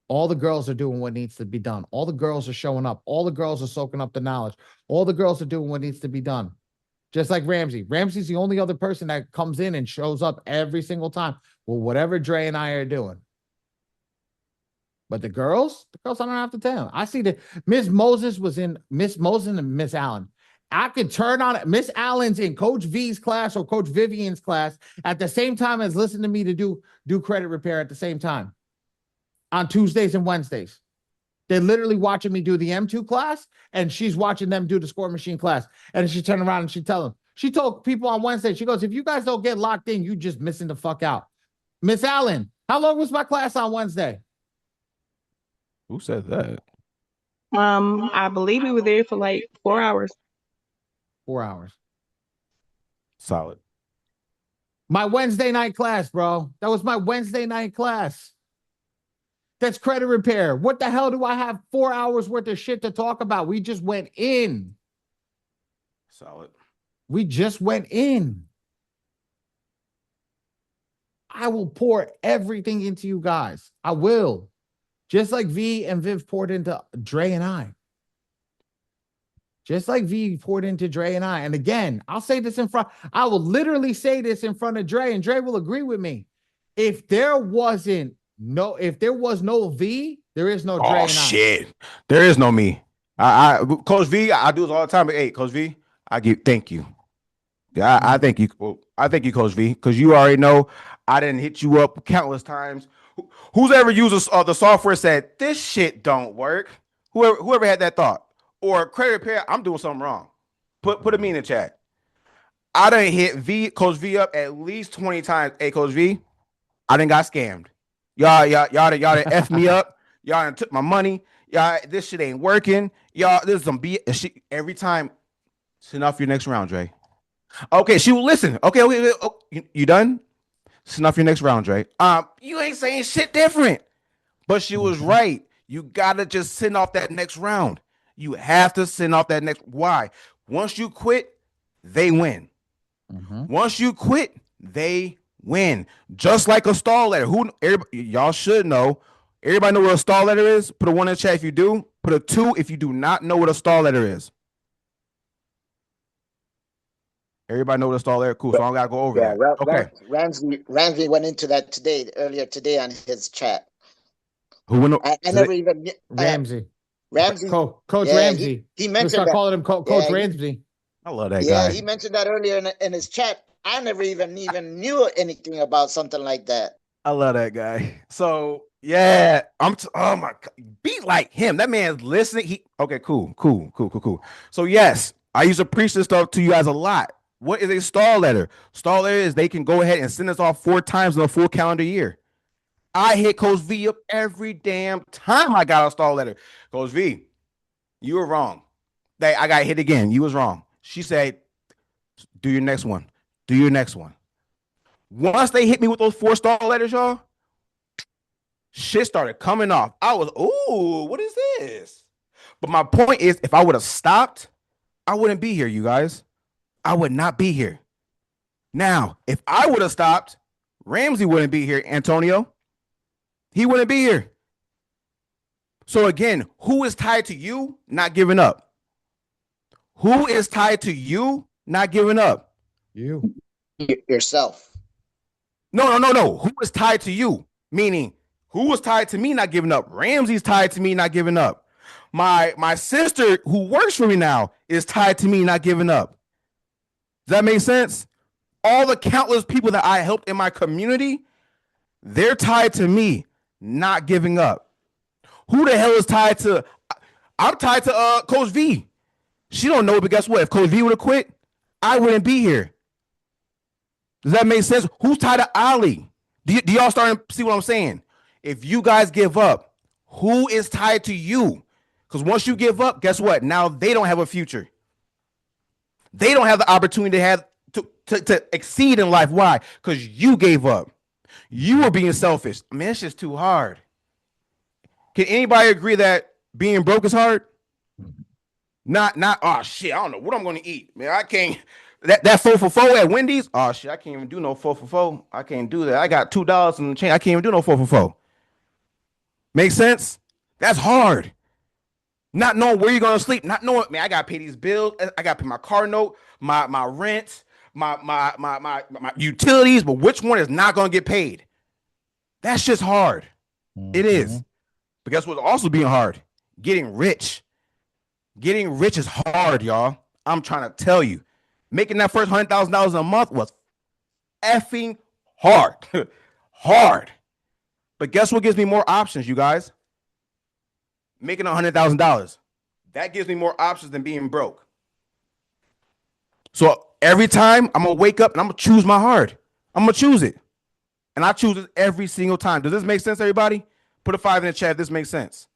All the girls are doing what needs to be done. All the girls are showing up. All the girls are soaking up the knowledge. All the girls are doing what needs to be done. Just like Ramsey. Ramsey's the only other person that comes in and shows up every single time. Well, whatever Dre and I are doing. But the girls, I don't have to tell them. I see that Miss Moses and Miss Allen. I could turn on it. Miss Allen's in Coach V's class or Coach Vivian's class at the same time as listening to me to do credit repair at the same time on Tuesdays and Wednesdays. They're literally watching me do the M2 class, and she's watching them do the score machine class. And she turned around and she told people on Wednesday, she goes, if you guys don't get locked in, you just missing the fuck out. Miss Allen, how long was my class on Wednesday? Who said that? I believe we were there for like 4 hours. 4 hours. Solid. My Wednesday night class, bro. That was my Wednesday night class. That's credit repair. What the hell do I have 4 hours worth of shit to talk about? We just went in. Solid. We just went in. I will pour everything into you guys. I will. Just like V and Viv poured into Dre and I. Just like V poured into Dre and I. And again, I'll say this in front. I will literally say this in front of Dre, and Dre will agree with me. If there was no V, there is no Dre and I. Shit. There is no me. Coach V, I do this all the time. Hey, Coach V, thank you. Yeah, I thank you. Well, I thank you, Coach V, because you already know I didn't hit you up countless times. Who's ever used the software said this shit don't work? Whoever had that thought or credit repair, I'm doing something wrong. Put a me in the chat. I done hit Coach V up at least 20 times. Hey, Coach V, I done got scammed. Y'all done effed me up. Y'all done took my money. Y'all, this shit ain't working. Y'all, this is some shit every time. Send off your next round, Dre. Okay, she will listen. Okay, oh, you done? Send off your next round, Dre. You ain't saying shit different. But she was right. You gotta just send off that next round. You have to send off that next. Why? Once you quit, they win. Once you quit, they win. Just like a stall letter. Y'all should know. Everybody know what a stall letter is? Put a 1 in the chat if you do. Put a 2 if you do not know what a stall letter is. Everybody know what a stall letter? Cool. So I don't gotta go over that. Okay. Ramsey went into that earlier today on his chat. Who went? I never even Ramsey. Coach Ramsey. He mentioned start that. calling him Coach Ramsey. I love that guy. Yeah, he mentioned that earlier in his chat. I never even knew anything about something like that. I love that guy. So yeah, oh my God, be like him. That man's listening. Okay, cool. So yes, I used to preach this stuff to you guys a lot. What is a stall letter? Stall letter is they can go ahead and send us off 4 times in a full calendar year. I hit Coach V up every damn time I got a stall letter. Coach V, you were wrong. I got hit again. You was wrong. She said, do your next one. Do your next one. Once they hit me with those 4 stall letters, y'all, shit started coming off. I was, ooh, what is this? But my point is, if I would have stopped, I wouldn't be here, you guys. I would not be here. Now, if I would have stopped, Ramsey wouldn't be here, Antonio. He wouldn't be here. So again, who is tied to you not giving up? Who is tied to you not giving up? You. Yourself. No. Who is tied to you? Meaning, who was tied to me not giving up? Ramsey's tied to me not giving up. My sister who works for me now is tied to me not giving up. Does that make sense? All the countless people that I helped in my community, they're tied to me not giving up. Who the hell is tied to? I'm tied to Coach V. She don't know, but guess what? If Coach V would have quit, I wouldn't be here. Does that make sense? Who's tied to Ali? Do y'all start to see what I'm saying? If you guys give up, who is tied to you? Because once you give up, guess what? Now they don't have a future. They don't have the opportunity to exceed in life. Why? Because you gave up. You were being selfish. I mean, it's just too hard. Can anybody agree that being broke is hard? Not, oh shit, I don't know what I'm going to eat. Man, I can't. That 4 for 4 at Wendy's. Oh shit, I can't even do no 4 for 4. I can't do that. I got $2 in the chain. I can't even do no 4 for 4. Make sense? That's hard. Not knowing where you're gonna sleep, not knowing, man, I gotta pay these bills, I gotta pay my car note, my rent, my utilities, but which one is not gonna get paid? That's just hard. It is. But guess what's also being hard? Getting rich. Getting rich is hard, y'all. I'm trying to tell you. Making that first $100,000 a month was effing hard. Hard. But guess what gives me more options, you guys? making $100,000. That gives me more options than being broke. So every time I'm gonna wake up and I'm gonna choose my heart. I'm gonna choose it. And I choose it every single time. Does this make sense, everybody? Put a 5 in the chat if this makes sense.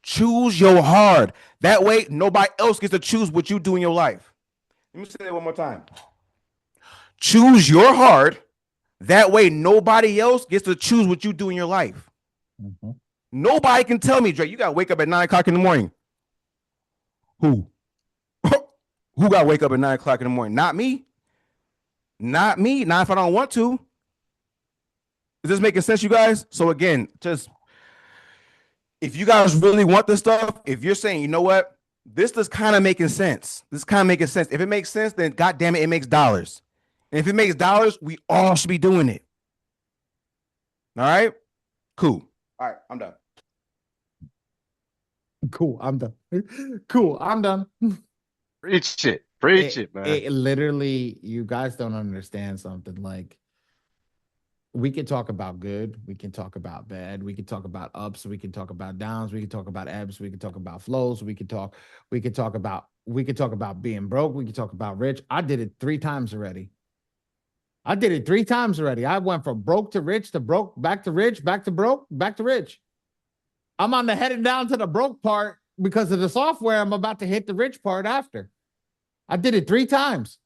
Choose your heart. That way, nobody else gets to choose what you do in your life. Let me say that one more time. Choose your heart. That way, nobody else gets to choose what you do in your life. Mm-hmm. Nobody can tell me, Dre, you got to wake up at 9 o'clock in the morning. Who? Who got to wake up at 9 o'clock in the morning? Not me. Not me. Not if I don't want to. Is this making sense, you guys? So again, just if you guys really want this stuff, if you're saying, you know what, this is kind of making sense. This is kind of making sense. If it makes sense, then God damn it, it makes dollars. And if it makes dollars, we all should be doing it. All right? Cool. All right, I'm done. Cool, I'm done. Cool, I'm done. Preach it. Preach it, man. It literally, you guys don't understand something. Like, we can talk about good, we can talk about bad, we can talk about ups, we can talk about downs, we can talk about ebbs, we can talk about flows, we can talk about being broke, we can talk about rich. I did it 3 times already. I went from broke to rich to broke, back to rich, back to broke, back to rich. I'm on the headed down to the broke part because of the software. I'm about to hit the rich part after. I did it 3 times.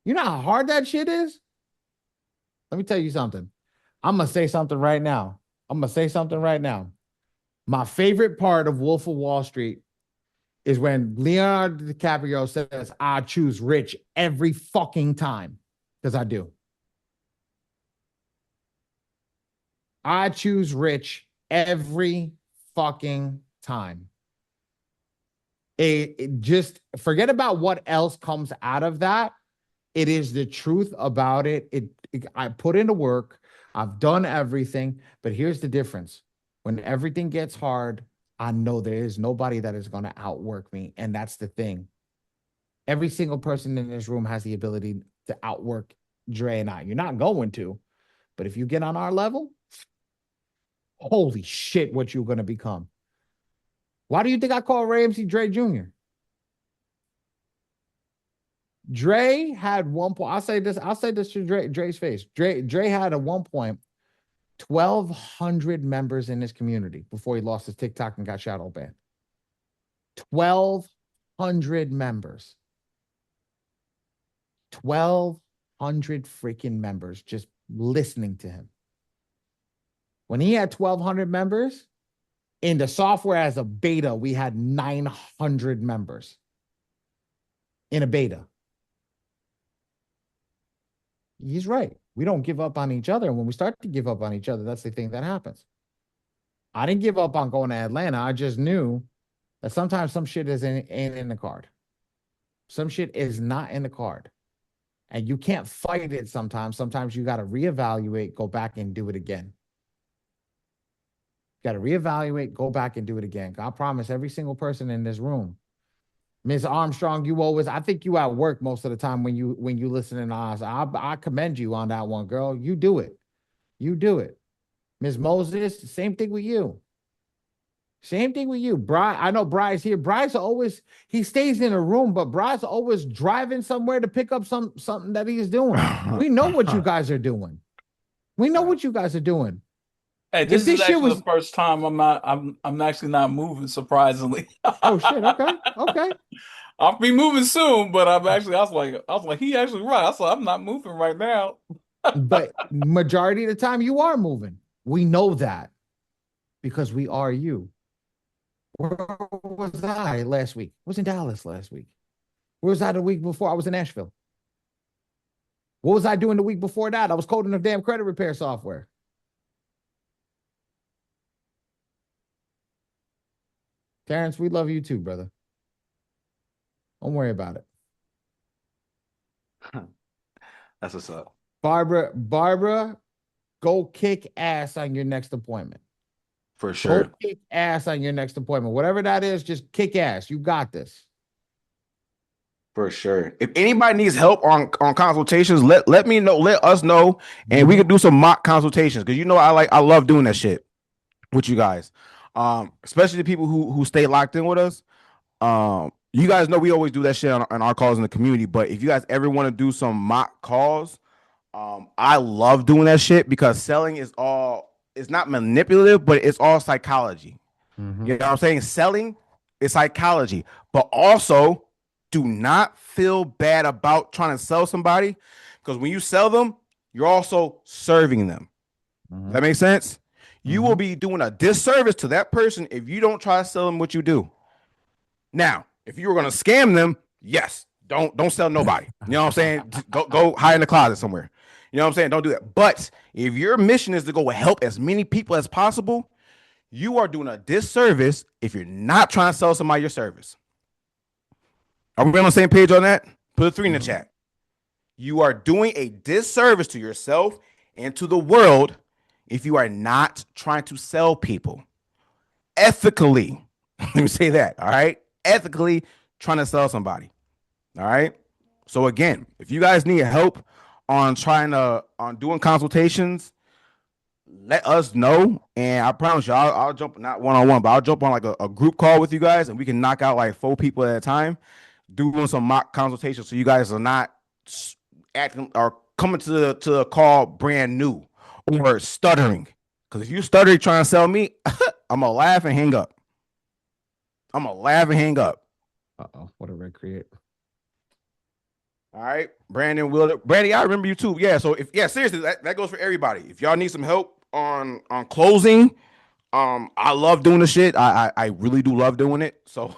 You know how hard that shit is? Let me tell you something. I'm going to say something right now. My favorite part of Wolf of Wall Street is when Leonardo DiCaprio says, I choose rich every fucking time. Because I do. I choose rich every fucking time. It just forget about what else comes out of that. It is the truth about it. I put in the work. I've done everything. But here's the difference. When everything gets hard, I know there is nobody that is going to outwork me. And that's the thing. Every single person in this room has the ability to outwork Dre and I. You're not going to. But if you get on our level, holy shit, what you're going to become. Why do you think I call Ray MC Dre Jr.? Dre had one point. I'll say this to Dre's face. Dre had at one point 1,200 members in his community before he lost his TikTok and got shadow banned. 1,200 members. 1,200 freaking members just listening to him. When he had 1,200 members, in the software as a beta, we had 900 members in a beta. He's right. We don't give up on each other. And when we start to give up on each other, that's the thing that happens. I didn't give up on going to Atlanta. I just knew that sometimes some shit ain't in the card. Some shit is not in the card. And you can't fight it sometimes. Sometimes you got to reevaluate, go back and do it again. Got to reevaluate, go back and do it again. I promise every single person in this room, Ms. Armstrong, you always, I think you at work most of the time when you listen to us. I commend you on that one, girl. You do it. You do it. Ms. Moses, same thing with you. Same thing with you. Bri, I know Bry's here. Bry's always, he stays in a room, but Bry's always driving somewhere to pick up something that he's doing. We know what you guys are doing. We know what you guys are doing. Hey, this is actually the first time I'm actually not moving, surprisingly. Oh shit, okay. I'll be moving soon, but I was like, he actually right. I said, I'm not moving right now. But majority of the time you are moving. We know that because we are you. Where was I last week? I was in Dallas last week. Where was I the week before? I was in Nashville. What was I doing the week before that? I was coding the damn credit repair software. Terrence, we love you too, brother. Don't worry about it. That's what's up. Barbara, go kick ass on your next appointment. For sure. Go kick ass on your next appointment. Whatever that is, just kick ass. You got this. For sure. If anybody needs help on consultations, let me know. Let us know, and we can do some mock consultations because I love doing that shit with you guys. Especially the people who stay locked in with us. You guys know we always do that shit on our calls in the community. But if you guys ever want to do some mock calls, I love doing that shit because selling is all, it's not manipulative, but it's all psychology. Mhm. You know what I'm saying? Selling is psychology, but also do not feel bad about trying to sell somebody because when you sell them, you're also serving them. Does that make sense? You will be doing a disservice to that person if you don't try to sell them what you do. Now, if you were gonna scam them, yes, don't sell nobody. You know what I'm saying? Go hide in the closet somewhere. You know what I'm saying? Don't do that. But if your mission is to go help as many people as possible, you are doing a disservice if you're not trying to sell somebody your service. Are we on the same page on that? Put a 3 in the chat. You are doing a disservice to yourself and to the world if you are not trying to sell people ethically. Let me say that. All right. Ethically trying to sell somebody. All right. So again, if you guys need help on doing consultations, let us know. And I promise you, I'll jump, not one-on-one, but I'll jump on like a group call with you guys and we can knock out like 4 people at a time doing some mock consultations so you guys are not acting or coming to the call brand new or stuttering. Because if you stutter trying to sell me, I'm gonna laugh and hang up. Uh-oh, what did I create? All right, Brandon, Brandy, I remember you too. Yeah, so seriously, that goes for everybody. If y'all need some help on closing, I love doing the shit. I really do love doing it. So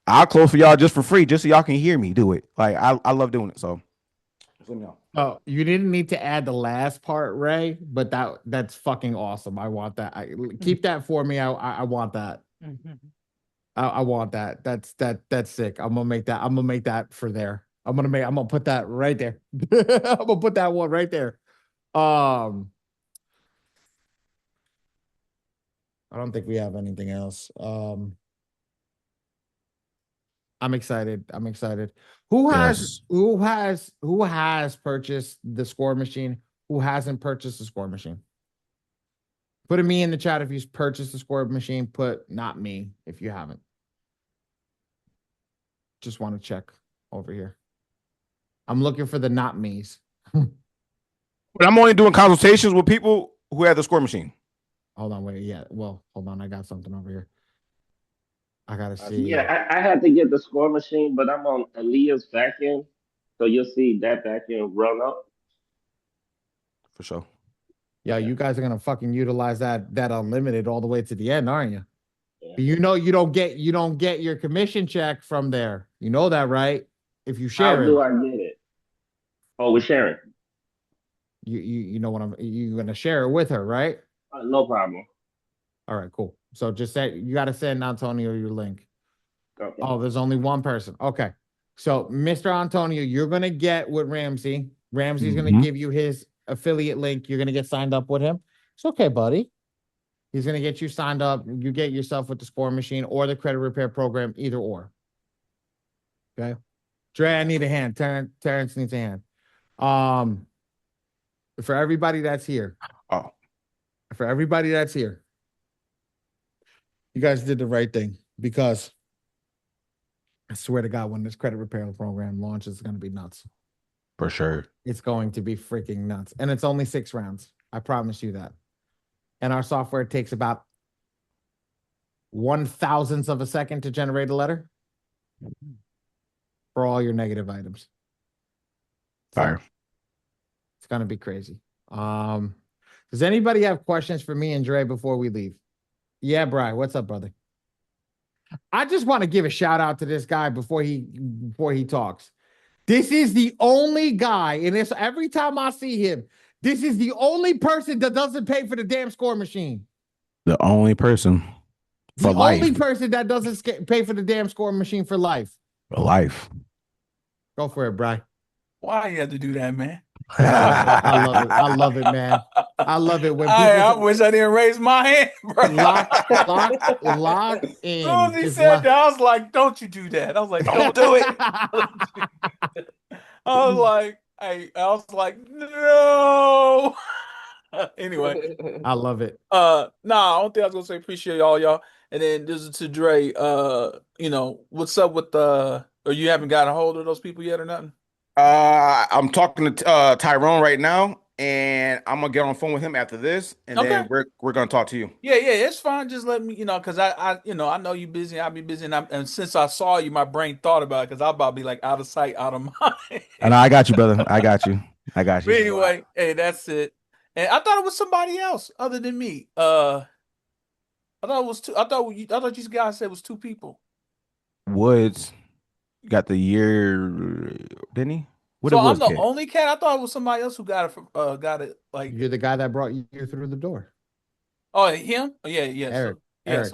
I'll close for y'all just for free, just so y'all can hear me do it. Like I love doing it. So just let me know. Oh, you didn't need to add the last part, Ray, but that's fucking awesome. I want that. Keep that for me. I want that. I want that. That's sick. I'm gonna make that for there. I'm gonna put that right there. I'm gonna put that one right there. I don't think we have anything else. I'm excited. Who has purchased the score machine? Who hasn't purchased the score machine? Put a me in the chat if you've purchased the score machine. Put not me if you haven't. Just want to check over here. I'm looking for the not me's. But I'm only doing consultations with people who have the score machine. Hold on, wait. Yeah, well, hold on. I got something over here. I gotta see. Yeah, I had to get the score machine, but I'm on Aaliyah's backend, so you'll see that backend run up. For sure. Yeah, you guys are gonna fucking utilize that unlimited all the way to the end, aren't you? Yeah. You know you don't get your commission check from there. You know that, right? If you share How do I get it? Oh, we're sharing. You know what you're gonna share it with her, right? No problem. All right, cool. So just say you got to send Antonio your link. Okay. Oh, there's only one person. Okay. So Mr. Antonio, you're gonna get with Ramsey. Ramsey's gonna give you his affiliate link. You're gonna get signed up with him. It's okay, buddy. He's gonna get you signed up. You get yourself with the score machine or the credit repair program, either or. Okay. Dre, I need a hand. Terrence needs a hand. For everybody that's here. For everybody that's here. You guys did the right thing because I swear to God, when this credit repair program launches, it's going to be nuts. For sure. It's going to be freaking nuts. And it's only 6 rounds. I promise you that. And our software takes about 1/1000th of a second to generate a letter for all your negative items. Fire. It's going to be crazy. Does anybody have questions for me and Dre before we leave? Yeah, Bri, what's up, brother? I just want to give a shout out to this guy before he talks. This is the only guy, and it's every time I see him, this is the only person that doesn't pay for the damn score machine. The only person for life. The only person that doesn't pay for the damn score machine for life. For life. Go for it, Bri. Why you have to do that, man? I love it. I love it, man. I love it when people. I wish I didn't raise my hand, bro. Lock in. As soon as he said that, I was like, "Don't you do that?" I was like, "Don't do it." I was like, no. Anyway, I love it. nah, I don't think I was gonna say appreciate y'all. And then this is to Dre. What's up with or you haven't got a hold of those people yet or nothing? I'm talking to Tyrone right now, and I'm gonna get on the phone with him after this, and Okay. then we're gonna talk to you. Yeah, yeah, it's fine. Just let me, because I know you busy. I'll be busy, and since I saw you, my brain thought about it because I'll about to be like out of sight, out of mind. And I got you, brother. I got you. I got But you. anyway, hey, that's it. And I thought it was somebody else other than me. I thought it was two. I thought you guys said it was two people. Woods got the year, didn't he? What So did I'm Woods the get? only cat. I thought it was somebody else who got it. Got it like. You're the guy that brought you through the door. Oh, him? Oh, yeah, yeah. Eric. So yeah, Eric.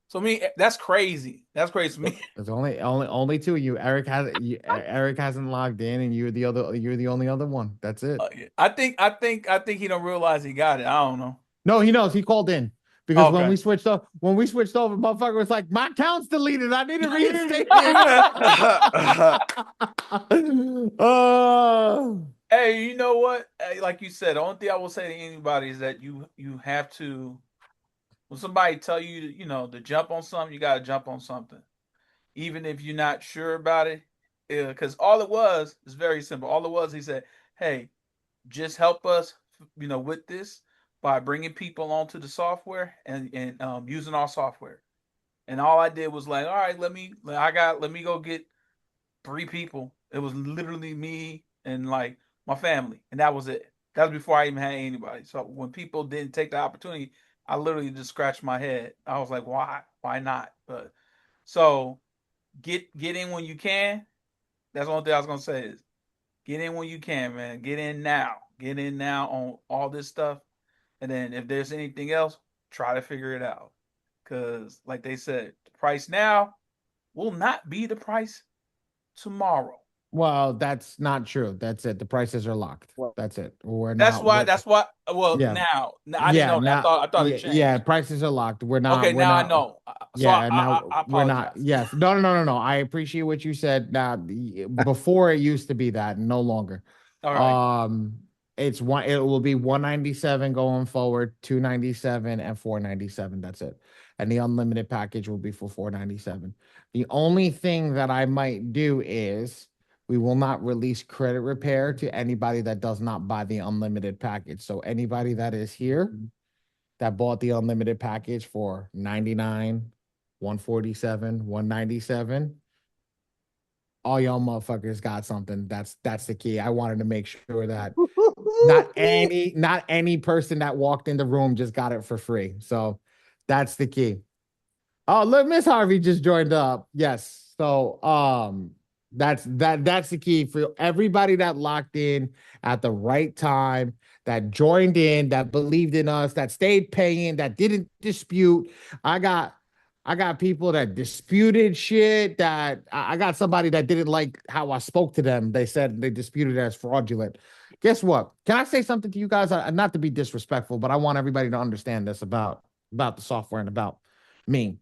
so me. That's crazy. That's crazy to me. There's only two of you. Eric hasn't logged in, and you're the only other one. That's it. Yeah. I think he don't realize he got it. I don't know. No, he knows. He called in because when Okay. we switched over, motherfucker was like, "My account's deleted. I need to reinstate it." Oh, Hey, you know what? Hey, like you said, the only thing I will say to anybody is that you have to, when somebody tell you to jump on something, you got to jump on something, even if you're not sure about it. Because all it was is very simple. All it was, he said, "Hey, just help us, with this by bringing people onto the software and using our software." And all I did was like, all right, let me go get three people. It was literally me and like my family, and that was it. That was before I even had anybody. So when people didn't take the opportunity, I literally just scratched my head. I was like, why not? But so get in when you can. That's the only thing I was gonna say is get in when you can, man. Get in now. Get in now on all this stuff. And then if there's anything else, try to figure it out. Cause like they said, the price now will not be the price tomorrow. well, that's not true. That's it. The prices are locked. That's it. We're That's not. why. We're That's why. Well, yeah. now I didn't Yeah, know that. now I thought it yeah, changed. prices are locked. We're not Okay, we're now I not know. So yeah, now I we're not apologize. yes. No. I appreciate what you said. Now before it used to be that, no longer. All right. Um it will be 197 going forward, 297 and 497. That's it. And the unlimited package will be for 497. The only thing that I might do is we will not release credit repair to anybody that does not buy the unlimited package. So anybody that is here that bought the unlimited package for 99, 147, 197, all y'all motherfuckers got something. That's the key. I wanted to make sure that not any person that walked in the room just got it for free. So that's the key. Oh, look, Miss Harvey just joined up. Yes. So that's the key for everybody that locked in at the right time, that joined in, that believed in us, that stayed paying, that didn't dispute. I got people that disputed shit, that I got somebody that didn't like how I spoke to them. They said they disputed it as fraudulent. Guess what? Can I say something to you guys? Not to be disrespectful, but I want everybody to understand this about the software and about me.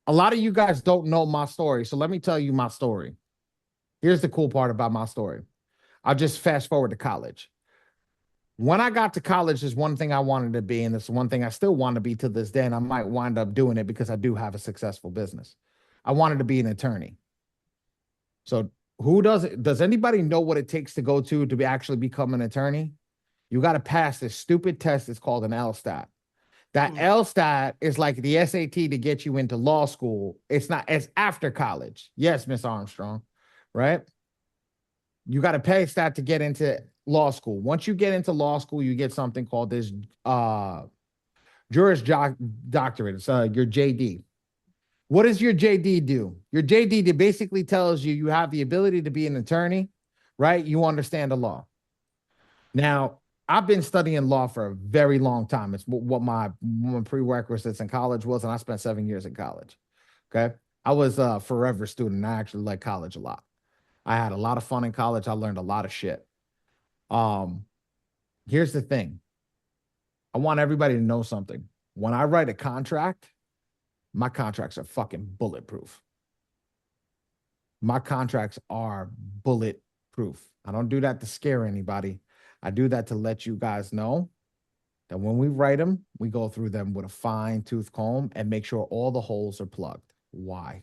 A lot of you guys don't know my story. So let me tell you my story. Here's the cool part about my story. I'll just fast forward to college. When I got to college, there's one thing I wanted to be, and this one thing I still want to be to this day, and I might wind up doing it because I do have a successful business. I wanted to be an attorney. So who does it? Does anybody know what it takes to go to actually become an attorney? You got to pass this stupid test. It's called an LSTAT. That LSTAT is like the SAT to get you into law school. It's not, it's after college. Yes, Miss Armstrong, right? You got to pass that to get into law school. Once you get into law school, you get something called this Juris Doctorate. It's your JD. What does your JD do? Your JD basically tells you you have the ability to be an attorney, right? You understand the law. Now, I've been studying law for a very long time. It's what my prerequisites in college was, and I spent 7 years in college. Okay. I was a forever student. I actually like college a lot. I had a lot of fun in college. I learned a lot of shit. Here's the thing. I want everybody to know something. When I write a contract, my contracts are fucking bulletproof. My contracts are bulletproof. I don't do that to scare anybody. I do that to let you guys know that when we write them, we go through them with a fine tooth comb and make sure all the holes are plugged. Why?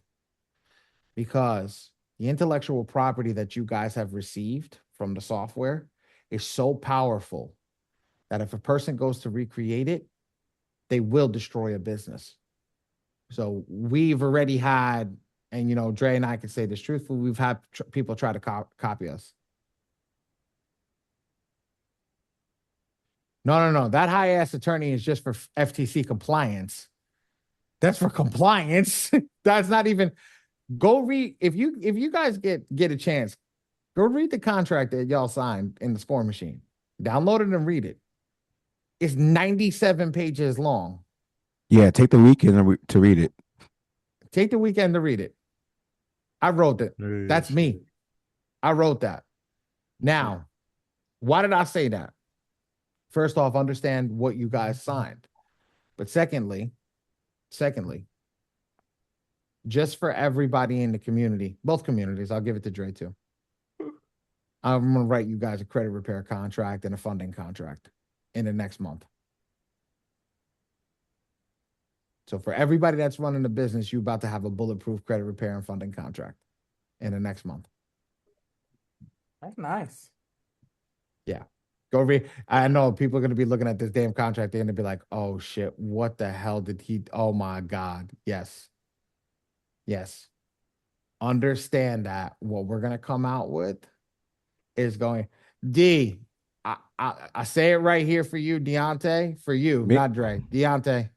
Because the intellectual property that you guys have received from the software is so powerful that if a person goes to recreate it, they will destroy a business. So we've already had, and you know, Dre and I can say this truthfully, we've had people try to copy us. No. That high ass attorney is just for FTC compliance. That's for compliance. That's not even. Go read if you guys get a chance. Go read the contract that y'all signed in the score machine. Download it and read it. It's 97 pages long. Yeah, take the weekend to read it. Take the weekend to read it. I wrote it. That's me. I wrote that. Now, why did I say that? First off, understand what you guys signed. But secondly, just for everybody in the community, both communities, I'll give it to Dre too. I'm going to write you guys a credit repair contract and a funding contract in the next month. So for everybody that's running the business, you're about to have a bulletproof credit repair and funding contract in the next month. That's nice. Yeah. Go read. I know people are going to be looking at this damn contract. They're going to be like, oh shit, what the hell did he? Oh my God. Yes. Understand that what we're going to come out with is going, D, I say it right here for you, Deontay, for you, not Dre, Deontay.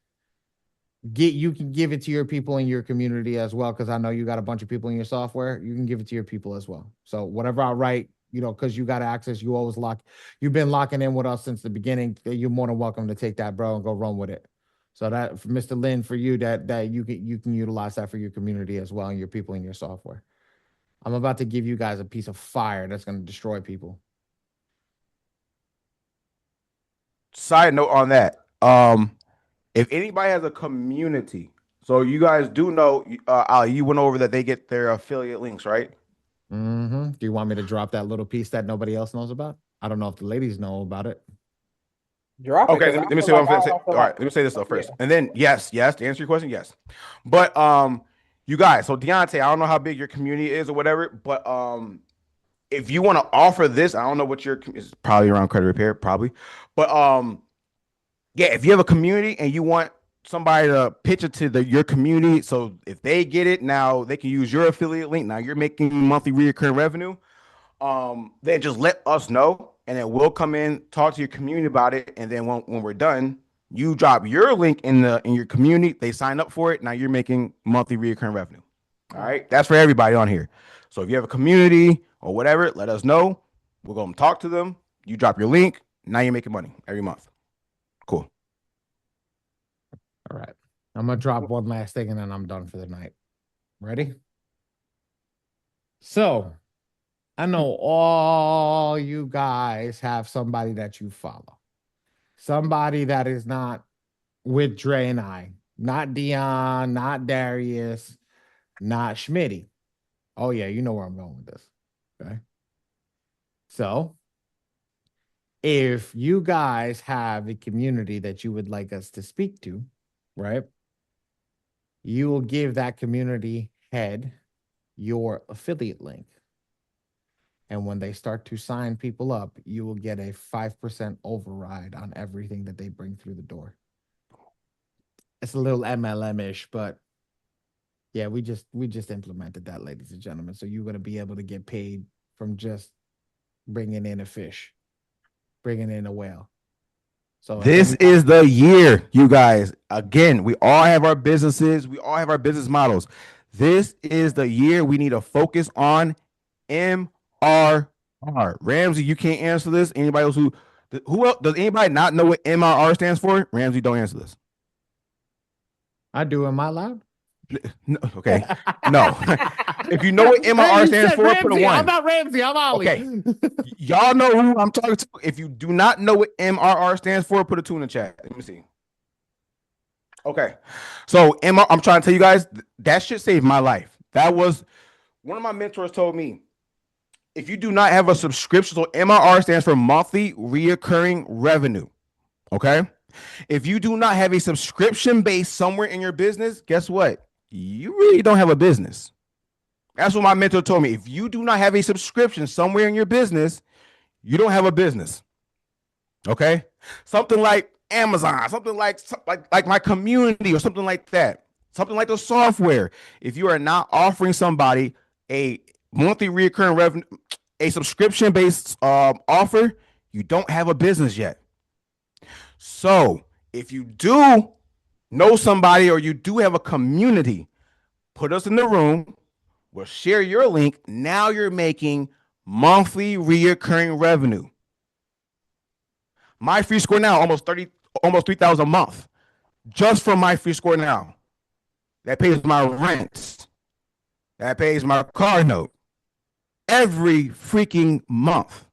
You can give it to your people in your community as well, because I know you got a bunch of people in your software. You can give it to your people as well. So whatever I write, you know, because you got access, you've been locking in with us since the beginning. You're more than welcome to take that, bro, and go run with it. So that, for Mr. Lin, for you, that you can utilize that for your community as well and your people in your software. I'm about to give you guys a piece of fire that's going to destroy people. Side note on that. If anybody has a community, so you guys do know, Ali, you went over that they get their affiliate links, right? Do you want me to drop that little piece that nobody else knows about? I don't know if the ladies know about it. Drop okay, let me say what I'm going to say. All right, let me say this stuff first. And then, yes, to answer your question, yes. But you guys, so Deontay, I don't know how big your community is or whatever, but if you want to offer this, I don't know what it's probably around credit repair, probably. But yeah, if you have a community and you want somebody to pitch it to your community, so if they get it, now they can use your affiliate link. Now you're making monthly recurring revenue. Then just let us know, and then we'll come in, talk to your community about it, and then when we're done, you drop your link in your community. They sign up for it. Now you're making monthly recurring revenue. All right, that's for everybody on here. So if you have a community or whatever, let us know. We'll go and talk to them. You drop your link. Now you're making money every month. Cool. All right. I'm going to drop one last thing and then I'm done for the night. Ready? So I know all you guys have somebody that you follow. Somebody that is not with Dre and I. Not Dion, not Darius, not Schmitty. Oh, yeah, you know where I'm going with this. Okay. So if you guys have a community that you would like us to speak to, right? You will give that community head your affiliate link. And when they start to sign people up, you will get a 5% override on everything that they bring through the door. It's a little MLM-ish, but yeah, we just implemented that, ladies and gentlemen. So you're going to be able to get paid from just bringing in a fish, bringing in a whale. So this is the year, you guys. Again, we all have our businesses. We all have our business models. This is the year we need to focus on MRR. Ramsey, you can't answer this. Anybody else who else, does anybody not know what MRR stands for? Ramsey, don't answer this. I do. Am I allowed? No, okay. No. If you know what MRR stands for, Ramsey, put a 1. I'm not Ramsey. I'm Ollie. Okay. Y'all know who I'm talking to. If you do not know what MRR stands for, put a 2 in the chat. Let me see. Okay. So I'm trying to tell you guys, that shit saved my life. That was one of my mentors told me, if you do not have a subscription, so MRR stands for monthly reoccurring revenue. Okay. If you do not have a subscription base somewhere in your business, guess what? You really don't have a business. That's what my mentor told me. If you do not have a subscription somewhere in your business, you don't have a business. Okay. Something like Amazon, something like my community or something like that. Something like the software. If you are not offering somebody a monthly recurring revenue, a subscription based offer, you don't have a business yet. So if you do know somebody or you do have a community, put us in the room. We'll share your link. Now you're making monthly reoccurring revenue. My free score now almost 3,000 a month just from my free score now. That pays my rent. That pays my car note every freaking month.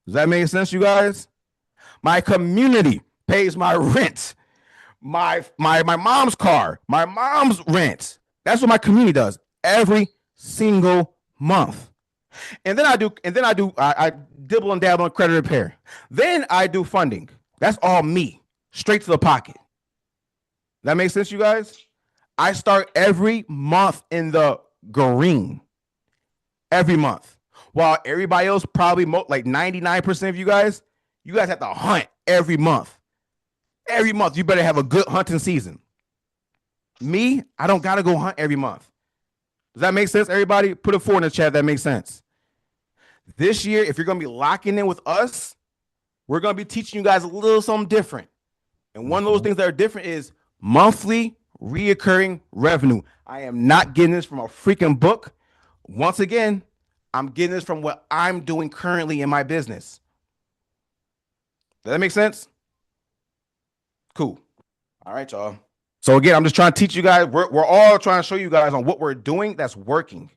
Does that make sense, you guys? My community pays my rent, my mom's car, my mom's rent. That's what my community does every single month. And then I dibble and dabble on credit repair. Then I do funding. That's all me, straight to the pocket. That makes sense, you guys? I start every month in the green. Every month. While everybody else, probably like 99% of you guys have to hunt every month. Every month, you better have a good hunting season. Me, I don't got to go hunt every month. Does that make sense, everybody? Put a 4 in the chat if that makes sense. This year, if you're going to be locking in with us, we're going to be teaching you guys a little something different. And one of those things that are different is monthly reoccurring revenue. I am not getting this from a freaking book. Once again, I'm getting this from what I'm doing currently in my business. Does that make sense? Cool. All right, y'all. So again, I'm just trying to teach you guys. We're all trying to show you guys on what we're doing that's working.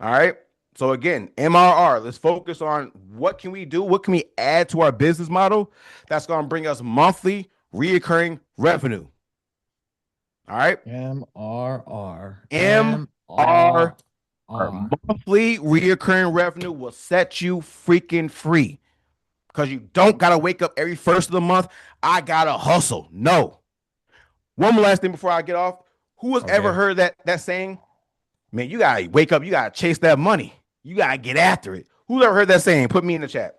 All right. So again, MRR, let's focus on what can we do? What can we add to our business model that's going to bring us monthly reoccurring revenue? All right. MRR. Monthly reoccurring revenue will set you freaking free because you don't got to wake up every first of the month. I got to hustle. No. One last thing before I get off. Who has ever heard that saying? Man, you got to wake up. You got to chase that money. You got to get after it. Who's ever heard that saying? Put me in the chat.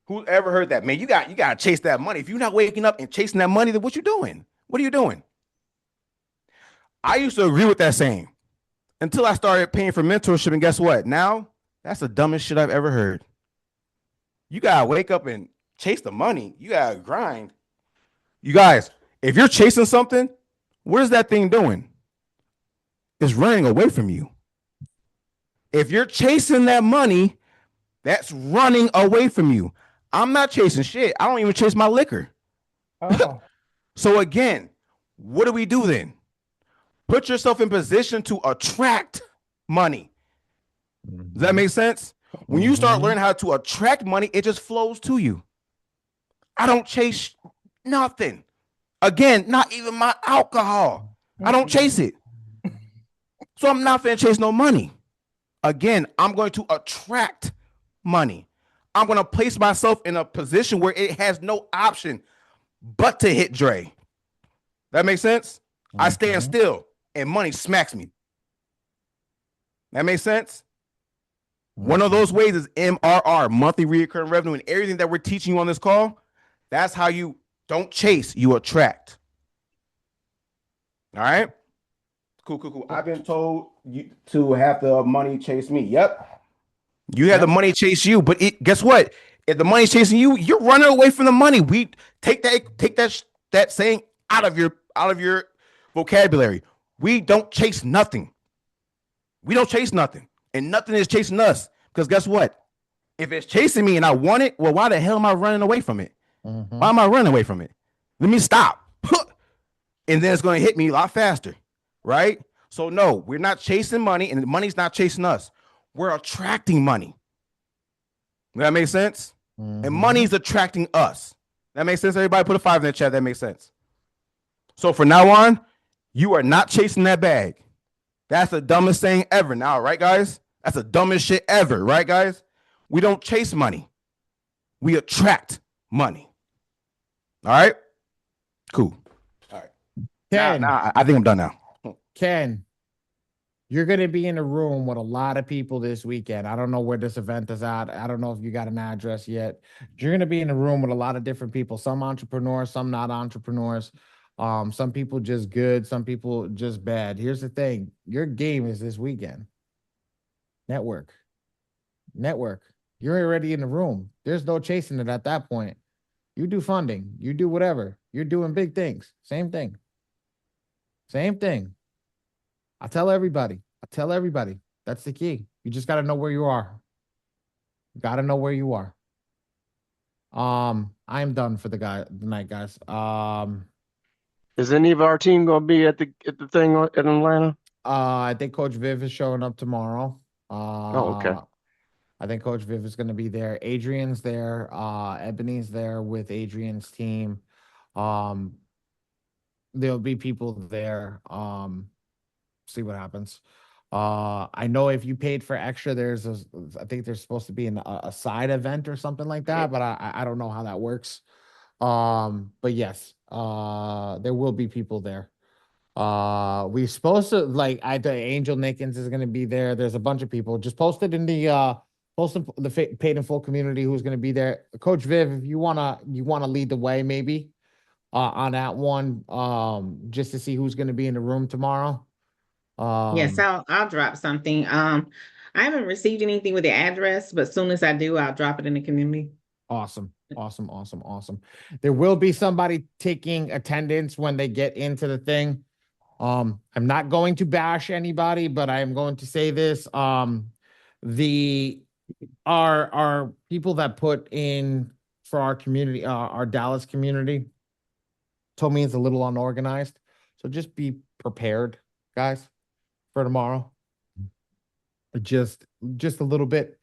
Who's ever heard that? Man, you got to chase that money. If you're not waking up and chasing that money, then what you doing? What are you doing? I used to agree with that saying until I started paying for mentorship. And guess what? Now, that's the dumbest shit I've ever heard. You got to wake up and chase the money. You got to grind. You guys, if you're chasing something, what is that thing doing? It's running away from you. If you're chasing that money, that's running away from you. I'm not chasing shit. I don't even chase my liquor. Oh. So again, what do we do then? Put yourself in position to attract money. Does that make sense? When you start learning how to attract money, it just flows to you. I don't chase nothing. Again, not even my alcohol. I don't chase it. So I'm not going to chase no money. Again, I'm going to attract money. I'm going to place myself in a position where it has no option but to hit Dre. That makes sense? I stand still and money smacks me. That makes sense? One of those ways is MRR, monthly recurring revenue, and everything that we're teaching you on this call. That's how you don't chase, you attract. All right? Cool. I've been told you to have the money chase me. Yep. You have the money chase you, but guess what? If the money's chasing you, you're running away from the money. We take that saying out of your vocabulary. We don't chase nothing. We don't chase nothing. And nothing is chasing us. Because guess what? If it's chasing me and I want it, well, why the hell am I running away from it? Why am I running away from it? Let me stop. And then it's going to hit me a lot faster. Right? So no, we're not chasing money, and the money's not chasing us. We're attracting money. Does that make sense? And money's attracting us. That makes sense? Everybody put a 5 in the chat. That makes sense. So from now on, you are not chasing that bag. That's the dumbest thing ever now, right, guys? That's the dumbest shit ever, right, guys? We don't chase money. We attract money. All right? Cool. All right. Ken, Now I think I'm done now. Ken, you're going to be in a room with a lot of people this weekend. I don't know where this event is at. I don't know if you got an address yet. You're going to be in a room with a lot of different people, some entrepreneurs, some not entrepreneurs. Some people just good, some people just bad. Here's the thing. Your game is this weekend. Network. You're already in the room. There's no chasing it at that point. You do funding, you do whatever. You're doing big things. Same thing. I tell everybody. That's the key. You just got to know where you are. I'm done for the night, guys. Is any of our team gonna be at the thing in Atlanta? I think Coach Viv is showing up tomorrow. Okay. I think Coach Viv is going to be there. Adrian's there. Ebony's there with Adrian's team. There'll be people there. See what happens. I know if you paid for extra, I think there's supposed to be a side event or something like that, but I don't know how that works. But yes, there will be people there. We supposed to the Angel Nickens is going to be there. There's a bunch of people. Just posted in the paid in full community who's going to be there. Coach Viv, if you wanna lead the way maybe on that one, just to see who's going to be in the room tomorrow. Yes, I'll drop something. I haven't received anything with the address, but as soon as I do, I'll drop it in the community. Awesome. There will be somebody taking attendance when they get into the thing. I'm not going to bash anybody, but I am going to say this. Our people that put in for our community, our Dallas community, told me it's a little unorganized. So just be prepared, guys, for tomorrow. Just a little bit.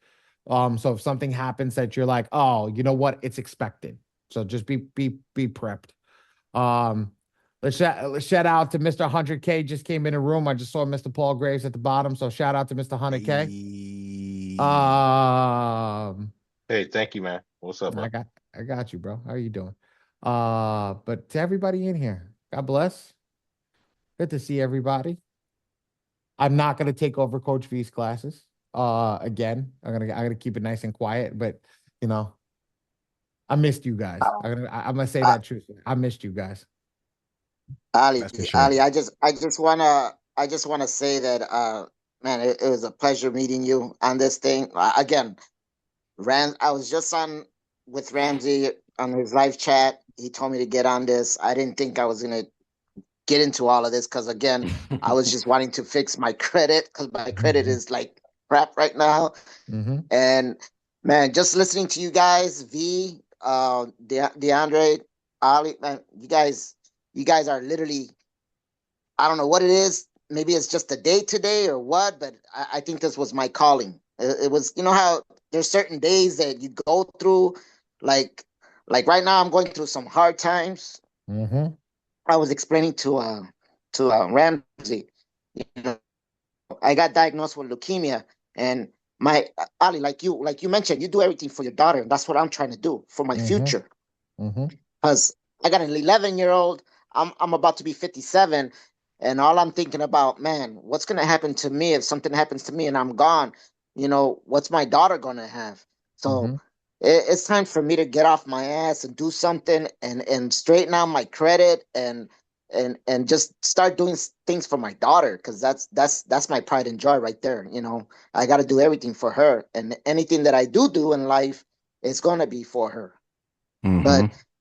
So if something happens that you're like, oh, you know what, it's expected. So just be prepped. Let's shout out to Mr. 100K. Just came in a room. I just saw Mr. Paul Graves at the bottom. So shout out to Mr. 100K. Hey, thank you, man. What's up, bro? I got you, bro. How are you doing? But to everybody in here, God bless. Good to see everybody. I'm not gonna take over Coach V's classes. Again, I'm gonna keep it nice and quiet. But I missed you guys. I'm gonna say that truthfully. I missed you guys. Ali, Sure. Ali, I just wanna say that man, it was a pleasure meeting you on this thing. Again, I was just on with Ramsey on his live chat. He told me to get on this. I didn't think I was gonna get into all of this because again, I was just wanting to fix my credit because my credit is like crap right now. And man, just listening to you guys, V, DeAndre, Ali, man, you guys are literally, I don't know what it is. Maybe it's just a day today or what, but I think this was my calling. It was, you know how there's certain days that you go through, like right now I'm going through some hard times. I was explaining to Ramsey, I got diagnosed with leukemia, and my Ali, like you mentioned, you do everything for your daughter, and that's what I'm trying to do for my future. Because I got an 11-year-old, I'm about to be 57, and all I'm thinking about, man, what's gonna happen to me if something happens to me and I'm gone? What's my daughter gonna have? So it's time for me to get off my ass and do something and straighten out my credit and just start doing things for my daughter, because that's my pride and joy right there. I got to do everything for her, and anything that I do in life is gonna be for her.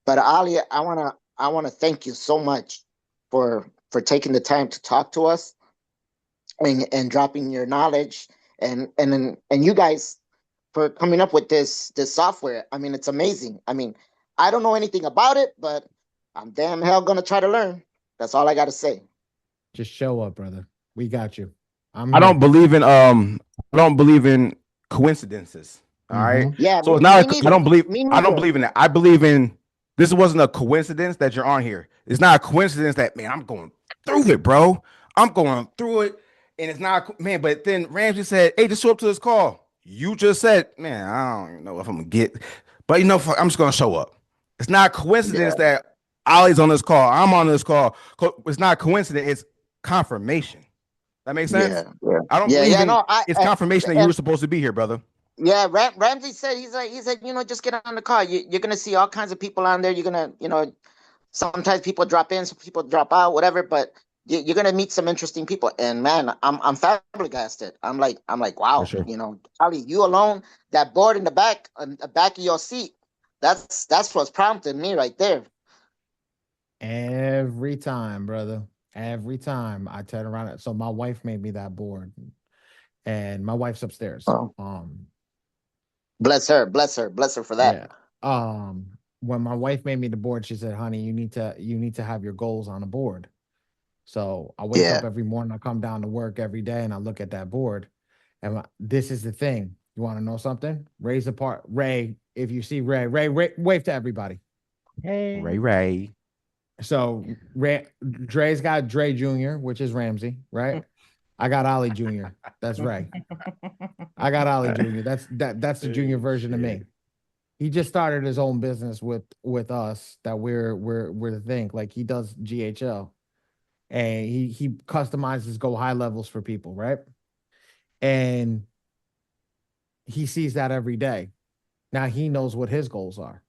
But Ali, I wanna thank you so much for taking the time to talk to us and dropping your knowledge and you guys for coming up with this software. I mean, it's amazing. I mean, I don't know anything about it, but I'm damn hell gonna try to learn. That's all I got to say. Just show up, brother. We got you. I don't believe in coincidences. All right. Yeah. So it's not. I don't believe in that. I believe in this wasn't a coincidence that you're on here. It's not a coincidence that, man, I'm going through it, bro. I'm going through it, And it's not, man. But then Ramsey said, "Hey, just show up to this call." You just said, "Man, I don't even know if I'm gonna get," but you know, I'm just gonna show up. It's not a Yeah, coincidence that Ollie's on this call. I'm on this call. It's not a coincidence. It's confirmation. That makes sense. yeah, yeah, I don't yeah, believe yeah. in. No, It's confirmation that you were and supposed to be here, brother. yeah, Ramsey said he said, just get on the call. You're gonna see all kinds of people on there. You're gonna, sometimes people drop in, some people drop out, whatever. But you're gonna meet some interesting people. And man, I'm flabbergasted. I'm like, For wow, sure. Ali, you alone, that board in the back of your seat, that's what's prompting me right there. Every time, brother. Every time I turn around. So my wife made me that board, and my wife's upstairs. Oh, bless her, bless her, bless her for that. Yeah. When my wife made me the board, she said, "Honey, you need to have your goals on a board." So I wake Yeah, up every morning, I come down to work every day, and I look at that board. And this is the thing. You want to know something? Ray's apart. Ray, if you see Ray, wave to everybody. Ray Hey. Ray. So Dre's got Dre Jr., which is Ramsey, right? I got Ollie Jr. That's Ray. I got Ollie Jr. That's the junior version of me. He just started his own business with us that we're the thing. Like he does GHL and he customizes go high levels for people, right? And he sees that every day. Now he knows what his goals are.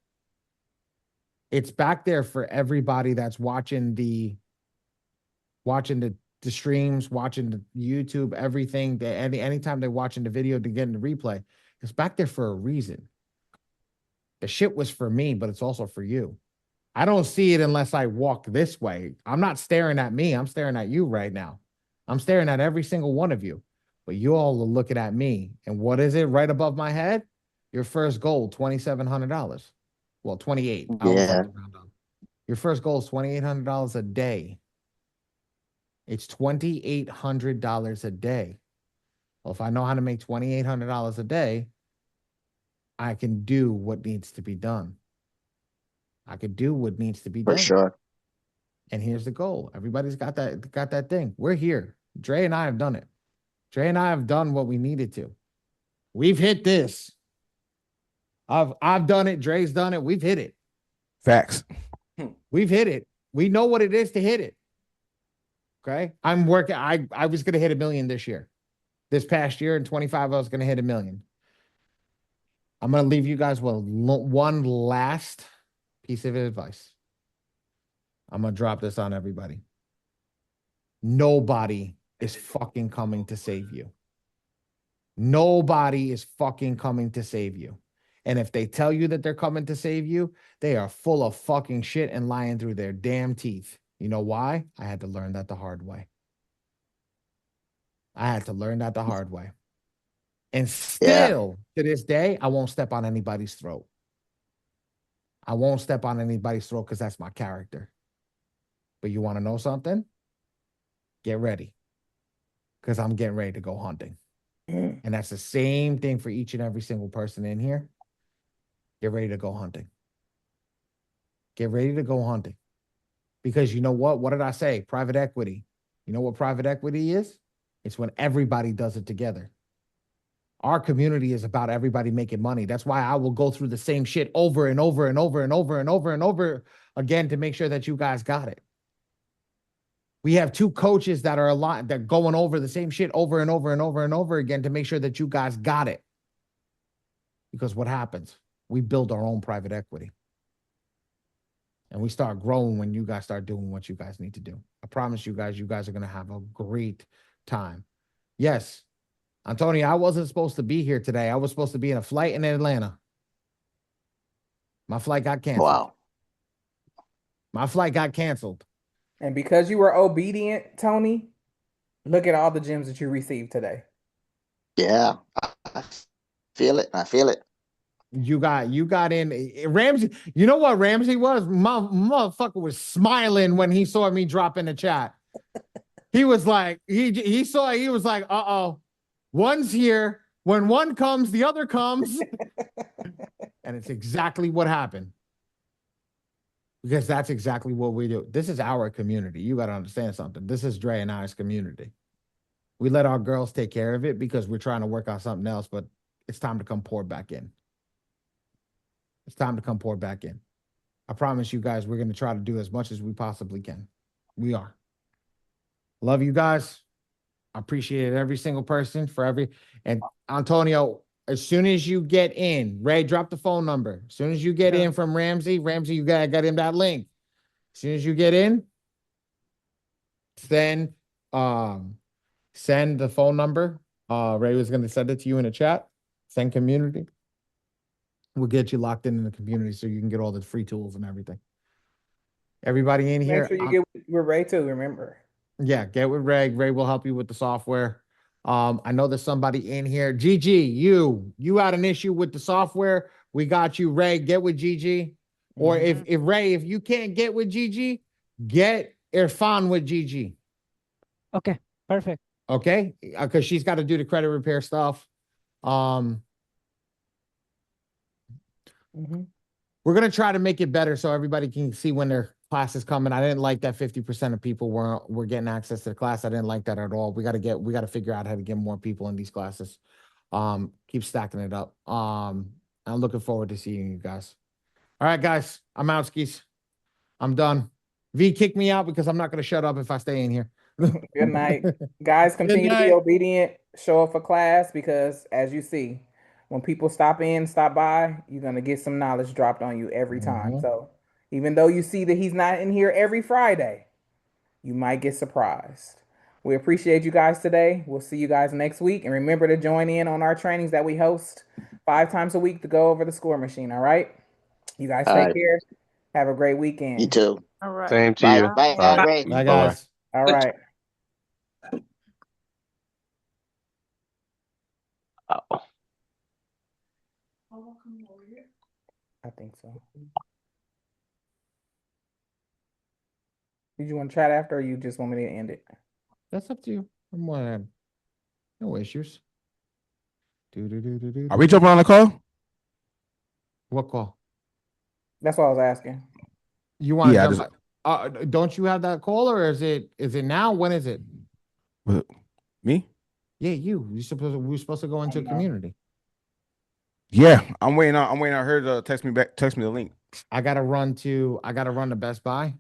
It's back there for everybody that's watching the streams, watching the YouTube, everything. Anytime they're watching the video to get in the replay, it's back there for a reason. The shit was for me, but it's also for you. I don't see it unless I walk this way. I'm not staring at me. I'm staring at you right now. I'm staring at every single one of you. But you all are looking at me. And what is it right above my head? Your first goal, $2,700. Well, 28. I always like yeah, to round up. Your first goal is $2,800 a day. It's $2,800 a day. Well, if I know how to make $2,800 a day, I can do what needs to be done. I could do what needs to be for done. sure. And here's the goal. Everybody's got that thing. We're here. Dre and I have done it. Dre and I have done what we needed to. We've hit this. I've done it. Dre's done it. We've hit it. Facts. We've hit it. We know what it is to hit it. Okay. I'm working. I was gonna hit 1 million this year. This past year in 25, I was gonna hit 1 million. I'm gonna leave you guys with one last piece of advice. I'm gonna drop this on everybody. Nobody is fucking coming to save you. Nobody is fucking coming to save you. And if they tell you that they're coming to save you, they are full of fucking shit and lying through their damn teeth. You know why? I had to learn that the hard way. I had to learn that the hard way. And Yeah, still to this day, I won't step on anybody's throat. I won't step on anybody's throat because that's my character. But you want to know something? Get ready. Because I'm getting ready to go hunting. And that's the same thing for each and every single person in here. Get ready to go hunting. Get ready to go hunting. Because you know what? What did I say? Private equity. You know what private equity is? It's when everybody does it together. Our community is about everybody making money. That's why I will go through the same shit over and over and over and over and over and over again to make sure that you guys got it. We have 2 coaches that are aligned, that going over the same shit over and over and over and over again to make sure that you guys got it. Because what happens? We build our own private equity. And we start growing when you guys start doing what you guys need to do. I promise you guys are going to have a great time. Yes, Antonio, I wasn't supposed to be here today. I was supposed to be in a flight in Atlanta. My flight got canceled. wow. My flight got canceled. And because you were obedient, Tony, look at all the gems that you received today. Yeah, I feel it. I feel it. You got in Ramsey. You know what Ramsey was? My motherfucker was smiling when he saw me drop in the chat. He was like, he was like, uh-oh, one's here. When one comes, the other comes. And it's exactly what happened. Because that's exactly what we do. This is our community. You got to understand something. This is Dre and I's community. We let our girls take care of it because we're trying to work on something else, but it's time to come pour back in. It's time to come pour back in. I promise you guys, we're going to try to do as much as we possibly can. We are. Love you guys. I appreciate every single person for every, and Antonio, as soon as you get in, Ray, drop the phone number. As soon as you get in from Ramsey, you got him that link. As soon as you get in, send the phone number. Ray was going to send it to you in the chat. Send community. We'll get you locked in the community so you can get all the free tools and everything. Everybody in here. Make sure you get with Ray too, remember. Yeah, get with Ray. Ray will help you with the software. I know there's somebody in here. Gigi, you had an issue with the software. We got you, Ray. Get with Gigi. Or if Ray, if you can't get with Gigi, get Irfan with Gigi. Okay, perfect. Okay, because she's got to do the credit repair stuff. We're gonna try to make it better so everybody can see when their class is coming. I didn't like that 50% of people were getting access to the class. I didn't like that at all. We gotta figure out how to get more people in these classes. Keep stacking it up. I'm looking forward to seeing you guys. All right, guys, I'm out, skis. I'm done. V kicked me out because I'm not gonna shut up if I stay in here. Good night. Guys, continue to be obedient, show up for class, because as you see, when people stop by, you're going to get some knowledge dropped on you every time. So even though you see that he's not in here every Friday, you might get surprised. We appreciate you guys today. We'll see you guys next week. And remember to join in on our trainings that we host 5 times a week to go over the score machine. All right. You guys take care. Have a great weekend. You too. All right. Same to Bye. you. Bye, All right. Ray. Bye, guys. All right. I think so. Did you want to chat after, or you just want me to end it? That's up to you. No issues. Are we jumping on the call? What call? That's what I was asking. You want to Yeah, jump? Don't you have that call, or is it now? When is it? Me? Yeah, we were supposed to go into community. Yeah, I'm waiting on her to text me the link. I gotta run to Best Buy.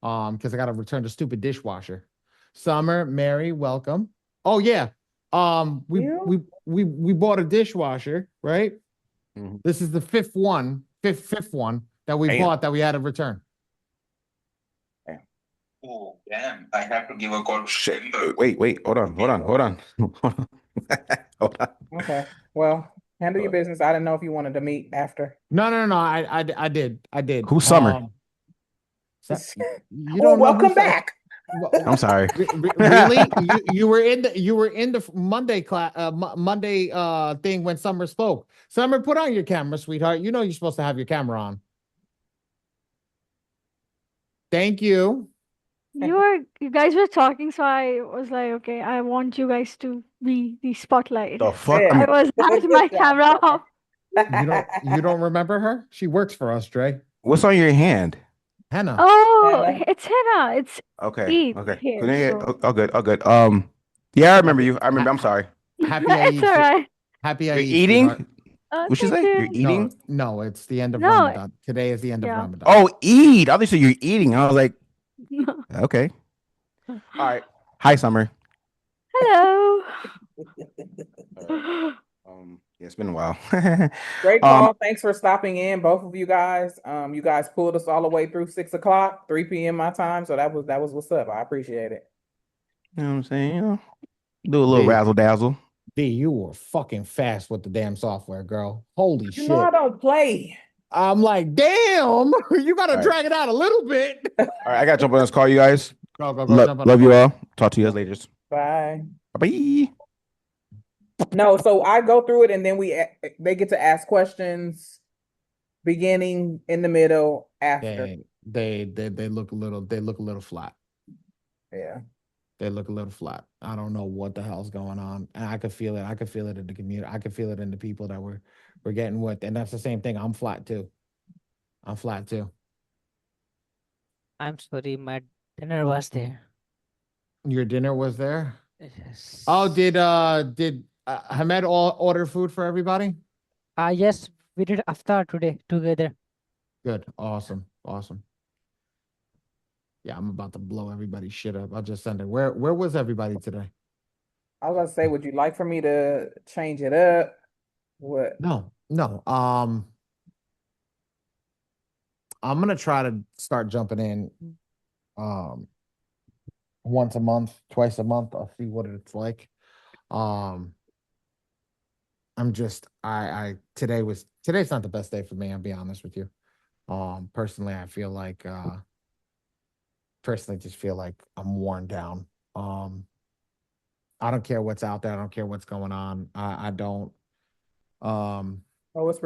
Because I gotta return the stupid dishwasher. Summer, Mary, welcome. Oh yeah. We bought a dishwasher, right? This is the fifth one that we bought that we had to return. Oh, damn. I have to give a call. Shit. Wait. Hold on. Hold on. Okay. Well, handle your business. I didn't know if you wanted to meet after. No. I did. Who's Summer? You don't know welcome back. I'm sorry. Really? You were in the Monday class Monday thing when Summer spoke. Summer, put on your camera, sweetheart. You know you're supposed to have your camera on. Thank you. You guys were talking, so I was like, okay, I want you guys to be the spotlight. The fuck? I was had my camera off. You don't remember her? She works for us, Dre. What's on your hand? Henna. Oh, it's henna. It's Okay. here, so. All good. Yeah, I remember you. I'm sorry. Happy It's all right. Happy You're eating? sweetheart. What'd she say? You're eating? No, it's the end of No. Ramadan. Today is the end of Ramadan. Oh, eat. I thought you said you're eating. I was like, okay. All right. Hi, Summer. Hello. Yeah, it's been a while. Great call. Thanks for stopping in, both of you guys. You guys pulled us all the way through 6 o'clock, 3 p.m. my time. So that was what's up. I appreciate it. You know what I'm saying? Do a little razzle dazzle. D, you were fucking fast with the damn software, girl. Holy shit. No, I don't play. I'm like, damn, you gotta drag it out a little bit. All right, I gotta jump on this call, you guys. Go, jump on love you all. Talk to you guys later. Bye. Bye. No, so I go through it, and then they get to ask questions, beginning, in the middle, after. They look a little flat. Yeah. They look a little flat. I don't know what the hell's going on. And I could feel it. I could feel it in the community. I could feel it in the people that we're getting with. And that's the same thing. I'm flat too. I'm I'm sorry, my dinner was there. Your dinner was there? Yes. Oh, did Hamed order food for everybody? Yes, we did after today together. Good. Awesome. Awesome. Yeah, I'm about to blow everybody's shit up. I'll just send it. Where was everybody today? I was gonna say, would you like for me to change it up? What? No, no. I'm gonna try to start jumping in um once a month, twice a month. I'll see what it's like. Um I'm just today's not the best day for me, I'll be honest with you. Personally, I feel like personally just feel like I'm worn down. Um I don't care what's out there, I don't care what's going on. I don't Oh, it's